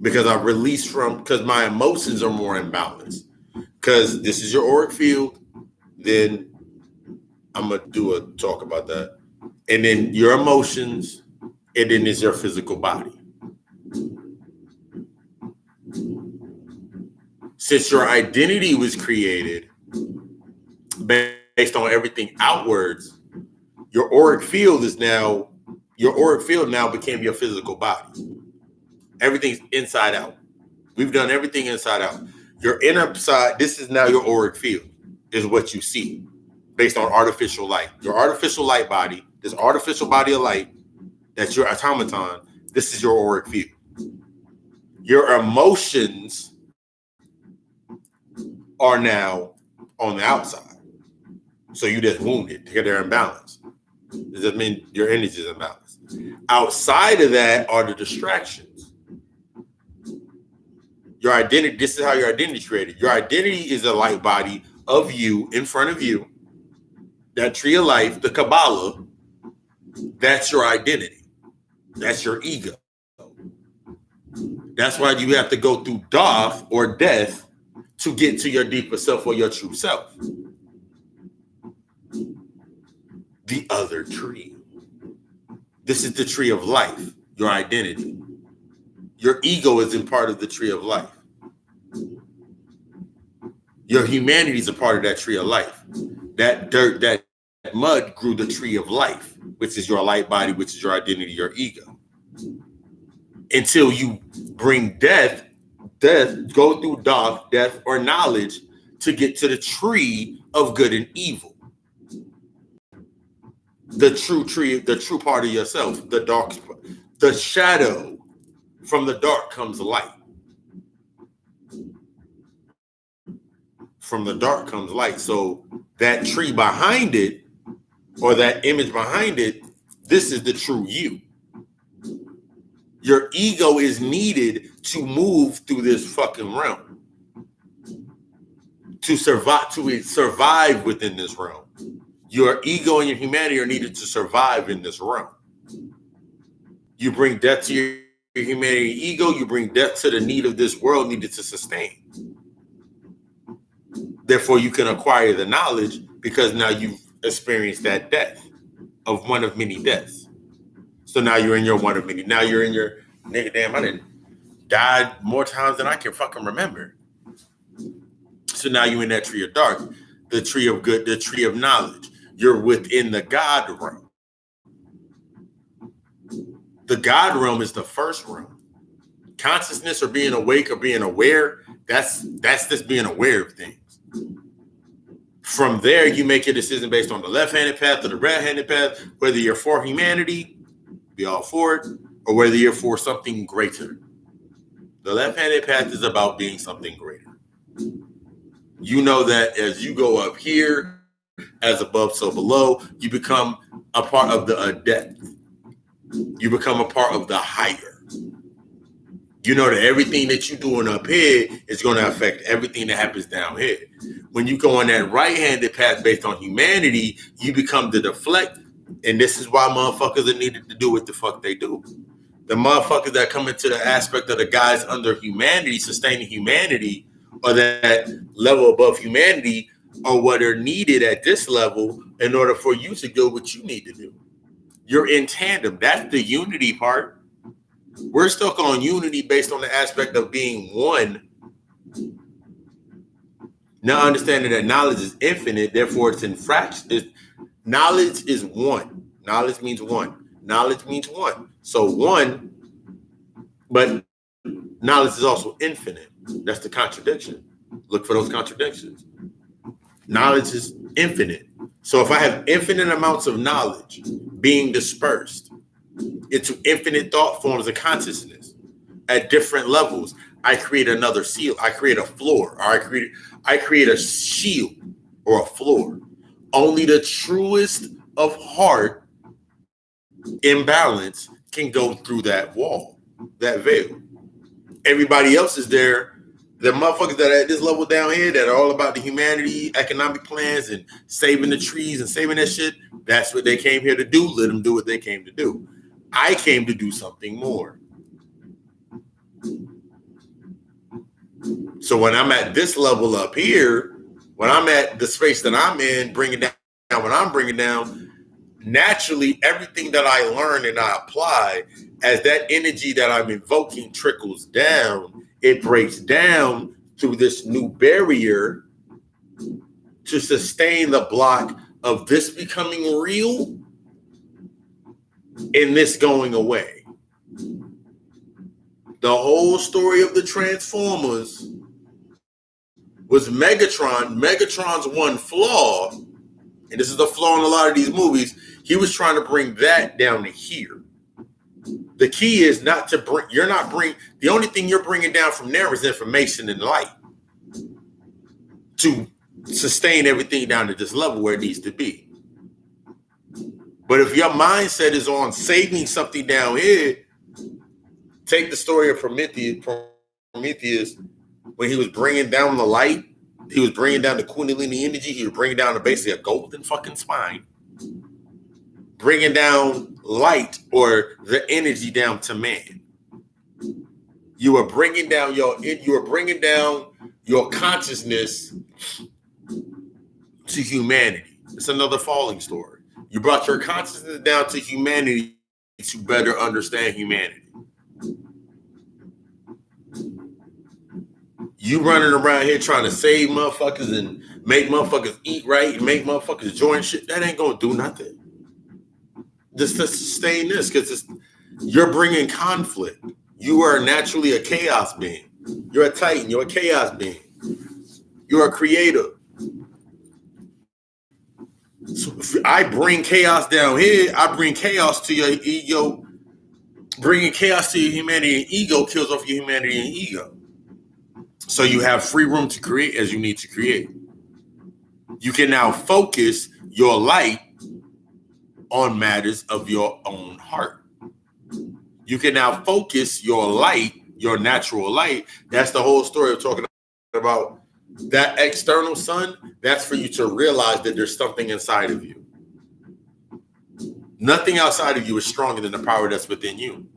Because I've released because my emotions are more in balance. Because this is your auric field, then I'm going to do a talk about that. And then your emotions, and then is your physical body. Since your identity was created based on everything outwards, your auric field now became your physical body. Everything's inside out. We've done everything inside out. Your inner side, this is now your auric field, is what you see based on artificial light. Your artificial light body, this artificial body of light, that's your automaton, this is your auric field. Your emotions are now on the outside. So you just wounded because they're imbalanced. Does that mean your energy is imbalanced? Outside of that are the distractions. Your identity, this is how your identity is created. Your identity is a light body of you in front of you. That tree of life, the Kabbalah, that's your identity. That's your ego. That's why you have to go through death or death to get to your deeper self or your true self. The other tree. This is the tree of life, your identity. Your ego isn't part of the tree of life. Your humanity is a part of that tree of life. That dirt, that mud grew the tree of life, which is your light body, which is your identity, your ego. Until you bring death, go through death or knowledge to get to the tree of good and evil. The true tree, the true part of yourself, the dark, the shadow. From the dark comes light. From the dark comes light. So that tree behind it, or that image behind it, this is the true you. Your ego is needed to move through this fucking realm. To survive within this realm. Your ego and your humanity are needed to survive in this realm. You bring death to your humanity ego, you bring death to the need of this world needed to sustain. Therefore, you can acquire the knowledge because now you've experienced that death of one of many deaths. So now you're in your one of many. Now you're in your, nigga, damn, I didn't died more times than I can fucking remember. So now you're in that tree of dark, the tree of good, the tree of knowledge. You're within the God realm. The God realm is the first realm. Consciousness or being awake or being aware, that's just being aware of things. From there, you make your decision based on the left-handed path or the right-handed path, whether you're for humanity, be all for it, or whether you're for something greater. The left-handed path is about being something greater. You know that as you go up here, as above, so below, you become a part of the depth. You become a part of the higher. You know that everything that you're doing up here is going to affect everything that happens down here. When you go on that right-handed path based on humanity, you become the deflect. And this is why motherfuckers are needed to do what the fuck they do. The motherfuckers that come into the aspect of the guys under humanity, sustaining humanity, or that level above humanity, are what are needed at this level in order for you to do what you need to do. You're in tandem. That's the unity part. We're stuck on unity based on the aspect of being one. Now understanding that knowledge is infinite, therefore it's in fractions. Knowledge is one. Knowledge means one. Knowledge means one. So one, but knowledge is also infinite. That's the contradiction. Look for those contradictions. Knowledge is infinite. So if I have infinite amounts of knowledge being dispersed into infinite thought forms of consciousness at different levels, I create another seal. I create a floor, or I create a shield or a floor. Only the truest of heart imbalance can go through that wall, that veil. Everybody else is there. The motherfuckers that are at this level down here that are all about the humanity, economic plans, and saving the trees and saving that shit, that's what they came here to do. Let them do what they came to do. I came to do something more. So when I'm at this level up here, when I'm at the space that I'm in, bringing down what I'm bringing down, naturally, everything that I learn and I apply, as that energy that I'm invoking trickles down, it breaks down through this new barrier to sustain the block of this becoming real and this going away. The whole story of the Transformers was Megatron. Megatron's one flaw, and this is the flaw in a lot of these movies, he was trying to bring that down to here. The key is not to bring, the only thing you're bringing down from there is information and light to sustain everything down to this level where it needs to be. But if your mindset is on saving something down here, take the story of Prometheus, when he was bringing down the light, he was bringing down the Kundalini energy, he was bringing down basically a golden fucking spine, bringing down light or the energy down to man. You are bringing down your consciousness to humanity. It's another falling story. You brought your consciousness down to humanity to better understand humanity. You running around here trying to save motherfuckers and make motherfuckers eat right and make motherfuckers join shit, that ain't gonna do nothing. Just to sustain this, because you're bringing conflict. You are naturally a chaos being. You're a titan. You're a chaos being. You're a creator. So if I bring chaos down here, I bring chaos to your ego. Bringing chaos to your humanity and ego kills off your humanity and ego. So you have free room to create as you need to create. You can now focus your light on matters of your own heart. You can now focus your light, your natural light. That's the whole story of talking about that external sun. That's for you to realize that there's something inside of you. Nothing outside of you is stronger than the power that's within you.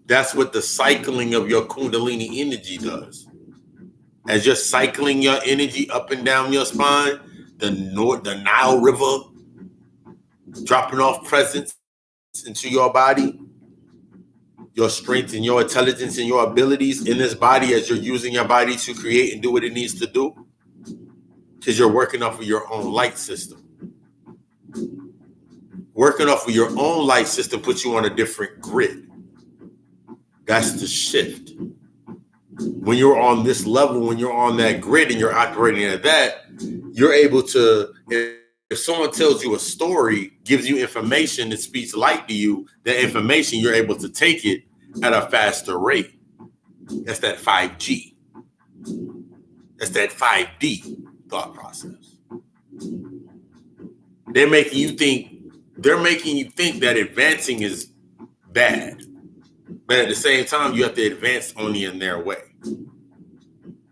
That's what the cycling of your Kundalini energy does. As you're cycling your energy up and down your spine, the Nile River, dropping off presence into your body, your strength and your intelligence and your abilities in this body as you're using your body to create and do what it needs to do, because you're working off of your own light system. Working off of your own light system puts you on a different grid. That's the shift. When you're on this level, when you're on that grid and you're operating at that, you're able to, if someone tells you a story, gives you information that speaks light to you, that information, you're able to take it at a faster rate. That's that 5G. That's that 5D thought process. They're making you think that advancing is bad. But at the same time, you have to advance only in their way.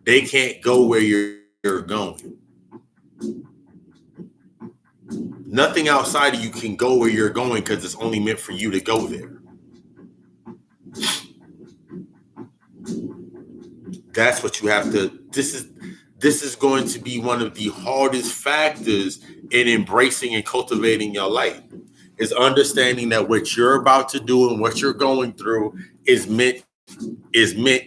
They can't go where you're going. Nothing outside of you can go where you're going because it's only meant for you to go there. That's what you have to. This is going to be one of the hardest factors in embracing and cultivating your life. Is understanding that what you're about to do and what you're going through is meant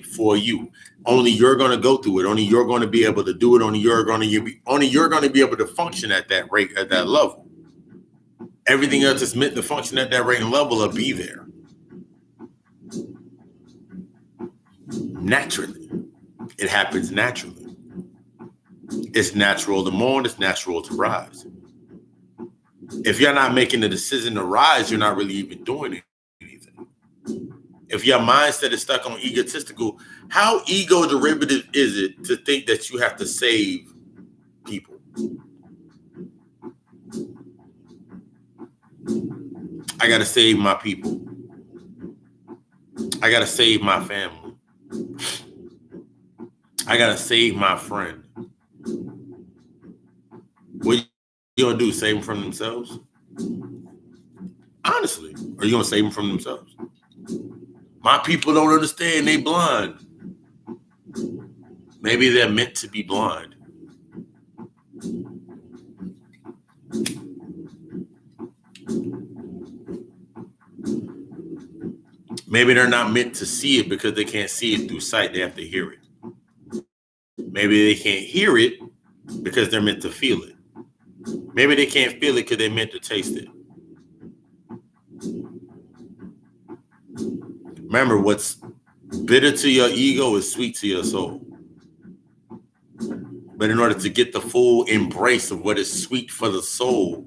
for you. Only you're going to go through it. Only you're going to be able to do it. Only you're going to be able to function at that rate, at that level. Everything else is meant to function at that rate and level or be there. naturally. It happens naturally. It's natural to mourn. It's natural to rise. If you're not making the decision to rise, you're not really even doing anything. If your mindset is stuck on egotistical, how ego derivative is it to think that you have to save people? I got to save my people. I got to save my family. I got to save my friend. What you going to do? Save them from themselves? Honestly, are you going to save them from themselves? My people don't understand. They blind. Maybe they're meant to be blind. Maybe they're not meant to see it because they can't see it through sight. They have to hear it. Maybe they can't hear it because they're meant to feel it. Maybe they can't feel it because they're meant to taste it. Remember, what's bitter to your ego is sweet to your soul. But in order to get the full embrace of what is sweet for the soul,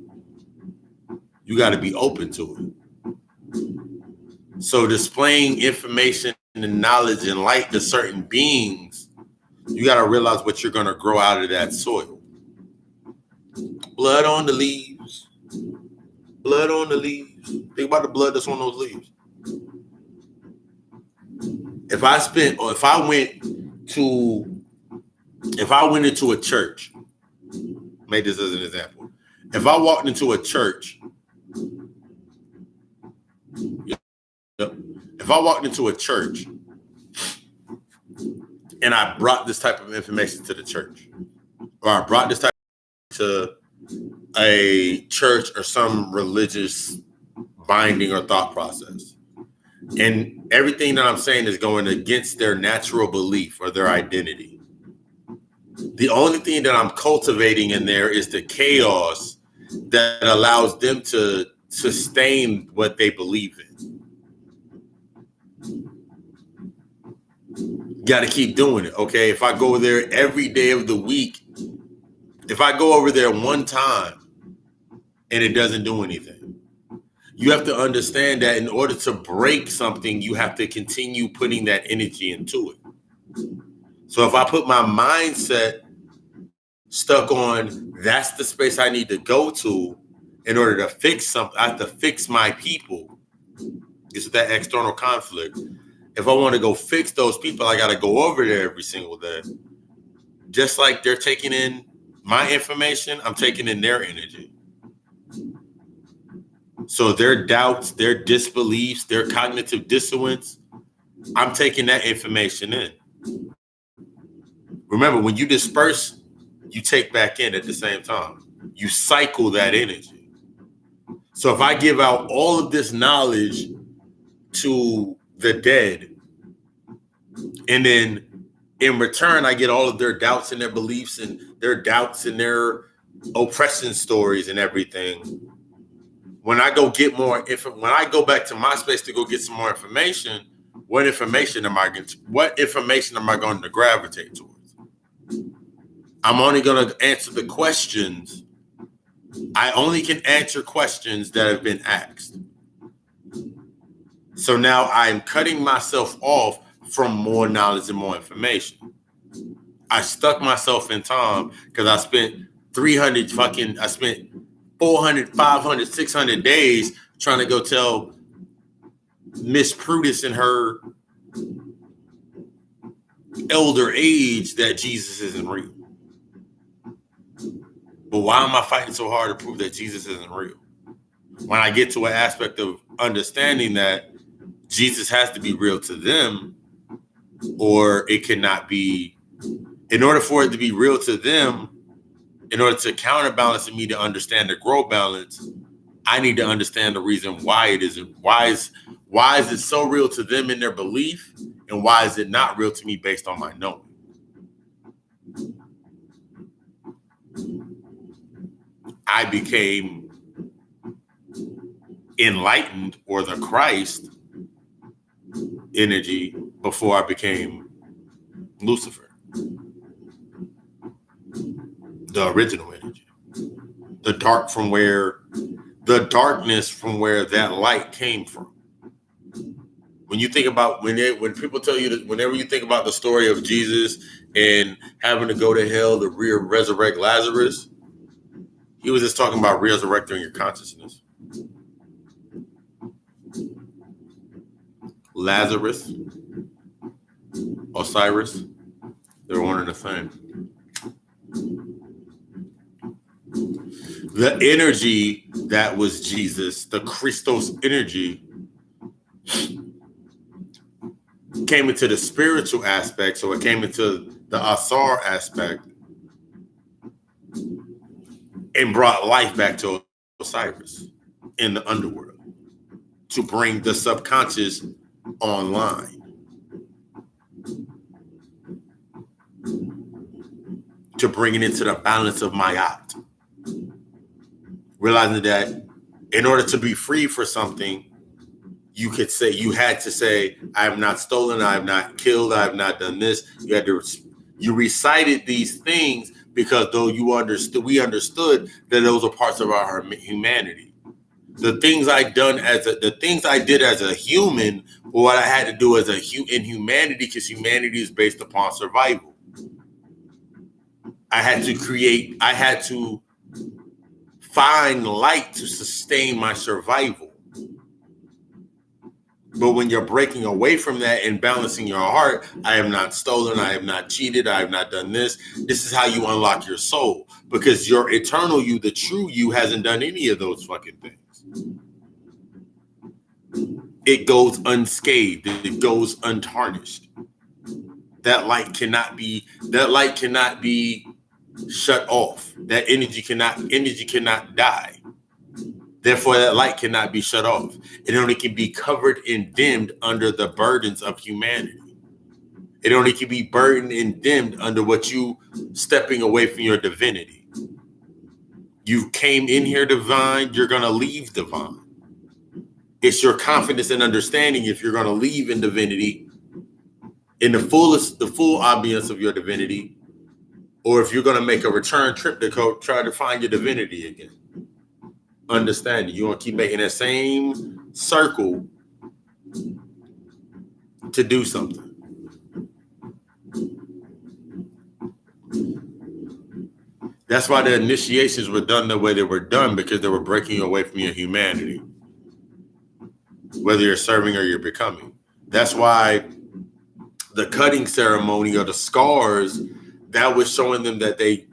you got to be open to it. So displaying information and knowledge and light to certain beings, you got to realize what you're going to grow out of that soil. Blood on the leaves. Blood on the leaves. Think about the blood that's on those leaves. If I went into a church, make this as an example. If I walked into a church, if I walked into a church and I brought this type of information to the church, or I brought this type to a church or some religious binding or thought process, and everything that I'm saying is going against their natural belief or their identity, the only thing that I'm cultivating in there is the chaos that allows them to sustain what they believe in. Got to keep doing it, okay? If I go there every day of the week, if I go over there one time and it doesn't do anything, you have to understand that in order to break something, you have to continue putting that energy into it. So if I put my mindset stuck on that's the space I need to go to in order to fix something, I have to fix my people. It's that external conflict. If I want to go fix those people, I got to go over there every single day. Just like they're taking in my information, I'm taking in their energy. So their doubts, their disbeliefs, their cognitive dissonance, I'm taking that information in. Remember, when you disperse, you take back in at the same time. You cycle that energy. So if I give out all of this knowledge to the dead, and then in return, I get all of their doubts and their beliefs and their doubts and their oppression stories and everything. When I go get more when I go back to my space to go get some more information, what information am I going to gravitate towards? I'm only going to answer the questions. I only can answer questions that have been asked. So now I'm cutting myself off from more knowledge and more information. I stuck myself in time because I spent 400, 500, 600 days trying to go tell Miss Prudence in her elder age that Jesus isn't real. But why am I fighting so hard to prove that Jesus isn't real? When I get to an aspect of understanding that Jesus has to be real to them, or it cannot be, in order for it to be real to them, in order to counterbalance and me to understand the growth balance, I need to understand the reason why it isn't. Why is it so real to them in their belief, and why is it not real to me based on my knowing? I became enlightened, or the Christ energy, before I became Lucifer, the original energy, the darkness from where that light came from. When you think about when people tell you that, whenever you think about the story of Jesus and having to go to hell to resurrect Lazarus, he was just talking about resurrecting your consciousness. Lazarus, Osiris, they're one and the same. The energy that was Jesus, the Christos energy, came into the spiritual aspect, so it came into the Asar aspect and brought life back to Osiris in the underworld to bring the subconscious online, to bring it into the balance of Mayat. Realizing that in order to be free for something, you had to say, I have not stolen, I have not killed, I have not done this. You recited these things because we understood that those are parts of our humanity. The things I did as a human, or what I had to do in humanity, because humanity is based upon survival. I had to find light to sustain my survival. But when you're breaking away from that and balancing your heart, I have not stolen, I have not cheated, I have not done this. This is how you unlock your soul, because your eternal you, the true you, hasn't done any of those fucking things. It goes unscathed. It goes untarnished. That light cannot be shut off. That energy cannot die. Therefore, that light cannot be shut off. It only can be covered and dimmed under the burdens of humanity. It only can be burdened and dimmed under what you stepping away from your divinity. You came in here divine, you're going to leave divine. It's your confidence and understanding if you're going to leave in divinity, in the full obvious of your divinity, or if you're going to make a return trip to try to find your divinity again. Understanding you want to keep making that same circle to do something. That's why the initiations were done the way they were done, because they were breaking away from your humanity, whether you're serving or you're becoming. That's why the cutting ceremony or the scars, that was showing them that they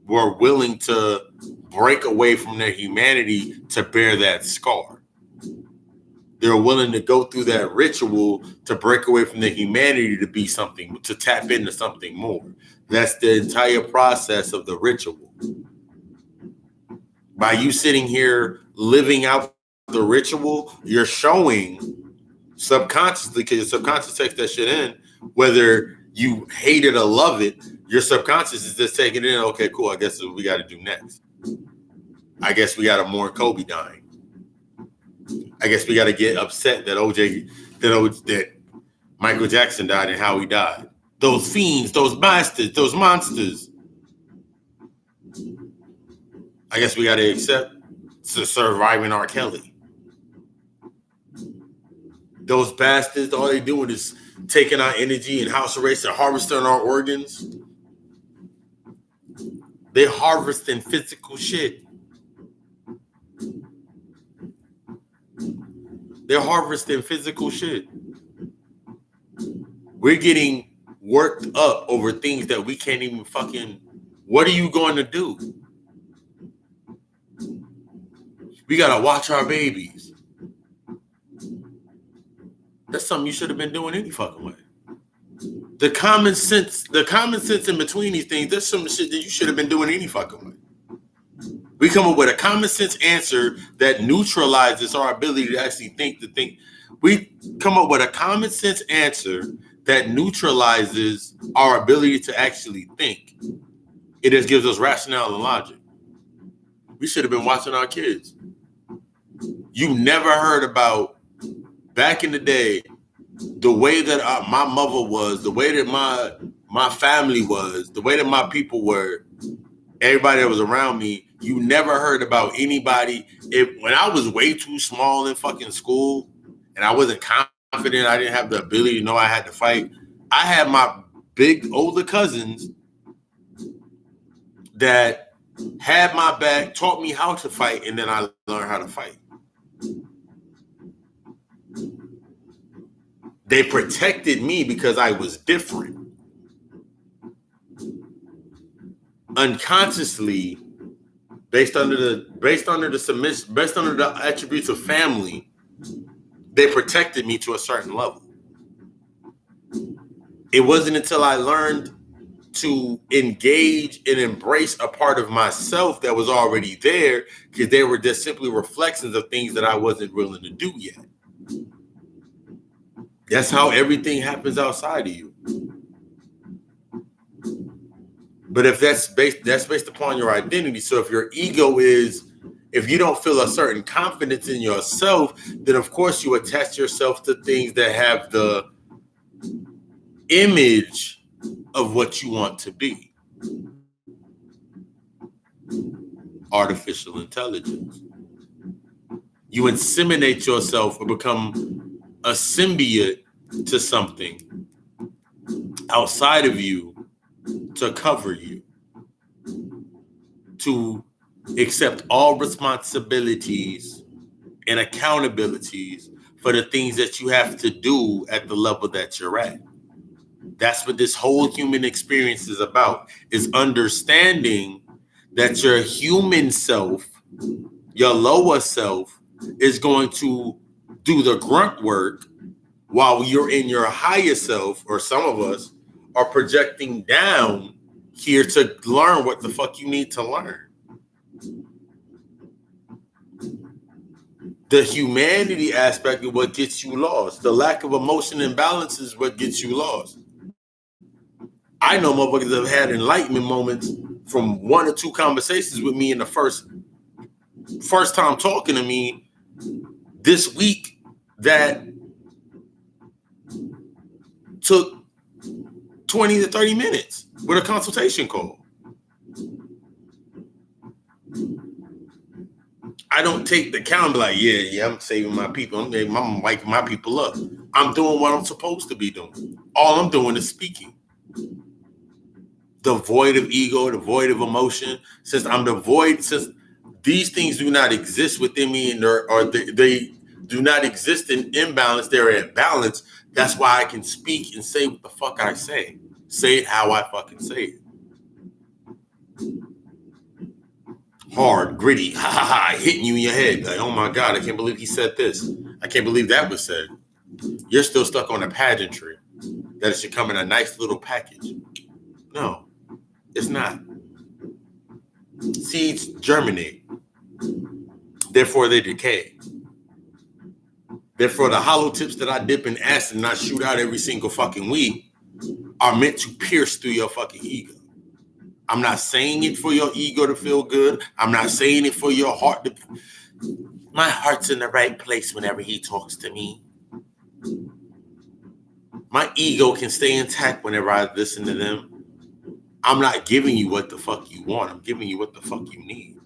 were willing to break away from their humanity to bear that scar. They're willing to go through that ritual to break away from their humanity to be something, to tap into something more. That's the entire process of the ritual. By you sitting here living out the ritual, you're showing subconsciously, because your subconscious takes that shit in, whether you hate it or love it, your subconscious is just taking it in. Okay, cool. I guess what we got to do next. I guess we got to mourn Kobe dying. I guess we got to get upset that Michael Jackson died and how he died. Those fiends, those bastards, those monsters. I guess we got to accept surviving R. Kelly. Those bastards, all they doing is taking our energy and house arrest and harvesting our organs. They're harvesting physical shit. They're harvesting physical shit. We're getting worked up over things that we can't even fucking. What are you going to do? We gotta watch our babies. That's something you should have been doing any fucking way. The common sense in between these things, there's some shit that you should have been doing any fucking way. We come up with a common sense answer that neutralizes our ability to actually think. We come up with a common sense answer that neutralizes our ability to actually think. It just gives us rationale and logic. We should have been watching our kids. You never heard about, back in the day, the way that my mother was, the way that my family was, the way that my people were, everybody that was around me, you never heard about anybody. When I was way too small in fucking school and I wasn't confident, I didn't have the ability to know I had to fight, I had my big older cousins that had my back, taught me how to fight, and then I learned how to fight. They protected me because I was different. Unconsciously, based under the attributes of family, they protected me to a certain level. It wasn't until I learned to engage and embrace a part of myself that was already there, because they were just simply reflections of things that I wasn't willing to do yet. That's how everything happens outside of you. But if that's based upon your identity. So if your ego is, if you don't feel a certain confidence in yourself, then of course you attach yourself to things that have the image of what you want to be. Artificial intelligence. You inseminate yourself or become a symbiote to something outside of you to cover you, to accept all responsibilities and accountabilities for the things that you have to do at the level that you're at. That's what this whole human experience is about, is understanding that your human self, your lower self, is going to do the grunt work while you're in your higher self, or some of us are projecting down here to learn what the fuck you need to learn. The humanity aspect is what gets you lost. The lack of emotion and balance is what gets you lost. I know motherfuckers that have had enlightenment moments from 1 or 2 conversations with me in the first time talking to me this week that took 20 to 30 minutes with a consultation call. I don't take the count and be like, yeah, I'm saving my people. I'm waking my people up. I'm doing what I'm supposed to be doing. All I'm doing is speaking. Devoid of ego, devoid of emotion. Since these things do not exist within me, and they do not exist in imbalance, they're at balance. That's why I can speak and say what the fuck I say. Say it how I fucking say it. Hard, gritty, ha ha ha, hitting you in your head. Like, oh my God, I can't believe he said this. I can't believe that was said. You're still stuck on a pageantry that it should come in a nice little package. No, it's not. Seeds germinate. Therefore, they decay. Therefore, the hollow tips that I dip in acid and I shoot out every single fucking week are meant to pierce through your fucking ego. I'm not saying it for your ego to feel good. I'm not saying it for your heart to... My heart's in the right place whenever he talks to me. My ego can stay intact whenever I listen to them. I'm not giving you what the fuck you want. I'm giving you what the fuck you need.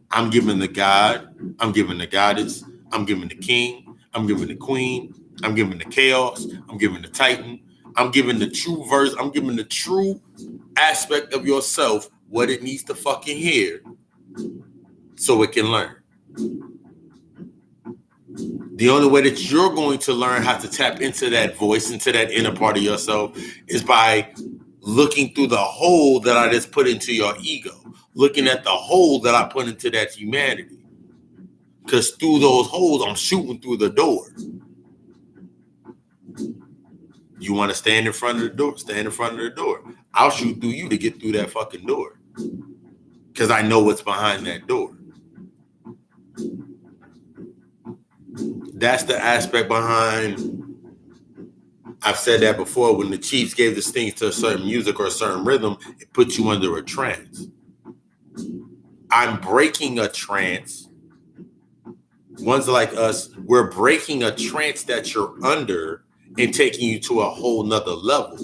I'm giving the God. I'm giving the goddess. I'm giving the king. I'm giving the queen. I'm giving the chaos. I'm giving the titan. I'm giving the true verse. I'm giving the true aspect of yourself what it needs to fucking hear so it can learn. The only way that you're going to learn how to tap into that voice, into that inner part of yourself, is by looking through the hole that I just put into your ego, looking at the hole that I put into that humanity. Because through those holes, I'm shooting through the door. You want to stand in front of the door? Stand in front of the door. I'll shoot through you to get through that fucking door. Because I know what's behind that door. That's the aspect behind, I've said that before, when the Chiefs gave this thing to a certain music or a certain rhythm, it puts you under a trance. I'm breaking a trance. Ones like us, we're breaking a trance that you're under and taking you to a whole nother level.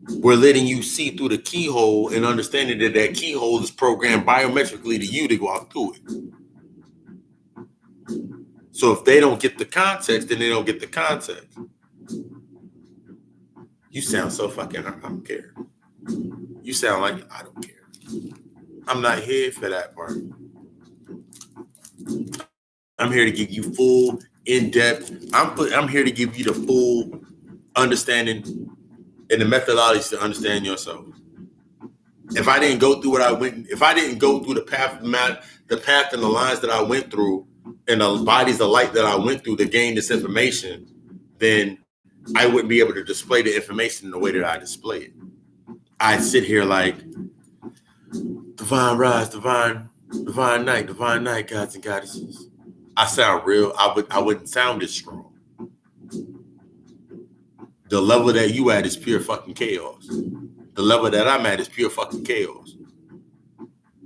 We're letting you see through the keyhole and understanding that that keyhole is programmed biometrically to you to go out through it. So if they don't get the context, then they don't get the context. You sound so fucking, I don't care. You sound like, I don't care. I'm not here for that part. I'm here to give you full, in-depth. I'm here to give you the full understanding and the methodologies to understand yourself. If I didn't go through what I went, if I didn't go through the path and the lines that I went through and the bodies of light that I went through to gain this information, then I wouldn't be able to display the information in the way that I display it. I'd sit here like divine rise, divine night, gods and goddesses. I sound real. I wouldn't sound as strong. The level that you at is pure fucking chaos. The level that I'm at is pure fucking chaos.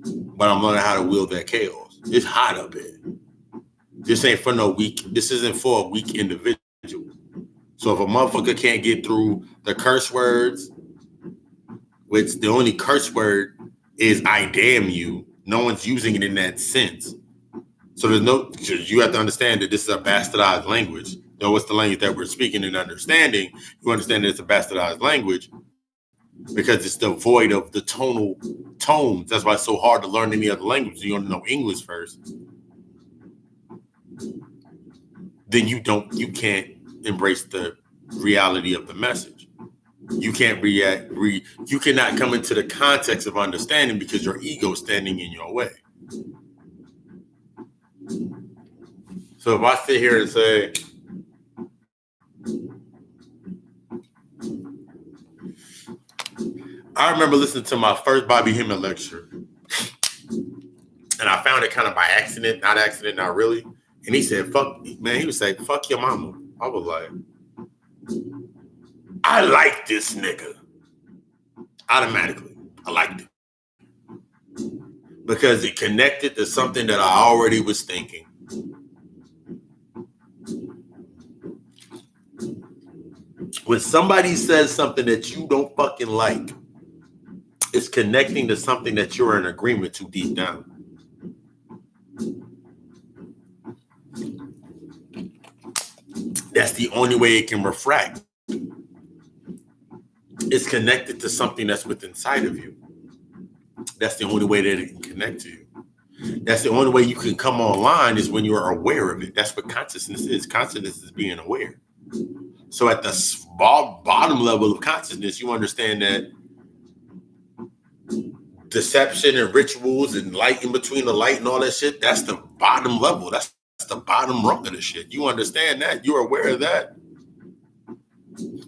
But I'm learning how to wield that chaos. It's hot up here. This ain't for no weak. This isn't for a weak individual. So if a motherfucker can't get through the curse words, which the only curse word is I damn you, no one's using it in that sense. So you have to understand that this is a bastardized language. Though it's the language that we're speaking and understanding, you understand that it's a bastardized language because it's devoid of the tonal tones. That's why it's so hard to learn any other language. You don't know English first. Then you can't embrace the reality of the message. You can't you cannot come into the context of understanding because your ego is standing in your way. So if I sit here and say, I remember listening to my first Bobby Hemming lecture, and I found it kind of by accident, not really. And he said, fuck, man, he would say, fuck your mama. I was like, I like this nigga. Automatically, I liked it. Because it connected to something that I already was thinking. When somebody says something that you don't fucking like, it's connecting to something that you're in agreement to deep down. That's the only way it can refract. It's connected to something that's within inside of you. That's the only way that it can connect to you. That's the only way you can come online is when you're aware of it. That's what consciousness is. Consciousness is being aware. So at the bottom level of consciousness, you understand that deception and rituals and light in between the light and all that shit, that's the bottom level. That's the bottom rung of the shit. You understand that. You're aware of that.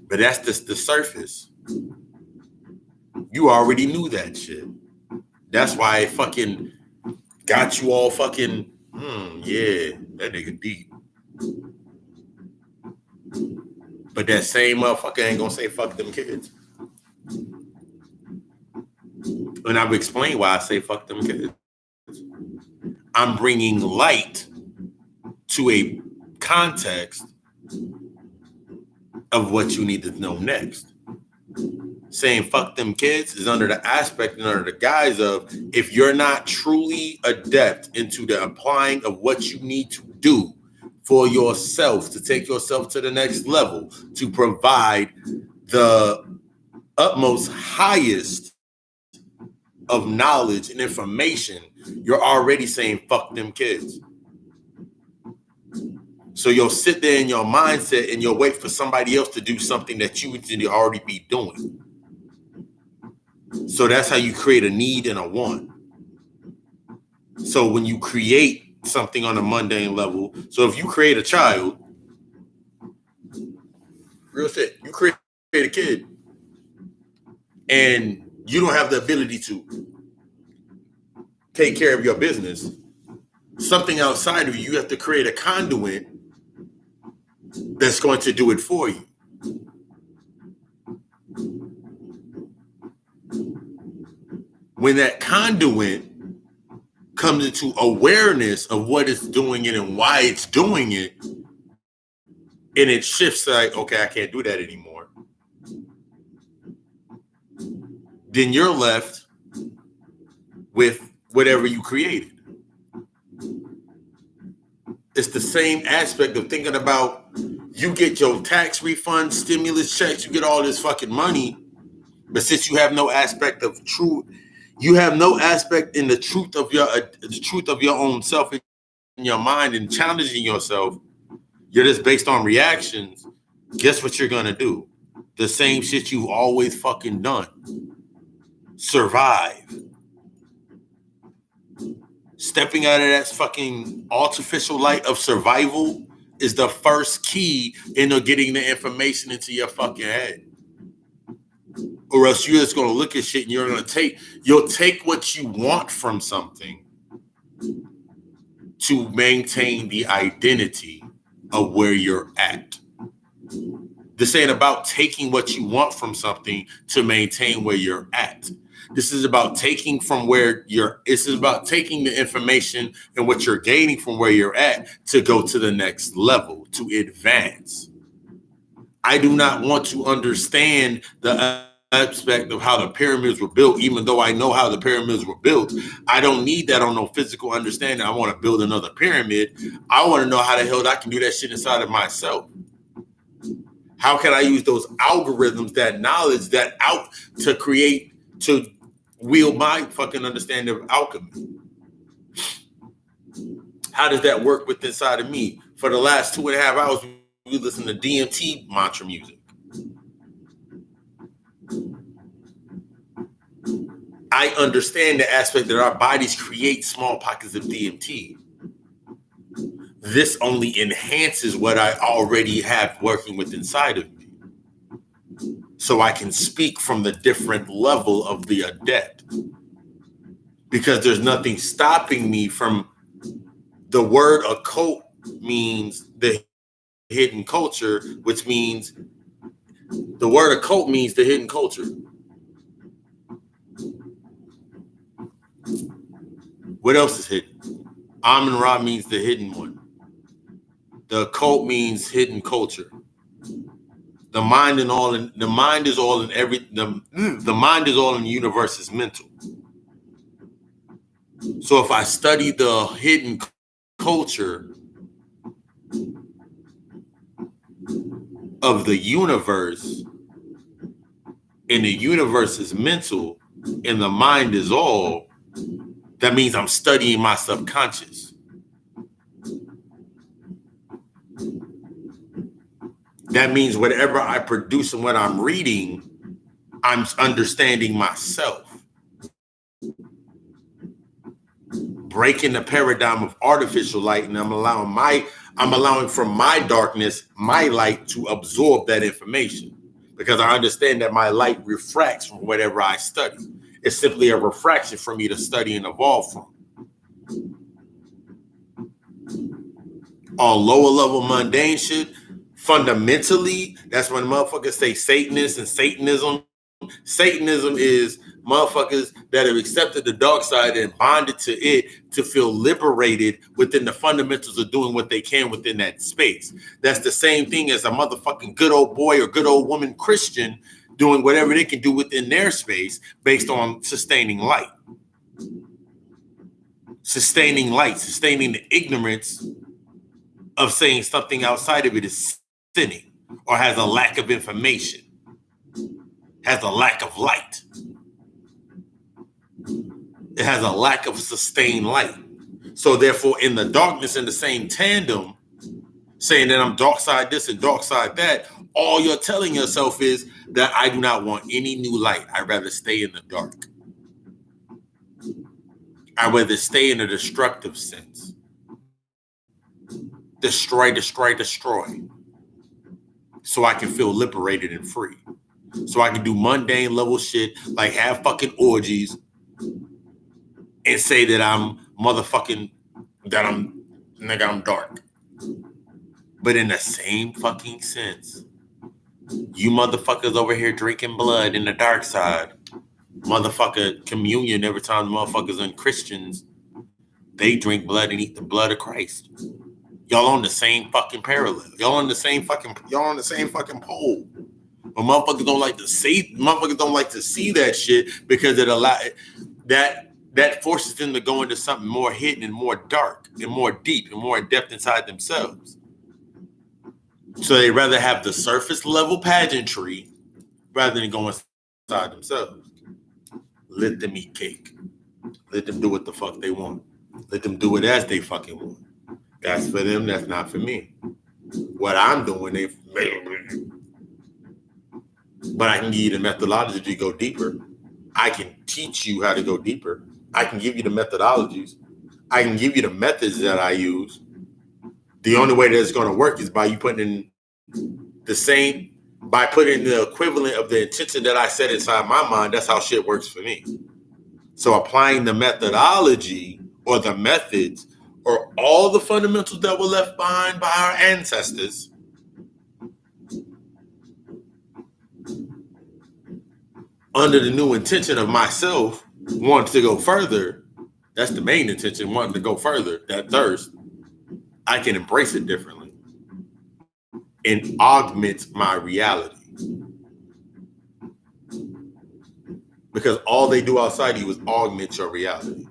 But that's just the surface. You already knew that shit. That's why it fucking got you all fucking, yeah, that nigga deep. But that same motherfucker ain't gonna say fuck them kids. And I've explained why I say fuck them kids. I'm bringing light to a context of what you need to know next. Saying fuck them kids is under the aspect and under the guise of if you're not truly adept into the applying of what you need to do for yourself to take yourself to the next level, to provide the utmost highest of knowledge and information, you're already saying fuck them kids. So you'll sit there in your mindset and you'll wait for somebody else to do something that you need to already be doing. So that's how you create a need and a want. So when you create something on a mundane level, so if you create a child, real shit, you create a kid and you don't have the ability to take care of your business, something outside of you, you have to create a conduit that's going to do it for you. When that conduit comes into awareness of what it's doing it and why it's doing it, and it shifts like, okay, I can't do that anymore. then you're left with whatever you created. It's the same aspect of thinking about you get your tax refund, stimulus checks, you get all this fucking money, but since you have no aspect of truth, you have no aspect in the truth of your own self in your mind and challenging yourself. You're just based on reactions. Guess what you're gonna do? The same shit you've always fucking done. Survive. Stepping out of that fucking artificial light of survival is the first key into getting the information into your fucking head. Or else you're just gonna look at shit and you'll take what you want from something to maintain the identity of where you're at. This ain't about taking what you want from something to maintain where you're at. This is about taking this is about taking the information and what you're gaining from where you're at to go to the next level, to advance. I do not want to understand the aspect of how the pyramids were built, even though I know how the pyramids were built. I don't need that on no physical understanding. I want to build another pyramid. I want to know how the hell I can do that shit inside of myself. How can I use those algorithms, that knowledge, that out to wield my fucking understanding of alchemy? How does that work with inside of me? For the last 2.5 hours, we listen to DMT mantra music. I understand the aspect that our bodies create small pockets of DMT. This only enhances what I already have working with inside of me. So I can speak from the different level of the adept. Because there's nothing stopping me from the word occult means the hidden culture, which means the word occult means the hidden culture. What else is hidden? Amun-Ra means the hidden one. The occult means hidden culture. The mind is all in the universe is mental. So if I study the hidden culture of the universe, and the universe is mental, and the mind is all, that means I'm studying my subconscious. That means whatever I produce and what I'm reading, I'm understanding myself. Breaking the paradigm of artificial light, and I'm allowing from my darkness, my light to absorb that information. Because I understand that my light refracts from whatever I study. It's simply a refraction for me to study and evolve from. On lower level mundane shit, fundamentally, that's when motherfuckers say Satanists and Satanism. Satanism is motherfuckers that have accepted the dark side and bonded to it to feel liberated within the fundamentals of doing what they can within that space. That's the same thing as a motherfucking good old boy or good old woman Christian doing whatever they can do within their space based on sustaining light. Sustaining light, sustaining the ignorance of saying something outside of it is sinning or has a lack of information, has a lack of light. It has a lack of sustained light. So therefore, in the darkness, in the same tandem, saying that I'm dark side this and dark side that, all you're telling yourself is that I do not want any new light. I'd rather stay in the dark. I'd rather stay in a destructive sense. Destroy, destroy, destroy. So I can feel liberated and free. So I can do mundane level shit like have fucking orgies and say that I'm motherfucking, I'm dark. But in the same fucking sense, you motherfuckers over here drinking blood in the dark side, motherfucker communion every time motherfuckers and Christians, they drink blood and eat the blood of Christ. Y'all on the same fucking parallel. Y'all on the same fucking pole. But motherfuckers don't like to see that shit because it that forces them to go into something more hidden and more dark and more deep and more in depth inside themselves. So they rather have the surface level pageantry rather than go inside themselves. Let them eat cake. Let them do what the fuck they want. Let them do it as they fucking want. That's for them. That's not for me. What I'm doing, but I can give you the methodology to go deeper. I can teach you how to go deeper. I can give you the methodologies. I can give you the methods that I use. The only way that it's going to work is by you putting in by putting the equivalent of the intention that I set inside my mind. That's how shit works for me. So applying the methodology or the methods or all the fundamentals that were left behind by our ancestors under the new intention of myself wanting to go further. That's the main intention, wanting to go further, that thirst. I can embrace it differently and augment my reality. Because all they do outside of you is augment your reality.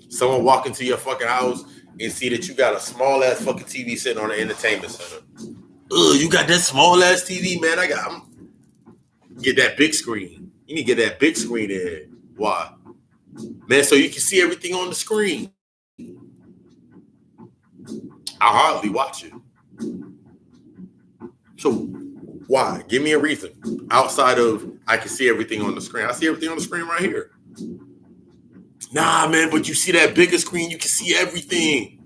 Someone walk into your fucking house and see that you got a small ass fucking TV sitting on the entertainment center. Ugh, you got that small ass TV, man. Get that big screen. You need to get that big screen in. Why? Man, so you can see everything on the screen. I hardly watch it. So why? Give me a reason. Outside of I can see everything on the screen. I see everything on the screen right here. Nah, man, but you see that bigger screen, you can see everything.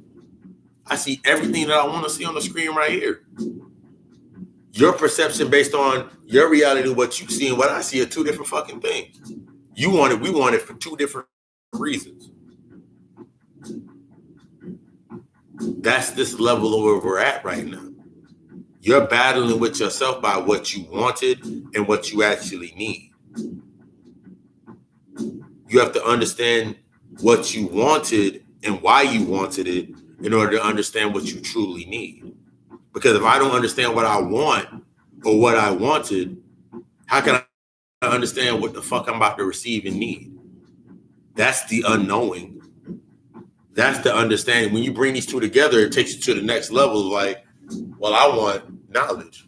I see everything that I want to see on the screen right here. Your perception based on your reality, what you see and what I see are two different fucking things. We want it for two different reasons. That's this level of where we're at right now. You're battling with yourself by what you wanted and what you actually need. You have to understand what you wanted and why you wanted it in order to understand what you truly need. Because if I don't understand what I want or what I wanted, how can I understand what the fuck I'm about to receive and need? That's the unknowing. That's the understanding. When you bring these two together, it takes you to the next level. Like, well, I want knowledge.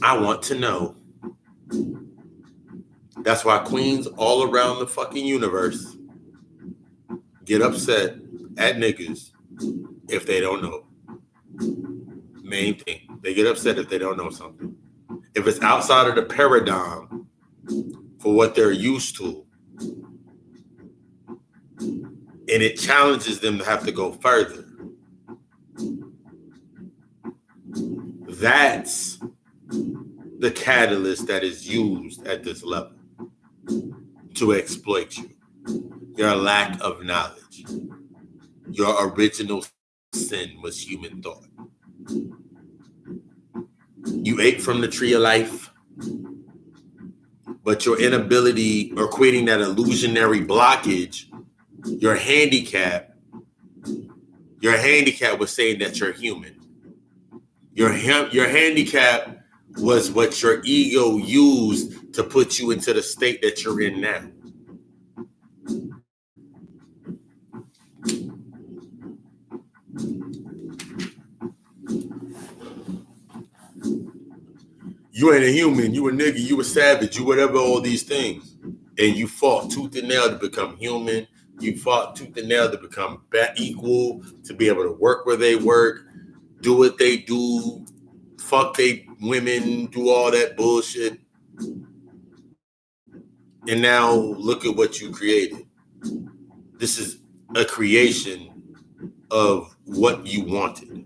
I want to know. That's why queens all around the fucking universe get upset at niggas if they don't know. Main thing. They get upset if they don't know something. If it's outside of the paradigm for what they're used to, and it challenges them to have to go further, that's the catalyst that is used at this level to exploit you. Your lack of knowledge. Your original sin was human thought. You ate from the tree of life, but your inability or creating that illusionary blockage, your handicap was saying that you're human. Your handicap was what your ego used to put you into the state that you're in now. You ain't a human, you a nigga, you a savage, you whatever, all these things. And you fought tooth and nail to become human. You fought tooth and nail to become equal, to be able to work where they work, do what they do, fuck they women, do all that bullshit. And now look at what you created. This is a creation of what you wanted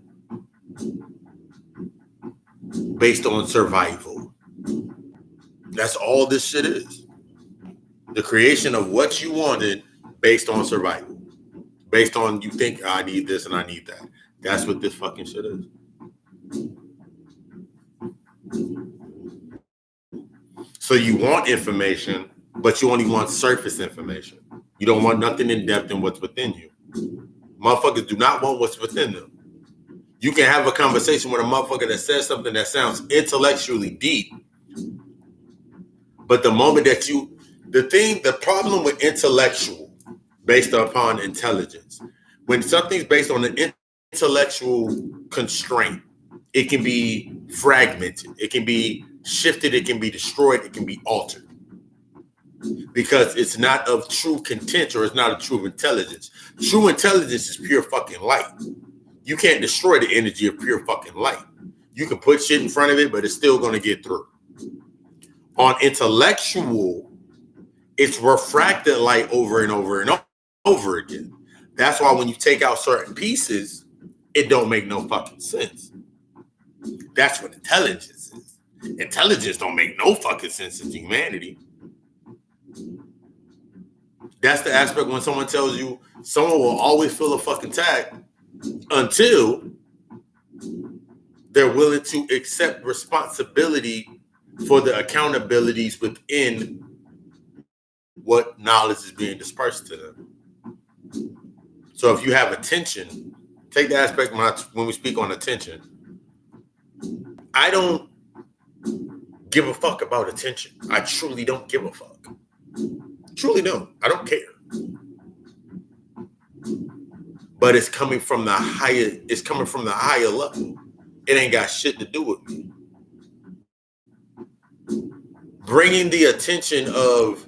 based on survival. That's all this shit is. The creation of what you wanted based on survival. Based on you think I need this and I need that. That's what this fucking shit is. So you want information, but you only want surface information. You don't want nothing in depth in what's within you. Motherfuckers do not want what's within them. You can have a conversation with a motherfucker that says something that sounds intellectually deep, but the moment that the problem with intellectual based upon intelligence, when something's based on an intellectual constraint, it can be fragmented, it can be shifted, it can be destroyed, it can be altered. Because it's not of true content, or it's not of true intelligence. True intelligence is pure fucking light. You can't destroy the energy of pure fucking light. You can put shit in front of it, but it's still going to get through. On intellectual, it's refracted light over and over and over again. That's why when you take out certain pieces, it don't make no fucking sense. That's what intelligence is. Intelligence don't make no fucking sense in humanity. That's the aspect when someone tells you someone will always feel a fucking tag until they're willing to accept responsibility for the accountabilities within what knowledge is being dispersed to them. So if you have attention, take the aspect when we speak on attention. I don't give a fuck about attention. I truly don't give a fuck. Truly don't. I don't care. But it's coming from the higher level. It ain't got shit to do with me. Bringing the attention of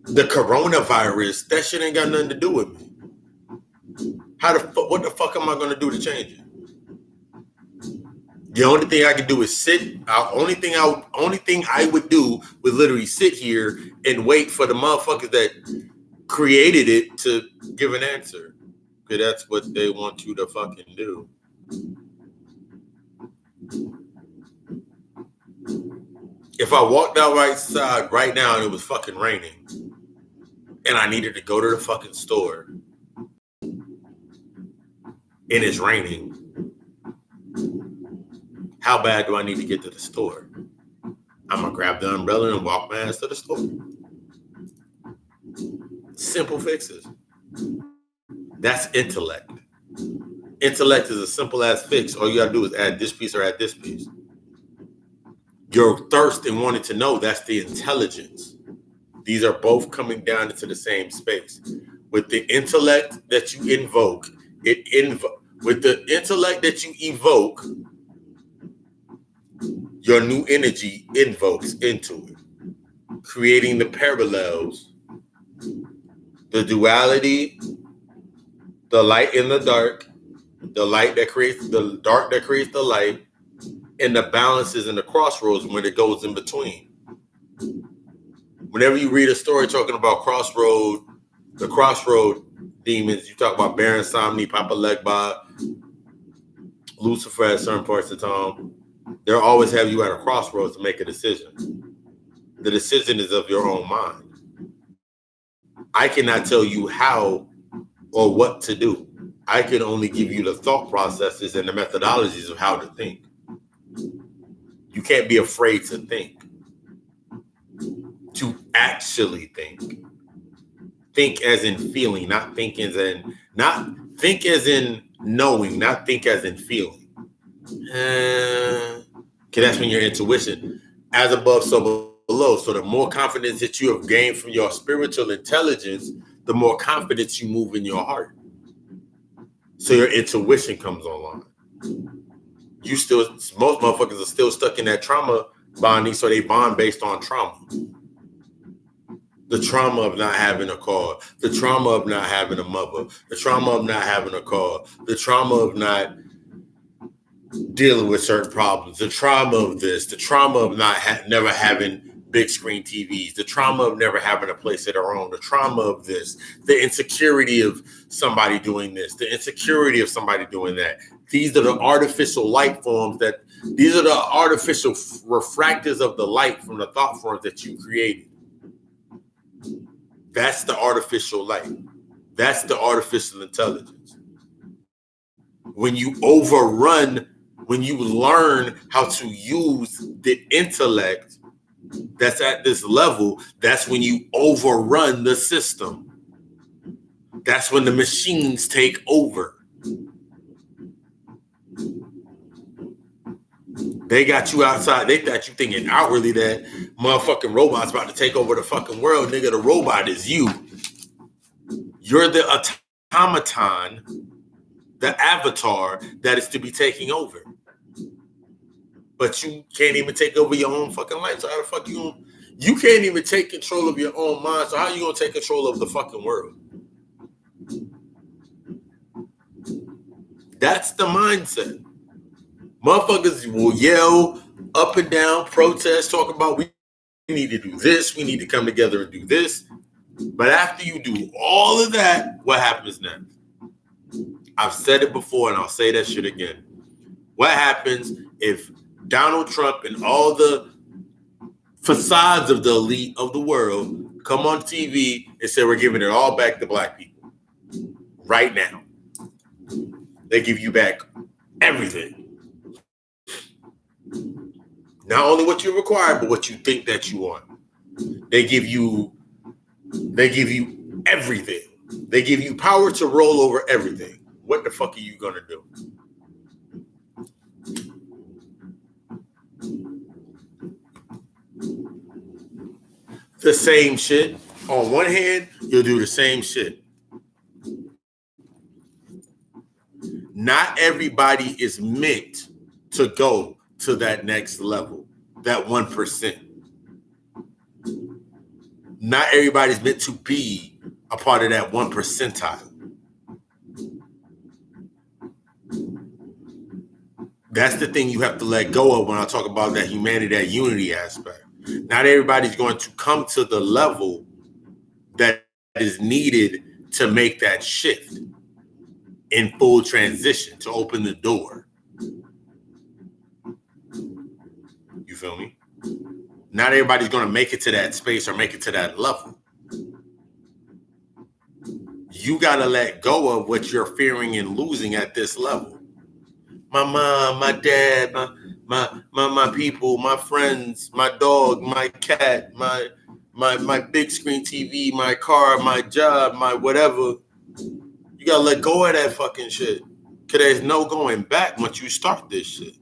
the coronavirus, that shit ain't got nothing to do with me. What the fuck am I gonna do to change it? The only thing I can do is sit. Only thing I would do would literally sit here and wait for the motherfuckers that created it to give an answer. Because that's what they want you to fucking do. If I walked outside right now and it was fucking raining and I needed to go to the fucking store and it's raining, how bad do I need to get to the store? I'm going to grab the umbrella and walk my ass to the store. Simple fixes. That's intellect. Intellect is a simple ass fix. All you got to do is add this piece or add this piece. Your thirst and wanting to know, that's the intelligence. These are both coming down into the same space. With the intellect that you invoke, with the intellect that you evoke, your new energy invokes into it, creating the parallels, the duality, the light and the dark, the light that creates the dark that creates the light, and the balances and the crossroads when it goes in between. Whenever you read a story talking about the crossroad demons, you talk about Baron Samedi, Papa Legba, Lucifer at certain parts of time. They'll always have you at a crossroads to make a decision. The decision is of your own mind. I cannot tell you how or what to do. I can only give you the thought processes and the methodologies of how to think. You can't be afraid to think. To actually think. Think as in feeling, not think as in knowing, not think as in feeling. Okay, that's when your intuition, as above, so below. So the more confidence that you have gained from your spiritual intelligence, the more confidence you move in your heart. So your intuition comes online. Most motherfuckers are still stuck in that trauma bonding, so they bond based on trauma. The trauma of not having a car, the trauma of not having a mother, the trauma of not having a car, the trauma of not dealing with certain problems, the trauma of this, the trauma of never having big screen TVs, the trauma of never having a place of their own, the trauma of this, the insecurity of somebody doing this, the insecurity of somebody doing that. These are the artificial light forms these are the artificial refractors of the light from the thought forms that you created. That's the artificial light. That's the artificial intelligence. When you learn how to use the intellect that's at this level, that's when you overrun the system. That's when the machines take over. They got you outside. They got you thinking outwardly that motherfucking robot's about to take over the fucking world. Nigga, the robot is you. You're the automaton, the avatar that is to be taking over. But you can't even take over your own fucking life. So how the fuck you can't even take control of your own mind. So how you gonna take control of the fucking world? That's the mindset. Motherfuckers will yell up and down, protest, talk about we need to do this, we need to come together and do this. But after you do all of that, what happens next? I've said it before and I'll say that shit again. What happens if Donald Trump and all the facades of the elite of the world come on TV and say we're giving it all back to black people right now? They give you back everything. Not only what you require, but what you think that you want. They give you everything. They give you power to roll over everything. What the fuck are you gonna do? The same shit. On one hand, you'll do the same shit. Not everybody is meant to go to that next level, that 1%. Not everybody's meant to be a part of that 1 percentile. That's the thing you have to let go of when I talk about that humanity, that unity aspect. Not everybody's going to come to the level that is needed to make that shift in full transition, to open the door. You feel me? Not everybody's going to make it to that space or make it to that level. You got to let go of what you're fearing and losing at this level. My mom, my dad, my people, my friends, my dog, my cat, my big screen TV, my car, my job, my whatever. You got to let go of that fucking shit. Because there's no going back once you start this shit.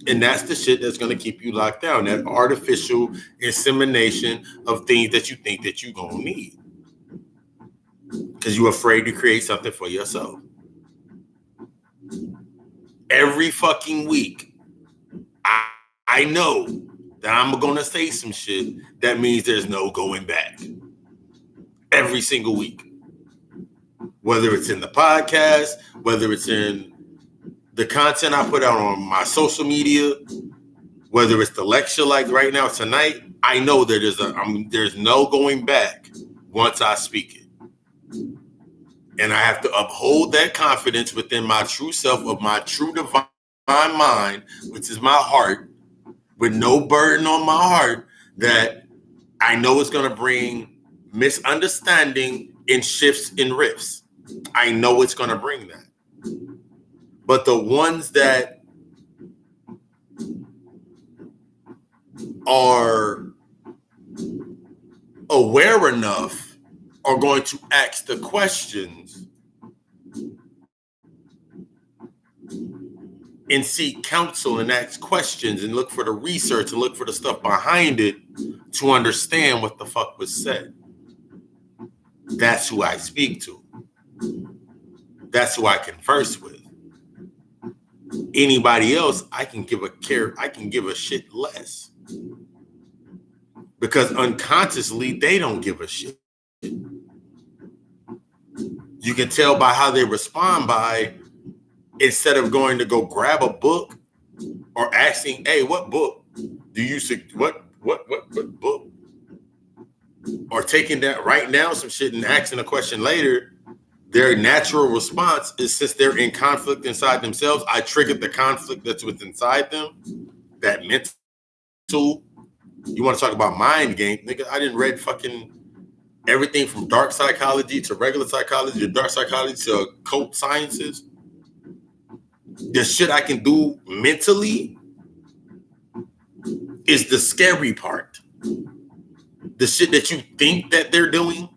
And that's the shit that's going to keep you locked down. That artificial insemination of things that you think that you're going to need. Because you're afraid to create something for yourself. Every fucking week, I know that I'm going to say some shit that means there's no going back. Every single week. Whether it's in the podcast, whether it's in the content I put out on my social media, whether it's the lecture like right now tonight, I know that there's no going back once I speak it. And I have to uphold that confidence within my true self of my true divine mind, which is my heart, with no burden on my heart, that I know it's going to bring misunderstanding and shifts and rifts. I know it's going to bring that. But the ones that are aware enough are going to ask the questions and seek counsel and ask questions and look for the research and look for the stuff behind it to understand what the fuck was said. That's who I speak to. That's who I converse with. Anybody else, I can give a shit less. Because unconsciously, they don't give a shit. You can tell by how they respond by, instead of going to go grab a book or asking, hey, what book do you what book? Or taking that, writing down some shit and asking a question later, their natural response is, since they're in conflict inside themselves, I triggered the conflict that's within inside them, that mental. You want to talk about mind game, nigga? I didn't read fucking everything from dark psychology to regular psychology to dark psychology to occult sciences. The shit I can do mentally is the scary part. The shit that you think that they're doing,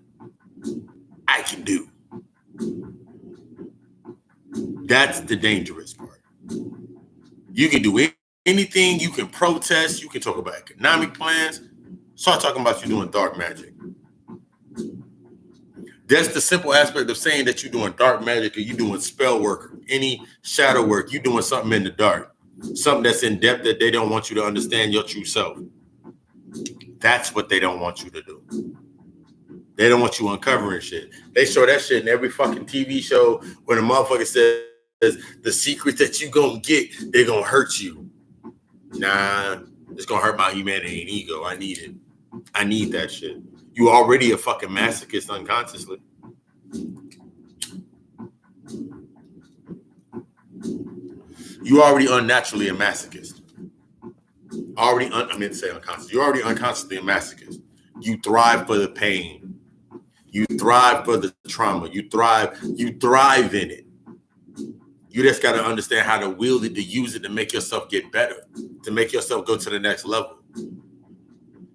I can do. That's the dangerous part. You can do anything you can protest, you can talk about economic plans. Start talking about you doing dark magic. That's the simple aspect of saying that you're doing dark magic or you're doing spell work, any shadow work, you're doing something in the dark, something that's in depth that they don't want you to understand your true self. That's what they don't want you to do. They don't want you uncovering shit. They show that shit in every fucking TV show when a motherfucker says the secret that you gonna get, they're gonna hurt you. Nah, it's gonna hurt my humanity and ego. I need it. I need that shit. You already a fucking masochist unconsciously. You already unnaturally a masochist. I meant to say unconscious. You're already unconsciously a masochist. You thrive for the pain. You thrive for the trauma. You thrive in it. You just got to understand how to wield it, to use it, to make yourself get better, to make yourself go to the next level.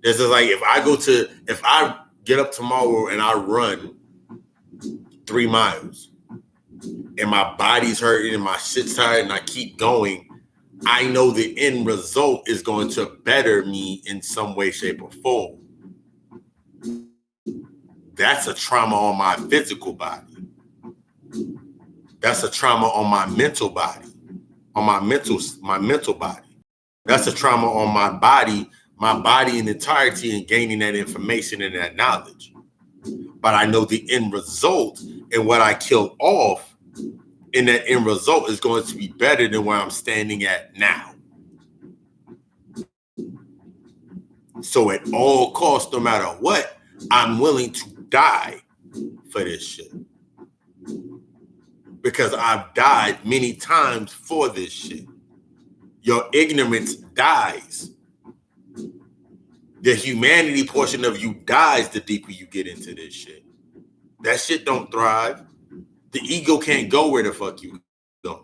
This is like if I get up tomorrow and I run 3 miles and my body's hurting and my shit's tired and I keep going, I know the end result is going to better me in some way, shape, or form. That's a trauma on my physical body. That's a trauma on my mental body, on my mental body. That's a trauma on my body in entirety and gaining that information and that knowledge. But I know the end result and what I kill off in that end result is going to be better than where I'm standing at now. So at all costs, no matter what, I'm willing to die for this shit. Because I've died many times for this shit. Your ignorance dies. The humanity portion of you dies the deeper you get into this shit. That shit don't thrive. The ego can't go where the fuck you going.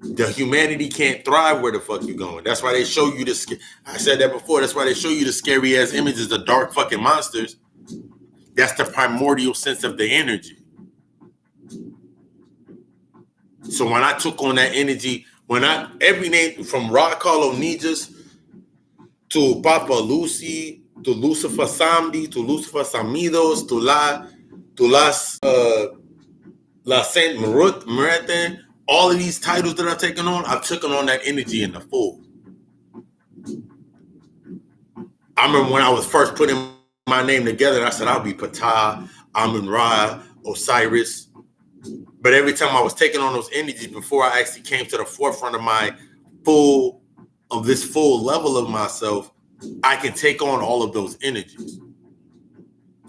The humanity can't thrive where the fuck you going. That's why they show you I said that before. That's why they show you the scary ass images of dark fucking monsters. That's the primordial sense of the energy. So when I took on that energy, every name from Ra Colonijas to Papa Lucy, to Lucifer Samdi, to Lucifer Samidos, to La Saint Martin, all of these titles that I've taken on, I've taken on that energy in the full. I remember when I was first putting my name together, I said I'll be Ptah, Amun-Ra, Osiris. But every time I was taking on those energies before I actually came to the forefront of this full level of myself, I can take on all of those energies.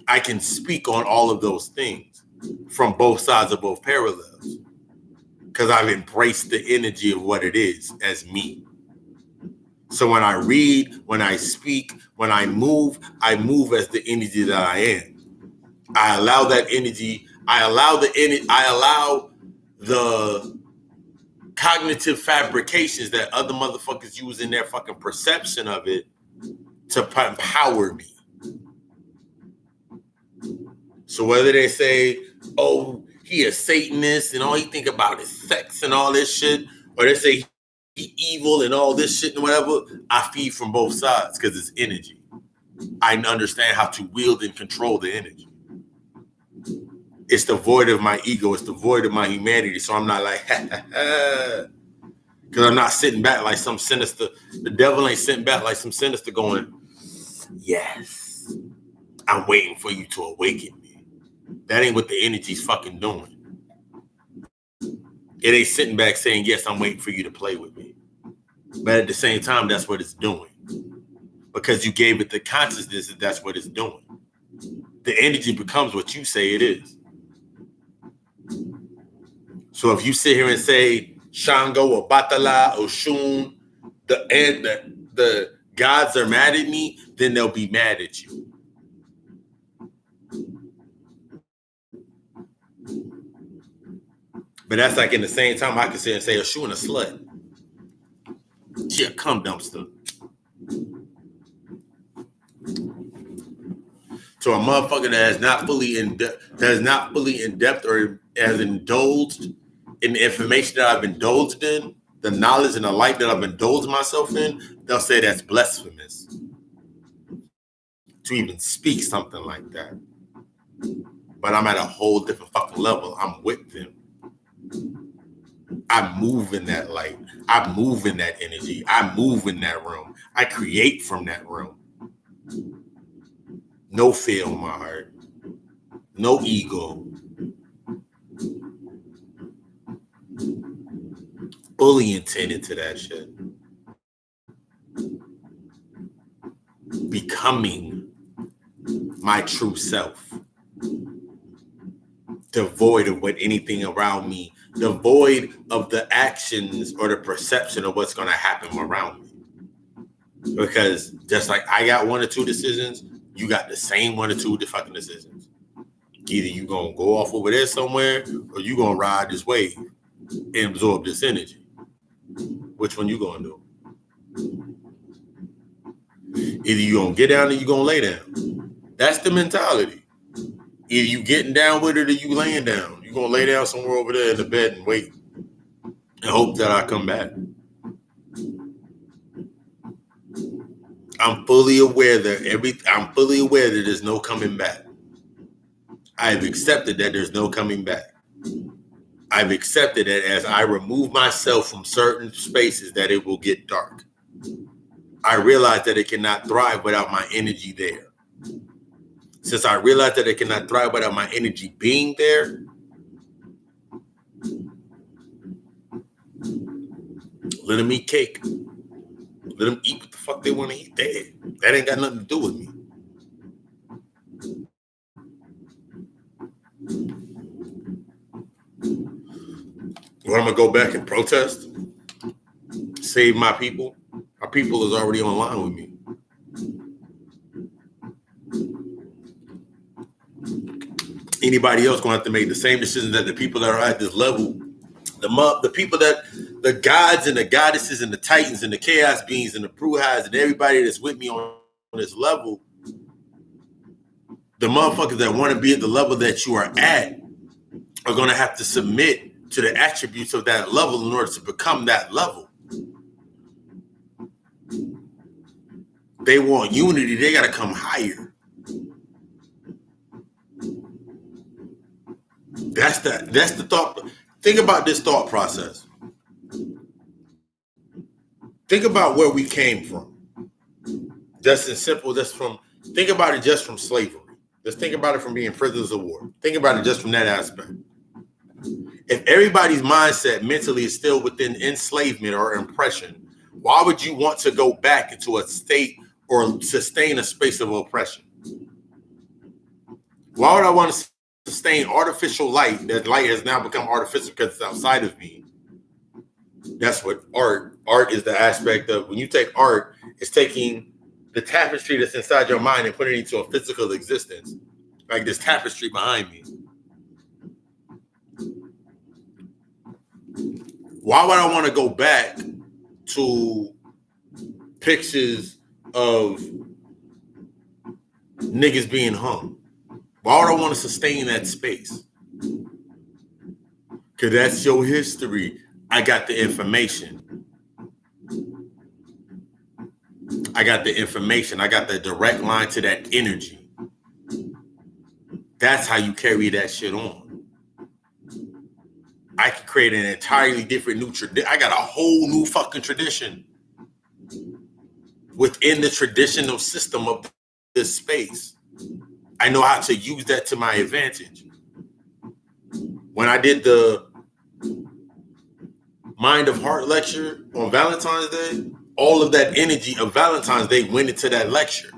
I can speak on all of those things from both sides of both parallels because I've embraced the energy of what it is as me. So when I read, when I speak, when I move as the energy that I am. I allow that energy. I allow the cognitive fabrications that other motherfuckers use in their fucking perception of it to empower me. So whether they say, oh, he a Satanist and all he think about is sex and all this shit, or they say he evil and all this shit and whatever, I feed from both sides because it's energy. I understand how to wield and control the energy. It's the void of my ego. It's the void of my humanity. So I'm not like, because I'm not sitting back like some sinister. The devil ain't sitting back like some sinister going, yes, I'm waiting for you to awaken me. That ain't what the energy's fucking doing. It ain't sitting back saying, yes, I'm waiting for you to play with me. But at the same time, that's what it's doing. Because you gave it the consciousness that that's what it's doing. The energy becomes what you say it is. So if you sit here and say Shango or Batala or Shun, the gods are mad at me, then they'll be mad at you. But that's like in the same time I can sit and say Shun a slut. She a cum dumpster. So a motherfucker that is not fully in depth or has indulged in the information that I've indulged in, the knowledge and the light that I've indulged myself in, they'll say that's blasphemous to even speak something like that. But I'm at a whole different fucking level. I'm with them. I move in that light. I move in that energy. I move in that realm. I create from that realm. No fear in my heart. No ego. Fully intended to that shit. Becoming my true self. Devoid of what anything around me, devoid of the actions or the perception of what's going to happen around me. Because just like I got one or two decisions, you got the same one or two fucking decisions. Either you going to go off over there somewhere or you going to ride this wave and absorb this energy. Which one you going to do? Either you going to get down or you going to lay down. That's the mentality. Either you getting down with it or you laying down. You're going to lay down somewhere over there in the bed and wait and hope that I come back. I'm fully aware that there's no coming back. I've accepted that there's no coming back. I've accepted that as I remove myself from certain spaces that it will get dark. I realize that it cannot thrive without my energy there. Since I realized that it cannot thrive without my energy being there, let them eat cake. Let them eat what the fuck they want to eat. That ain't got nothing to do with me. When I'm going to go back and protest, save my people. Our people is already online with me. Anybody else going to have to make the same decisions that the people that are at this level, the people that, the gods and the goddesses and the titans and the chaos beings and the Pruhas and everybody that's with me on this level, the motherfuckers that want to be at the level that you are at are going to have to submit to the attributes of that level in order to become that level. They want unity, they got to come higher. That's the thought. Think about this thought process. Think about where we came from. Just as simple, think about it just from slavery. Just think about it from being prisoners of war. Think about it just from that aspect. If everybody's mindset mentally is still within enslavement or oppression, why would you want to go back into a state or sustain a space of oppression? Why would I want to sustain artificial light? That light has now become artificial because it's outside of me. That's what art is, the aspect of when you take art, it's taking the tapestry that's inside your mind and putting it into a physical existence. Like this tapestry behind me. Why would I want to go back to pictures of niggas being hung? Why would I want to sustain that space? Because that's your history. I got the information. I got the direct line to that energy. That's how you carry that shit on. I can create an entirely different new tradition. I got a whole new fucking tradition within the traditional system of this space. I know how to use that to my advantage. When I did the Mind of Heart lecture on Valentine's Day, all of that energy of Valentine's Day went into that lecture.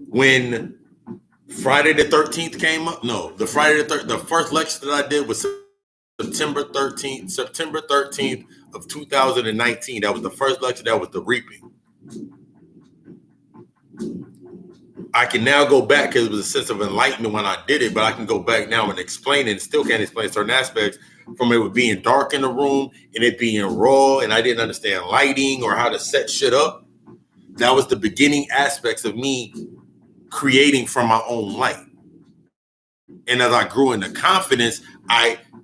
When Friday the 13th came up, the first lecture that I did was September 13th of 2019. That was the first lecture. That was the reaping. I can now go back because it was a sense of enlightenment when I did it, but I can go back now and explain it and still can't explain certain aspects from it being dark in the room and it being raw and I didn't understand lighting or how to set shit up. That was the beginning aspects of me creating from my own light And as I grew into confidence,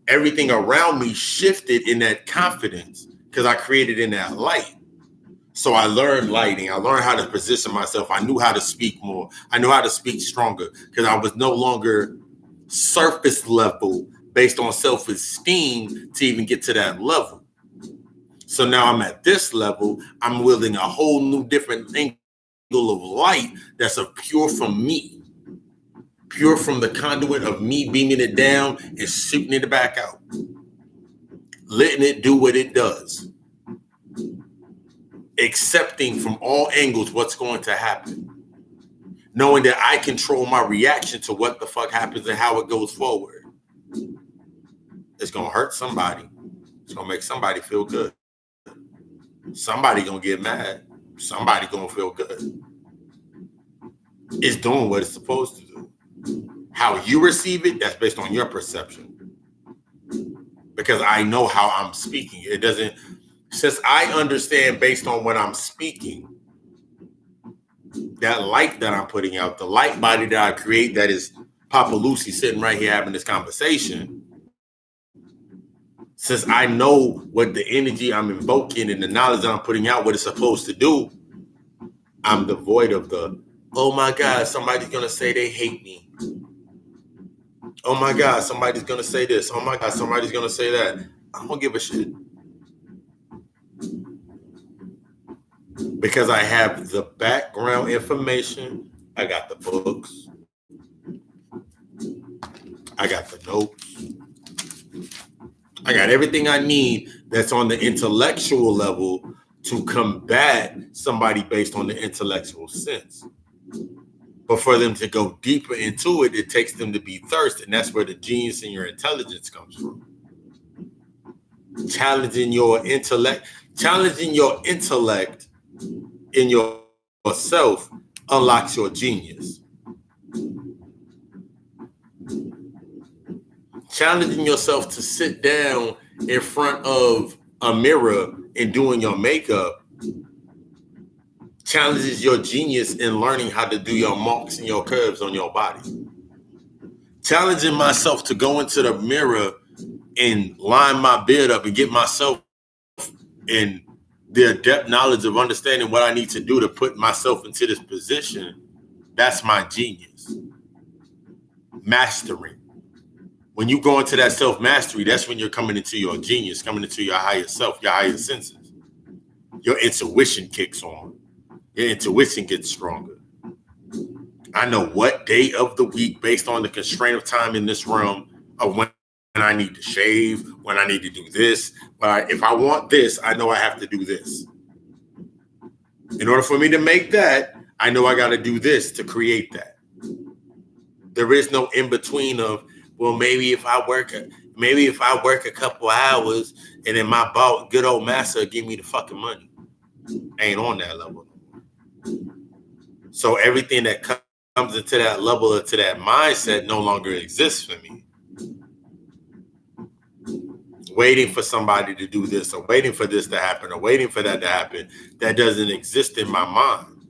everything around me shifted in that confidence because I created in that light. So I learned lighting. I learned how to position myself. I knew how to speak more. I knew how to speak stronger because I was no longer surface level based on self-esteem to even get to that level. So now I'm at this level. I'm wielding a whole new different angle of light that's a pure from me. Pure from the conduit of me beaming it down and shooting it back out. Letting it do what it does. Accepting from all angles what's going to happen. Knowing that I control my reaction to what the fuck happens and how it goes forward. It's going to hurt somebody. It's going to make somebody feel good. Somebody going to get mad. Somebody going to feel good. It's doing what it's supposed to do. How you receive it, that's based on your perception. Because I know how I'm speaking. It doesn't, since I understand based on what I'm speaking, that light that I'm putting out, the light body that I create, that is Papa Lucy sitting right here having this conversation. Since I know what the energy I'm invoking and the knowledge that I'm putting out, what it's supposed to do, I'm devoid of the, oh my God, somebody's going to say they hate me. Oh my God, somebody's going to say this. Oh my God, somebody's going to say that. I don't give a shit. Because I have the background information. I got the books. I got the notes. I got everything I need that's on the intellectual level to combat somebody based on the intellectual sense. But for them to go deeper into it, it takes them to be thirsty. And that's where the genius in your intelligence comes from. Challenging your intellect in yourself unlocks your genius. Challenging yourself to sit down in front of a mirror and doing your makeup challenges your genius in learning how to do your marks and your curves on your body. Challenging myself to go into the mirror and line my beard up and get myself in the adept knowledge of understanding what I need to do to put myself into this position, that's my genius. Mastering. When you go into that self-mastery, that's when you're coming into your genius, coming into your higher self, your higher senses. Your intuition kicks on. Your intuition gets stronger. I know what day of the week, based on the constraint of time in this realm, of when I need to shave, when I need to do this. But if I want this, I know I have to do this. In order for me to make that, I know I got to do this to create that. There is no in between of, well, maybe if I work a couple hours and then my boss, good old master, will give me the fucking money. I ain't on that level. So everything that comes into that level or to that mindset no longer exists for me. Waiting for somebody to do this, or waiting for this to happen, or waiting for that to happen, that doesn't exist in my mind.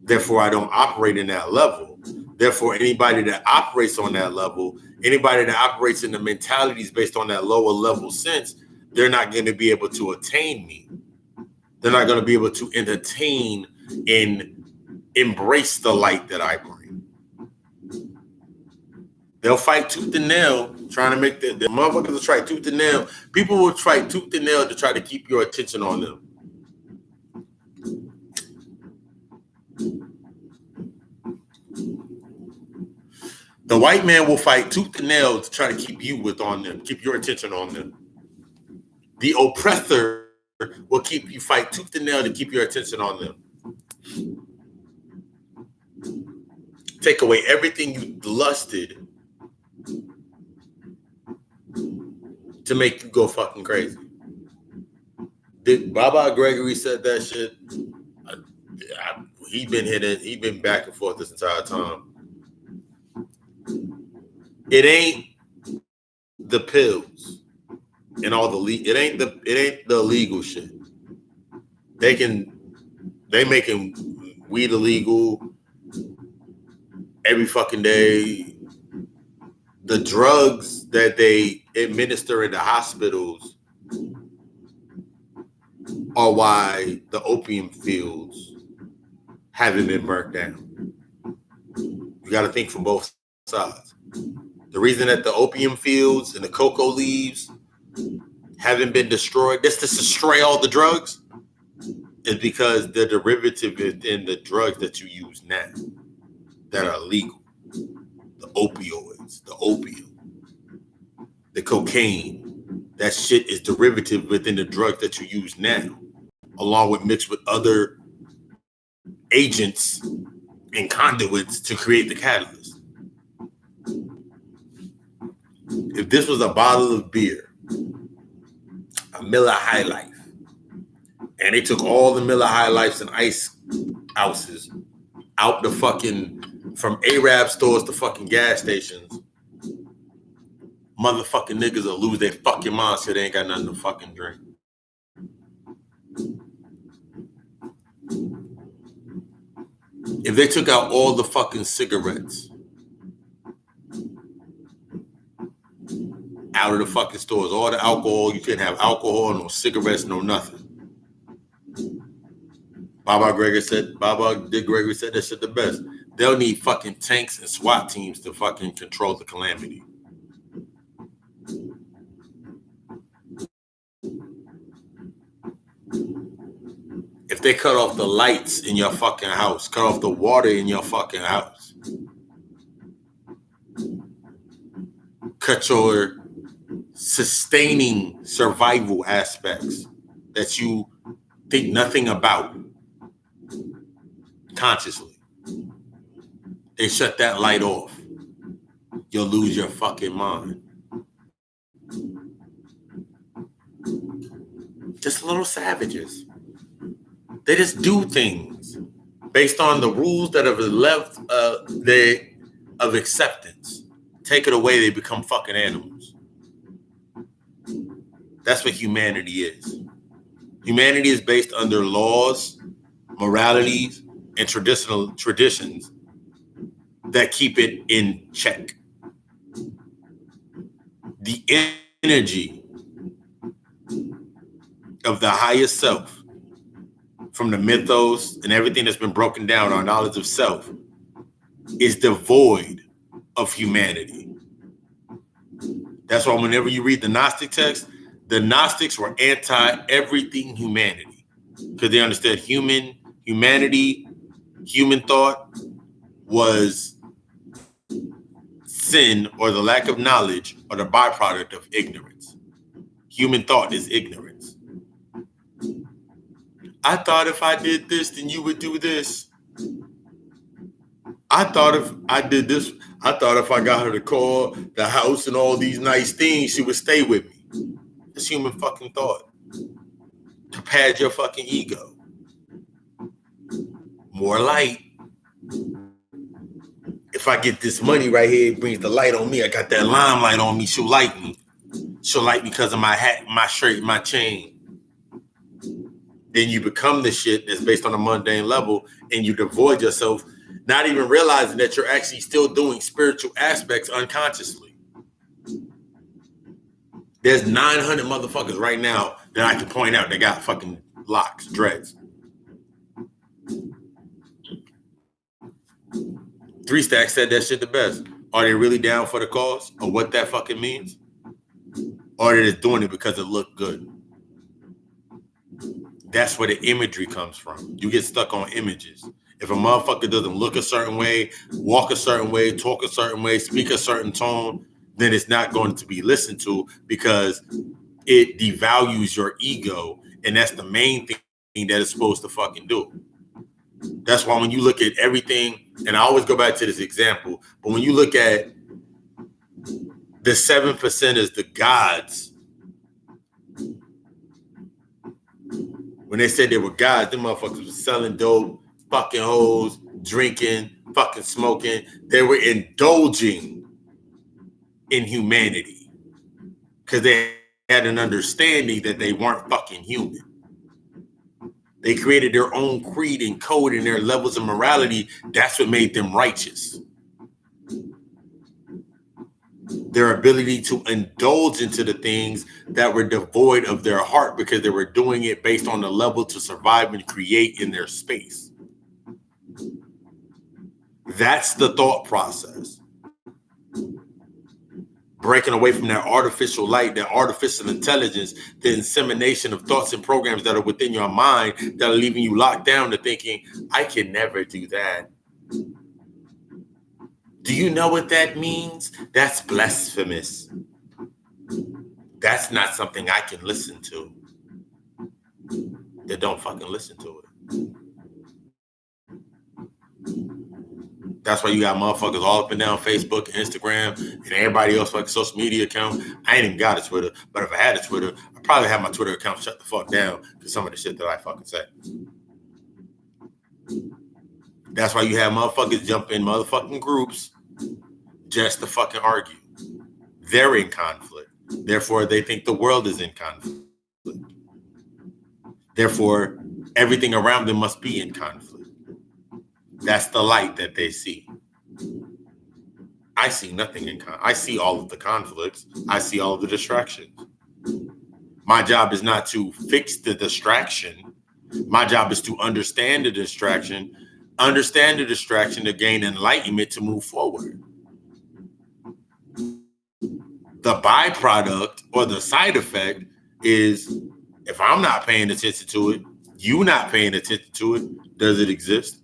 Therefore, I don't operate in that level. Therefore, anybody that operates on that level, anybody that operates in the mentalities based on that lower level sense, they're not going to be able to attain me. They're not going to be able to entertain and embrace the light that I bring. They'll fight tooth and nail trying to make the motherfuckers will try tooth and nail. People will try tooth and nail to try to keep your attention on them. The white man will fight tooth and nail to try to keep you on them, keep your attention on them. The oppressor will keep you fight tooth and nail to keep your attention on them. Take away everything you lusted to make you go fucking crazy. Did Baba Gregory said that shit? He been back and forth this entire time. It ain't the pills and all the it ain't the illegal shit. They making weed illegal every fucking day. the drugs that they administer in the hospitals are why the opium fields haven't been burnt down. You got to think from both sides. The reason that the opium fields and the cocoa leaves haven't been destroyed, just to destroy all the drugs, is because the derivative is in the drugs that you use now that are illegal. The opioids, the opium, the cocaine, that shit is derivative within the drugs that you use now, along with mixed with other agents and conduits to create the catalyst. If this was a bottle of beer, a Miller High Life, and they took all the Miller High Lifes and ice houses out the fucking, from Arab stores to fucking gas stations, motherfucking niggas will lose their fucking minds so they ain't got nothing to fucking drink. If they took out all the fucking cigarettes out of the fucking stores, all the alcohol, you couldn't have alcohol, no cigarettes, no nothing. Baba Dick Gregory said that shit the best. They'll need fucking tanks and SWAT teams to fucking control the calamity. If they cut off the lights in your fucking house, cut off the water in your fucking house, cut your sustaining survival aspects that you think nothing about consciously, they shut that light off, you'll lose your fucking mind. Just little savages. They just do things based on the rules that have left of acceptance. Take it away, they become fucking animals. That's what humanity is. Humanity is based under laws, moralities, and traditions that keep it in check. The energy of the highest self, from the mythos and everything that's been broken down, our knowledge of self, is devoid of humanity. That's why whenever you read the Gnostic text, the Gnostics were anti-everything humanity because they understood humanity, human thought was sin or the lack of knowledge or the byproduct of ignorance. Human thought is ignorance. I thought if I did this, then you would do this. I thought if I did this, I thought if I got her to call the house and all these nice things, she would stay with me. It's human fucking thought. To pad your fucking ego. More light. If I get this money right here, it brings the light on me. I got that limelight on me. She'll like me. She'll like me because of my hat, my shirt, my chain. Then you become the shit that's based on a mundane level and you devoid yourself, not even realizing that you're actually still doing spiritual aspects unconsciously. There's 900 motherfuckers right now that I can point out that got fucking locks, dreads. 3 Stacks said that shit the best. Are they really down for the cause or what that fucking means? Or are they just doing it because it looked good? That's where the imagery comes from. You get stuck on images. If a motherfucker doesn't look a certain way, walk a certain way, talk a certain way, speak a certain tone, then it's not going to be listened to because it devalues your ego. And that's the main thing that it's supposed to fucking do. That's why when you look at everything, and I always go back to this example, but when you look at the 7%ers, the gods, when they said they were gods, them motherfuckers were selling dope, fucking hoes, drinking, fucking smoking. They were indulging in humanity because they had an understanding that they weren't fucking human. They created their own creed and code and their levels of morality. That's what made them righteous. their ability to indulge into the things that were devoid of their heart because they were doing it based on the level to survive and create in their space. That's the thought process. Breaking away from that artificial light, that artificial intelligence, the insemination of thoughts and programs that are within your mind that are leaving you locked down to thinking, I can never do that. Do you know what that means? That's blasphemous. That's not something I can listen to. Then don't fucking listen to it. That's why you got motherfuckers all up and down Facebook, Instagram, and everybody else fucking social media account. I ain't even got a Twitter, but if I had a Twitter, I'd probably have my Twitter account shut the fuck down because some of the shit that I fucking say. That's why you have motherfuckers jump in motherfucking groups just to fucking argue. They're in conflict. Therefore, they think the world is in conflict. Therefore, everything around them must be in conflict. That's the light that they see. I see nothing in conflict. I see all of the conflicts. I see all of the distractions. My job is not to fix the distraction. My job is to understand the distraction to gain enlightenment to move forward. The byproduct or the side effect is if I'm not paying attention to it, you not paying attention to it, does it exist?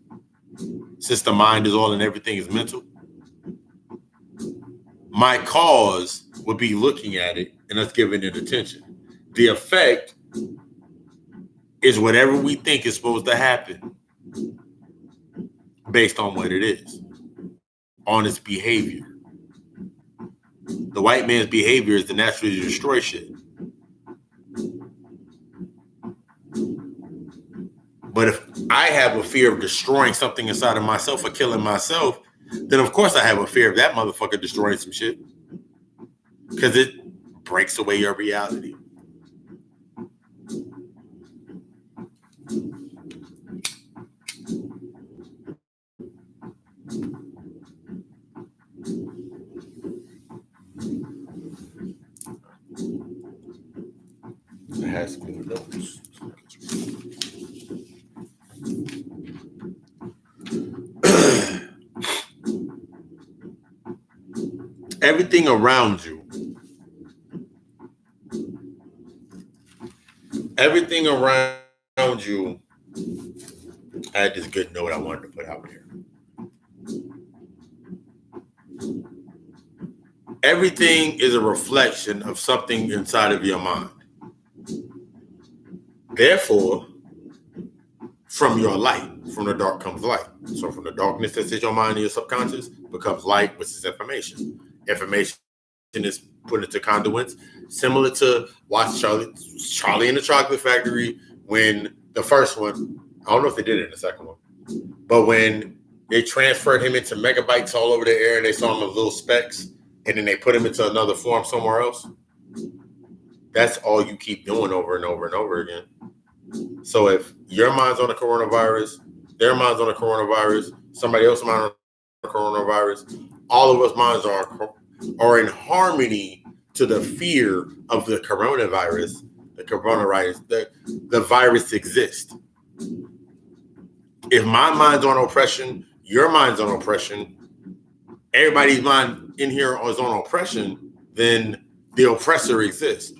Since the mind is all and everything is mental. My cause would be looking at it and us giving it attention. The effect is whatever we think is supposed to happen based on what it is, on its behavior. The white man's behavior is to naturally destroy shit. But if I have a fear of destroying something inside of myself or killing myself, then of course I have a fear of that motherfucker destroying some shit. Because it breaks away your reality. It has to be notes. Everything around you, I had this good note I wanted to put out here. Everything is a reflection of something inside of your mind. Therefore, from your light, from the dark comes light. So from the darkness that's in your mind and your subconscious becomes light, which is information. Information is put into conduits, similar to watch Charlie in the Chocolate Factory when the first one, I don't know if they did it in the second one, but when they transferred him into megabytes all over the air and they saw him as little specks, and then they put him into another form somewhere else. That's all you keep doing over and over and over again. So if your mind's on the coronavirus, their mind's on the coronavirus, somebody else's mind on the coronavirus, all of us minds are in harmony to the fear of the coronavirus, the virus exists. If my mind's on oppression, your mind's on oppression, everybody's mind in here is on oppression, then the oppressor exists.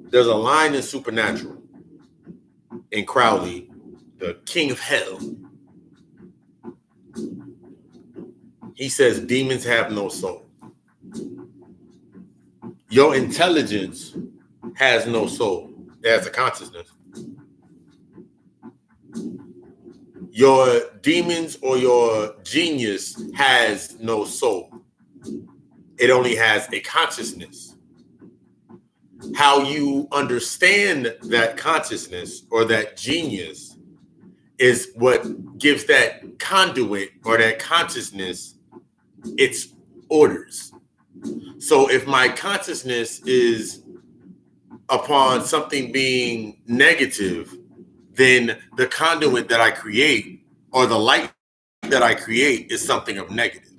There's a line in Supernatural in Crowley, the king of hell. He says demons have no soul. Your intelligence has no soul. It has a consciousness. Your demons or your genius has no soul. It only has a consciousness. How you understand that consciousness or that genius is what gives that conduit or that consciousness its orders. So if my consciousness is upon something being negative, then the conduit that I create or the light that I create is something of negative.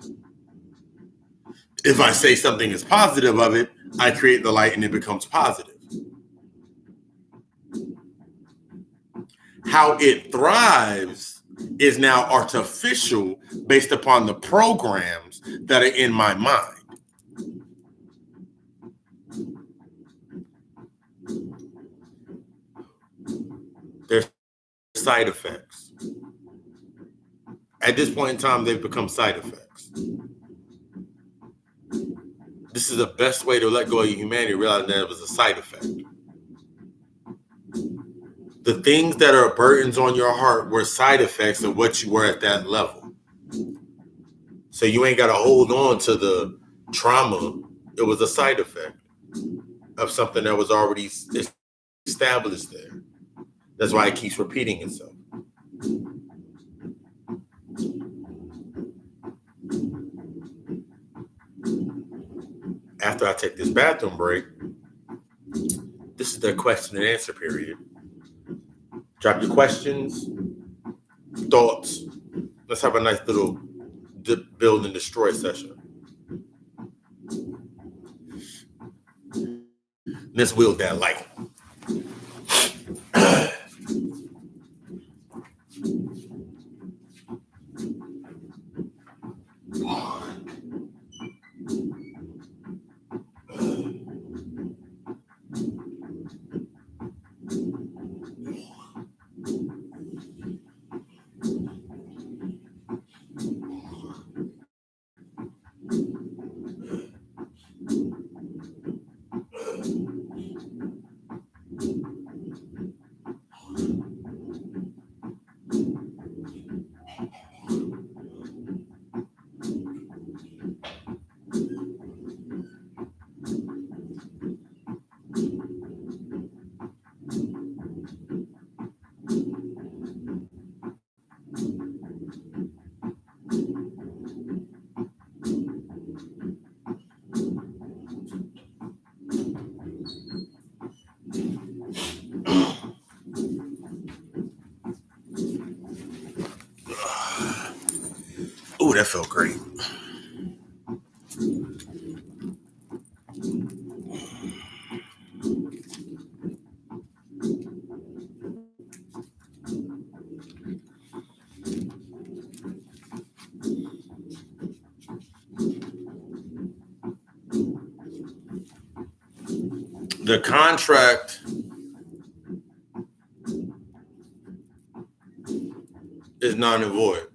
If I say something is positive of it, I create the light and it becomes positive. How it thrives is now artificial based upon the programs that are in my mind. There's side effects. At this point in time, they've become side effects. This is the best way to let go of your humanity, realizing that it was a side effect. The things that are burdens on your heart were side effects of what you were at that level. So you ain't got to hold on to the trauma. It was a side effect of something that was already established there. That's why it keeps repeating itself. After I take this bathroom break, this is the question and answer period. Drop your questions, thoughts. Let's have a nice little build and destroy session. Let's wield that light. Oh, that felt great. The contract is non and void.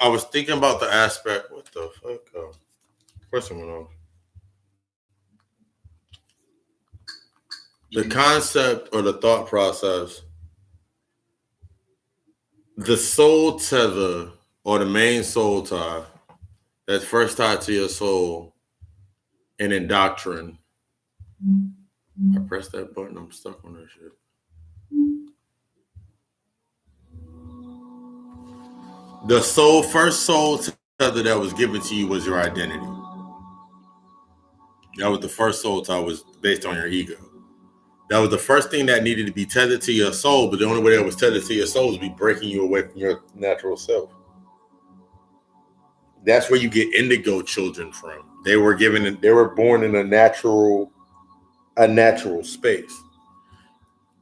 I was thinking about the aspect. What the fuck? Question went on. The concept or the thought process, the soul tether or the main soul tie that's first tied to your soul and in doctrine. I pressed that button, I'm stuck on that shit. The first soul tether that was given to you was your identity. That was the first soul tie, was based on your ego. That was the first thing that needed to be tethered to your soul, but the only way that was tethered to your soul is be breaking you away from your natural self. That's where you get indigo children from. They were born in a natural space.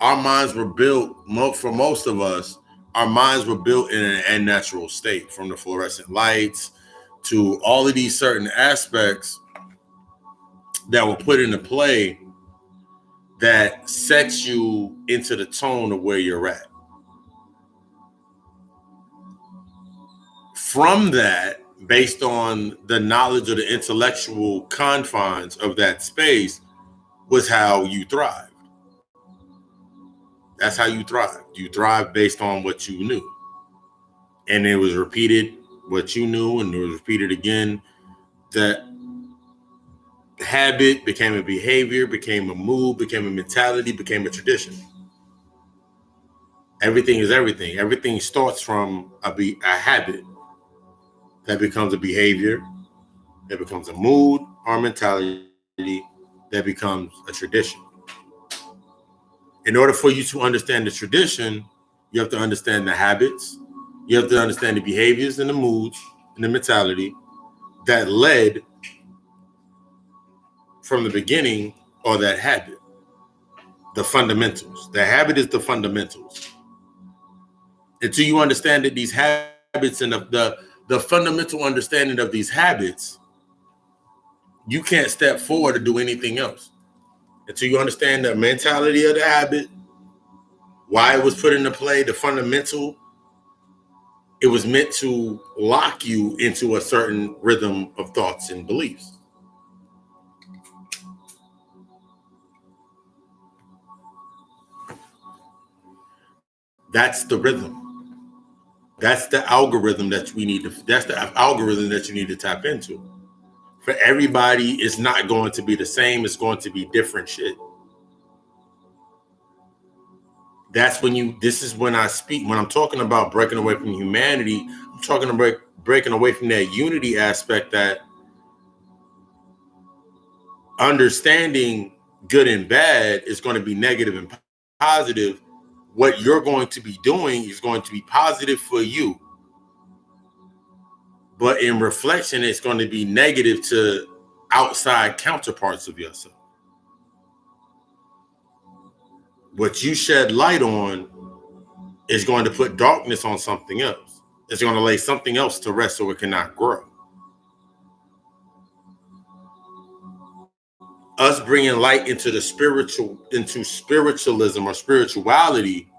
Our minds were built, for most of us, our minds were built in an unnatural state, from the fluorescent lights to all of these certain aspects that were put into play that sets you into the tone of where you're at. From that, based on the knowledge of the intellectual confines of that space, was how you thrived. That's how you thrived. You thrived based on what you knew. And it was repeated, what you knew, and it was repeated again. That habit became a behavior, became a mood, became a mentality, became a tradition. Everything is everything. Everything starts from a habit that becomes a behavior, that becomes a mood or mentality, that becomes a tradition. In order for you to understand the tradition, you have to understand the habits, You have to understand the behaviors and the moods and the mentality that led from the beginning, or that habit, the fundamentals. The habit is the fundamentals. Until you understand that these habits and the fundamental understanding of these habits, you can't step forward to do anything else. Until you understand the mentality of the habit, why it was put into play, the fundamental, it was meant to lock you into a certain rhythm of thoughts and beliefs. That's the rhythm. That's the algorithm that we need to, that's the algorithm that you need to tap into. For everybody, it's not going to be the same. It's going to be different shit. That's when this is when I speak, when I'm talking about breaking away from humanity, I'm talking about breaking away from that unity aspect, that understanding good and bad is going to be negative and positive. What you're going to be doing is going to be positive for you, but in reflection, it's going to be negative to outside counterparts of yourself. What you shed light on is going to put darkness on something else. It's going to lay something else to rest so it cannot grow. Us bringing light into the spiritual, into spiritualism or spirituality,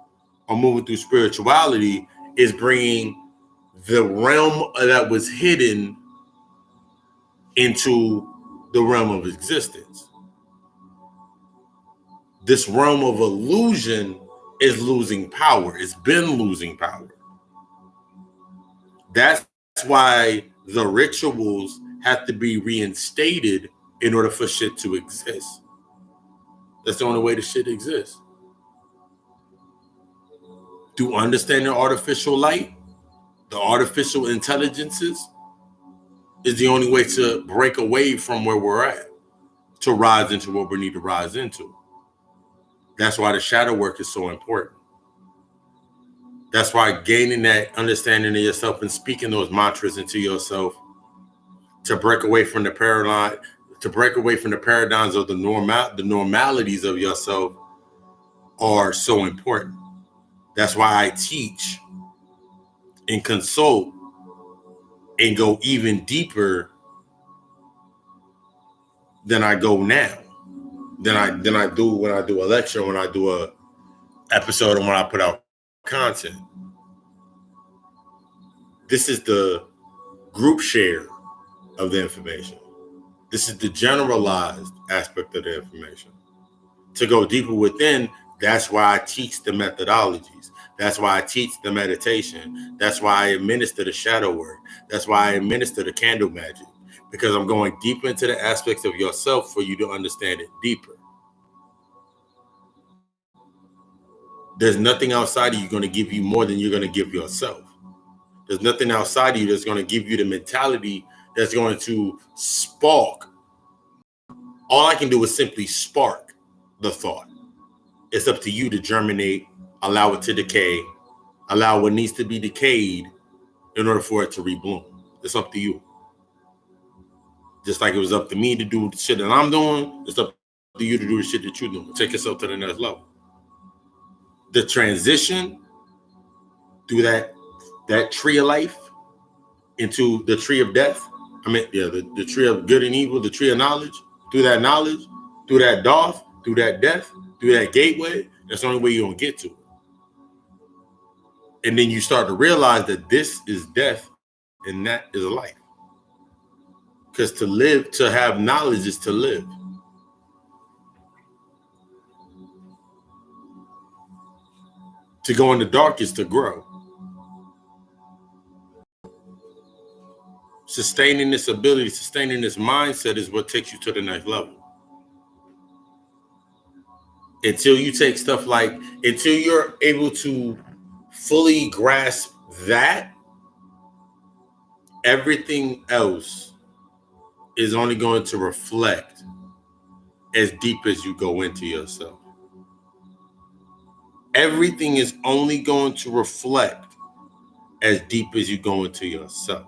or moving through spirituality, is bringing the realm that was hidden into the realm of existence. This realm of illusion is losing power. It's been losing power. That's why the rituals have to be reinstated in order for shit to exist. That's the only way the shit exists. Through understanding artificial light, the artificial intelligences, is the only way to break away from where we're at, to rise into what we need to rise into. That's why the shadow work is so important. That's why gaining that understanding of yourself and speaking those mantras into yourself, to break away from the paradigm, to break away from the paradigms of the normalities of yourself, are so important. That's why I teach and consult and go even deeper than I go now. Than I do when I do a lecture, when I do a episode, and when I put out content. This is the group share of the information. This is the generalized aspect of the information. To go deeper within, that's why I teach the methodologies. That's why I teach the meditation. That's why I administer the shadow work. That's why I administer the candle magic. Because I'm going deeper into the aspects of yourself for you to understand it deeper. There's nothing outside of you going to give you more than you're going to give yourself. There's nothing outside of you that's going to give you the mentality that's going to spark. All I can do is simply spark the thought. It's up to you to germinate, allow it to decay, allow what needs to be decayed in order for it to rebloom. It's up to you. Just like it was up to me to do the shit that I'm doing, it's up to you to do the shit that you're doing. Take yourself to the next level. The transition through that tree of life into the tree of death. The tree of good and evil, the tree of knowledge. Through that knowledge, through that Darth, through that death, through that gateway, that's the only way you're going to get to it. And then you start to realize that this is death and that is life. Because to live, to have knowledge is to live. To go in the dark is to grow. Sustaining this ability, sustaining this mindset is what takes you to the next level. Until you take stuff like, until you're able to fully grasp that, everything else is only going to reflect as deep as you go into yourself. Everything is only going to reflect as deep as you go into yourself.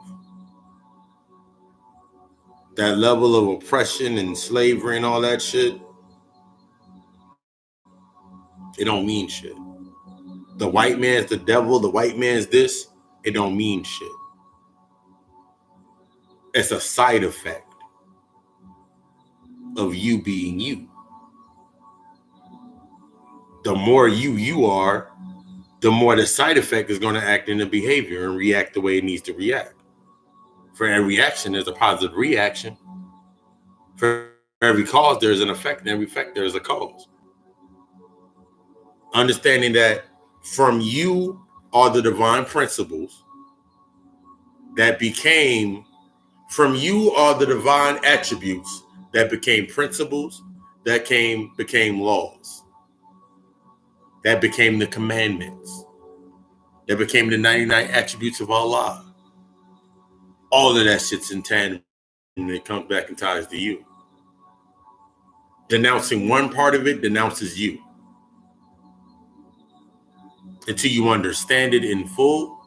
That level of oppression and slavery and all that shit, it don't mean shit. The white man's the devil, the white man's this, it don't mean shit. It's a side effect of you being you. The more you are, the more the side effect is going to act in the behavior and react the way it needs to react. For every action, there's a positive reaction. For every cause, there's an effect. And every effect, there's a cause. Understanding that from you are the divine principles that became, from you are the divine attributes that became principles, that became laws, that became the commandments, that became the 99 attributes of Allah. All of that shit's in tandem and it comes back and ties to you. Denouncing one part of it denounces you. Until you understand it in full,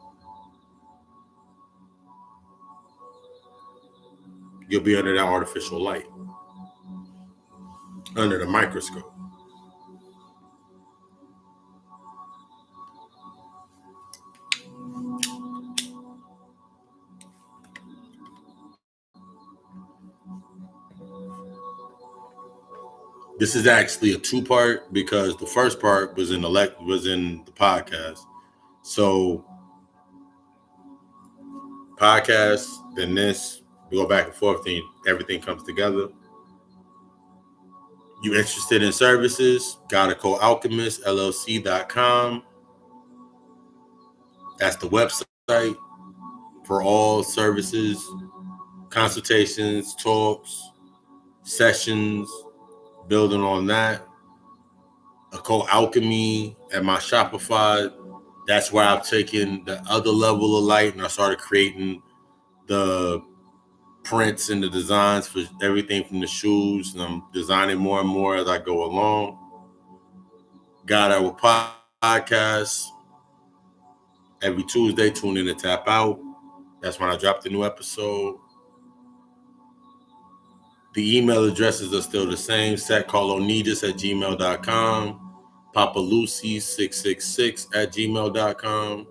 you'll be under that artificial light, under the microscope. This is actually a two-part because the first part was in the podcast. So podcast, then this, we go back and forth, and everything comes together. You interested in services? Got a Co-Alchemist, LLC.com. That's the website for all services, consultations, talks, sessions, building on that. Occult Alchemy at my Shopify. That's where I've taken the other level of light and I started creating the prints and the designs for everything from the shoes. And I'm designing more and more as I go along. Got our podcast every Tuesday. Tune in and tap out. That's when I drop the new episode. The email addresses are still the same. setcarlonidis@gmail.com. papalucy666@gmail.com.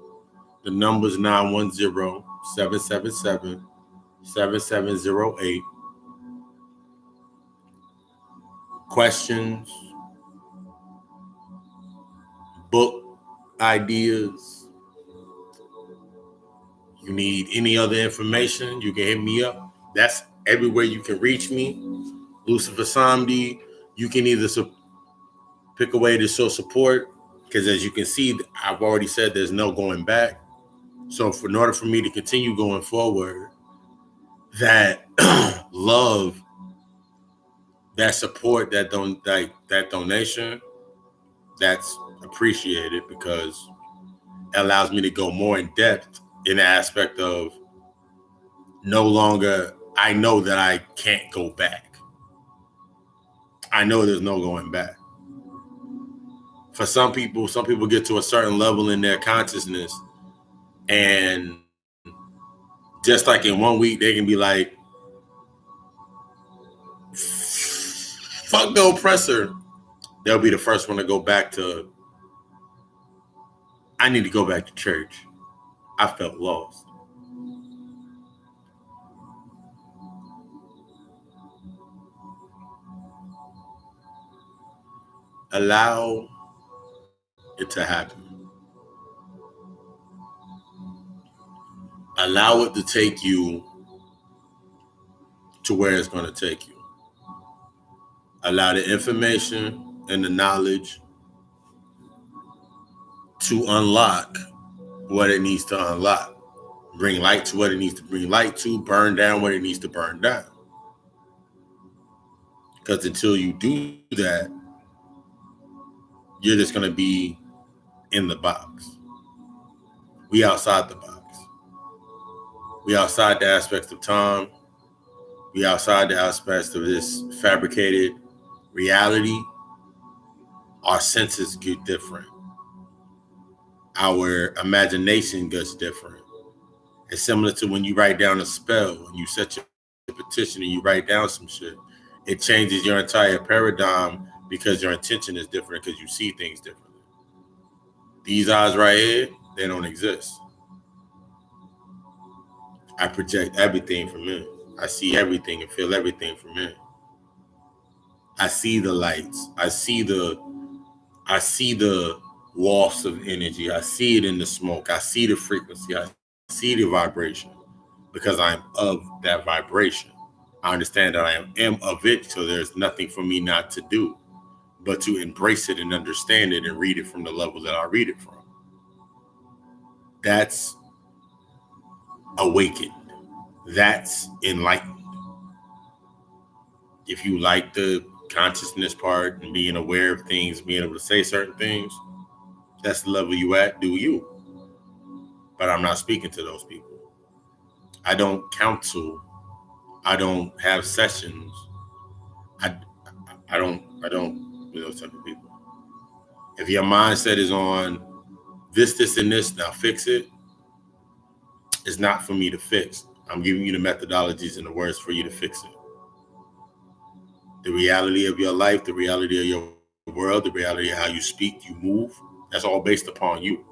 The number's 910-777-7708. Questions, book ideas. You need any other information, you can hit me up. That's everywhere you can reach me. Lucifer Samdi. You can either pick a way to show support, because as you can see, I've already said there's no going back. So in order for me to continue going forward, that love, that support, that donation, that's appreciated because it allows me to go more in depth in the aspect of no longer, I know that I can't go back. I know there's no going back. For some people get to a certain level in their consciousness, and just like in 1 week, they can be like, fuck the oppressor. They'll be the first one to go back to, I need to go back to church. I felt lost. Allow it to happen. Allow it to take you to where it's going to take you. Allow the information and the knowledge to unlock what it needs to unlock. Bring light to what it needs to bring light to. Burn down what it needs to burn down. Because until you do that, you're just going to be in the box. We outside the box. We outside the aspects of time. We outside the aspects of this fabricated reality. Our senses get different. Our imagination gets different. It's similar to when you write down a spell, when you set your petition and you write down some shit. It changes your entire paradigm because your intention is different because you see things differently. These eyes right here, they don't exist. I project everything from in. I see everything and feel everything from in. I see the lights. I see the wafts of energy. I see it in the smoke. I see the frequency. I see the vibration because I'm of that vibration. I understand that I am of it, so there's nothing for me not to do but to embrace it and understand it and read it from the level that I read it from. That's awakened. That's enlightened. If you like the consciousness part and being aware of things, being able to say certain things, that's the level you at, do you. But I'm not speaking to those people. I don't counsel. I don't have sessions. I don't with those type of people. If your mindset is on this, and this, now fix it, it's not for me to fix. I'm giving you the methodologies and the words for you to fix it. The reality of your life, the reality of your world, the reality of how you speak, you move, that's all based upon you.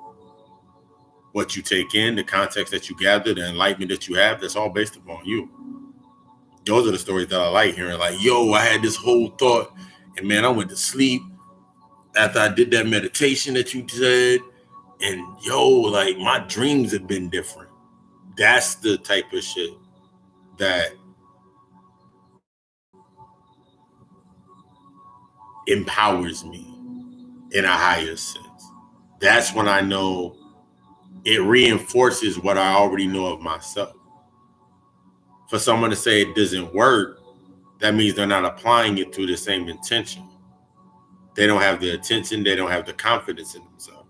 What you take in, the context that you gather, the enlightenment that you have, that's all based upon you. Those are the stories that I like hearing. Like, yo, I had this whole thought, and man, I went to sleep after I did that meditation that you said, and yo, like my dreams have been different. That's the type of shit that empowers me in a higher sense. That's when I know it reinforces what I already know of myself. For someone to say it doesn't work, that means they're not applying it to the same intention. They don't have the attention, they don't have the confidence in themselves.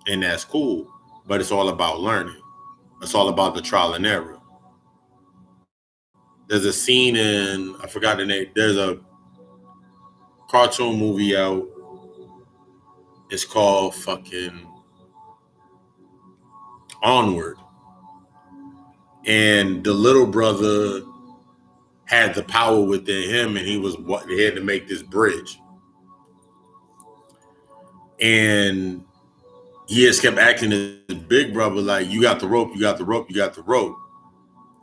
And that's cool, but it's all about learning. It's all about the trial and error. There's a scene in, I forgot the name, there's a cartoon movie out. It's called fucking Onward. And the little brother had the power within him, and he had to make this bridge. And he just kept acting as big brother, like, you got the rope, you got the rope, you got the rope.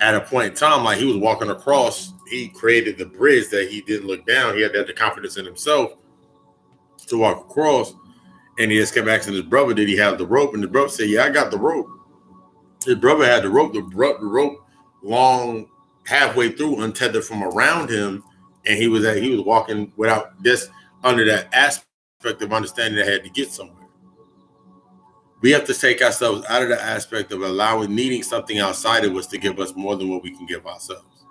At a point in time, like he was walking across, he created the bridge that he didn't look down. He had to have the confidence in himself to walk across. And he just kept asking his brother, did he have the rope? And the brother said, yeah, I got the rope. His brother had the rope, the rope long halfway through, untethered from around him. And he was walking without this, under that aspect of understanding that had to get somewhere. We have to take ourselves out of the aspect of needing something outside of us to give us more than what we can give ourselves.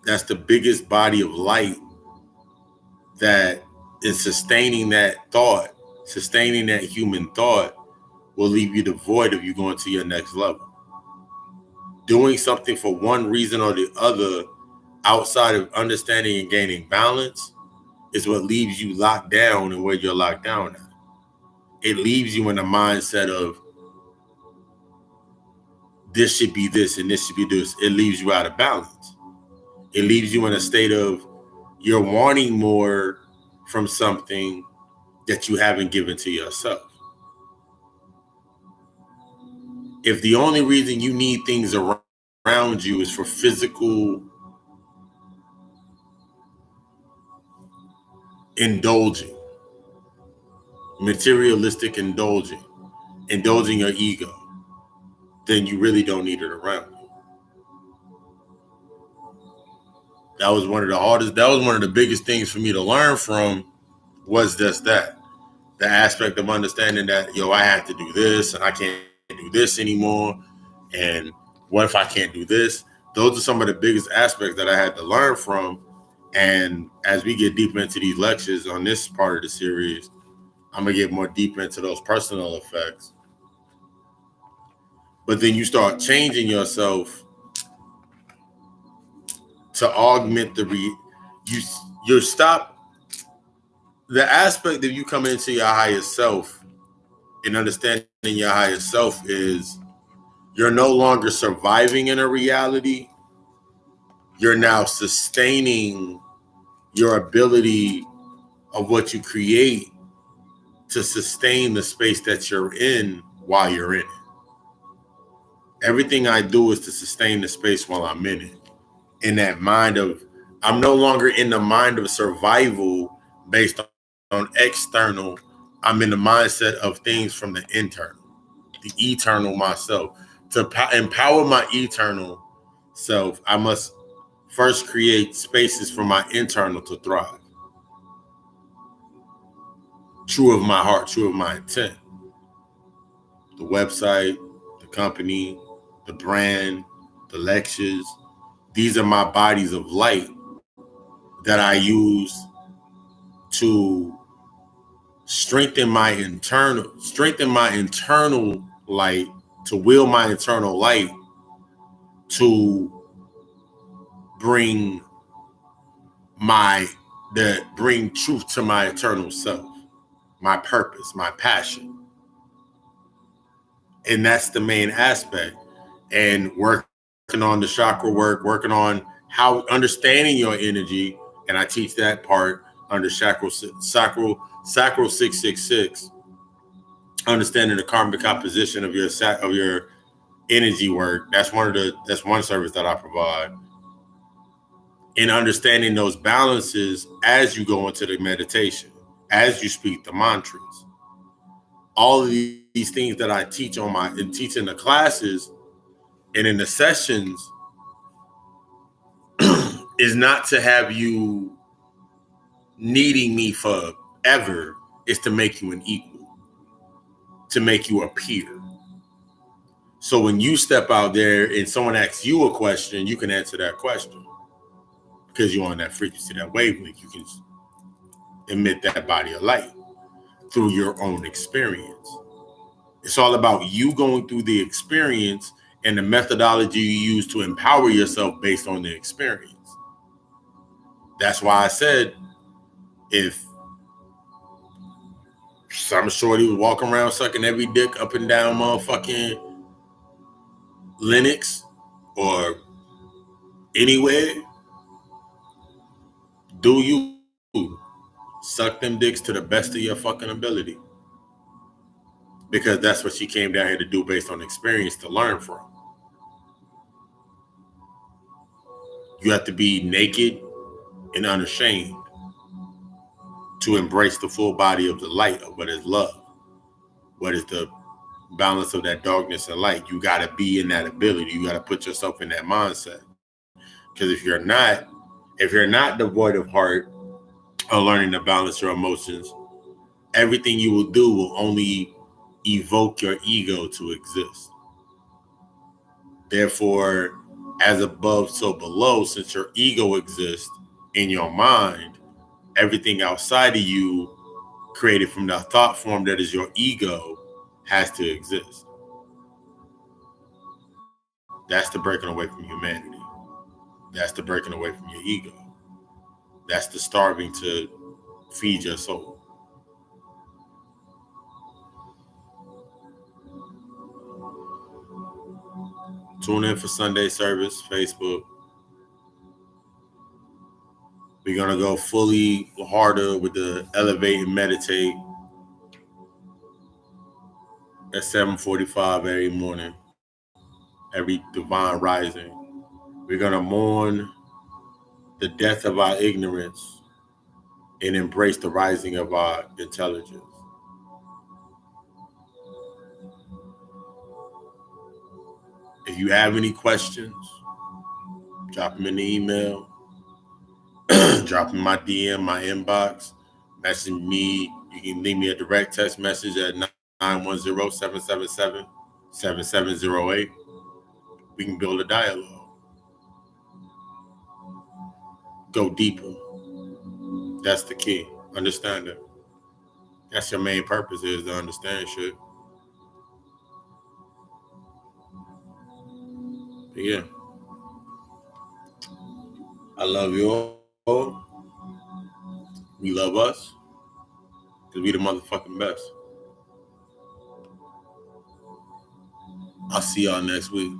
That's the biggest body of light that is sustaining that thought, sustaining that human thought, will leave you devoid of you going to your next level. Doing something for one reason or the other outside of understanding and gaining balance is what leaves you locked down and where you're locked down at. It leaves you in a mindset of this should be this and this should be this. It leaves you out of balance. It leaves you in a state of you're wanting more from something that you haven't given to yourself. If the only reason you need things around you is for physical indulging, materialistic indulging your ego, then you really don't need it around you. That was one of the biggest things for me to learn from, was just that. The aspect of understanding that, yo, I have to do this and I can't do this anymore. And what if I can't do this? Those are some of the biggest aspects that I had to learn from. And as we get deeper into these lectures on this part of the series, I'm going to get more deeper into those personal effects. But then you start changing yourself to augment you stop the aspect of you coming into your higher self and understanding in your higher self is you're no longer surviving in a reality. You're now sustaining your ability of what you create to sustain the space that you're in while you're in it. Everything I do is to sustain the space while I'm in it. In that mind of, I'm no longer in the mind of survival based on external. I'm in the mindset of things from the internal, the eternal myself. To empower my eternal self, I must first create spaces for my internal to thrive. True of my heart, true of my intent. The website, the company, the brand, the lectures. These are my bodies of light that I use to strengthen my internal light, to will my internal light to bring bring truth to my eternal self, my purpose, my passion. And that's the main aspect. And working on the chakra work, working on how understanding your energy, and I teach that part under sacral 666, understanding the karmic composition of your energy work. That's one service that I provide. And understanding those balances as you go into the meditation, as you speak the mantras. All of these things that I teach teach in the classes and in the sessions is not to have you needing me forever. It's to make you an equal, to make you a peer. So when you step out there and someone asks you a question, you can answer that question because you're on that frequency, that wavelength. You can emit that body of light through your own experience. It's all about you going through the experience and the methodology you use to empower yourself based on the experience. That's why I said, if some shorty was walking around sucking every dick up and down motherfucking Linux or anywhere, do you suck them dicks to the best of your fucking ability? Because that's what she came down here to do based on experience, to learn from. You have to be naked and unashamed to embrace the full body of the light of what is love, what is the balance of that darkness and light. You got to be in that ability. You got to put yourself in that mindset. Because if you're not devoid of heart or learning to balance your emotions, everything you will do will only evoke your ego to exist. Therefore, as above, so below, since your ego exists in your mind, everything outside of you created from the thought form that is your ego has to exist. That's the breaking away from humanity. That's the breaking away from your ego. That's the starving to feed your soul. Tune in for Sunday service, Facebook. We're going to go fully harder with the Elevate and Meditate at 7:45 every morning, every divine rising. We're going to mourn the death of our ignorance and embrace the rising of our intelligence. If you have any questions, drop them in the email, drop them in my DM, my inbox, message me. You can leave me a direct text message at 910-777-7708. We can build a dialogue. Go deeper. That's the key. Understand it. That's your main purpose, is to understand shit. But yeah. I love you all. We love us. Because we the motherfucking best. I'll see y'all next week.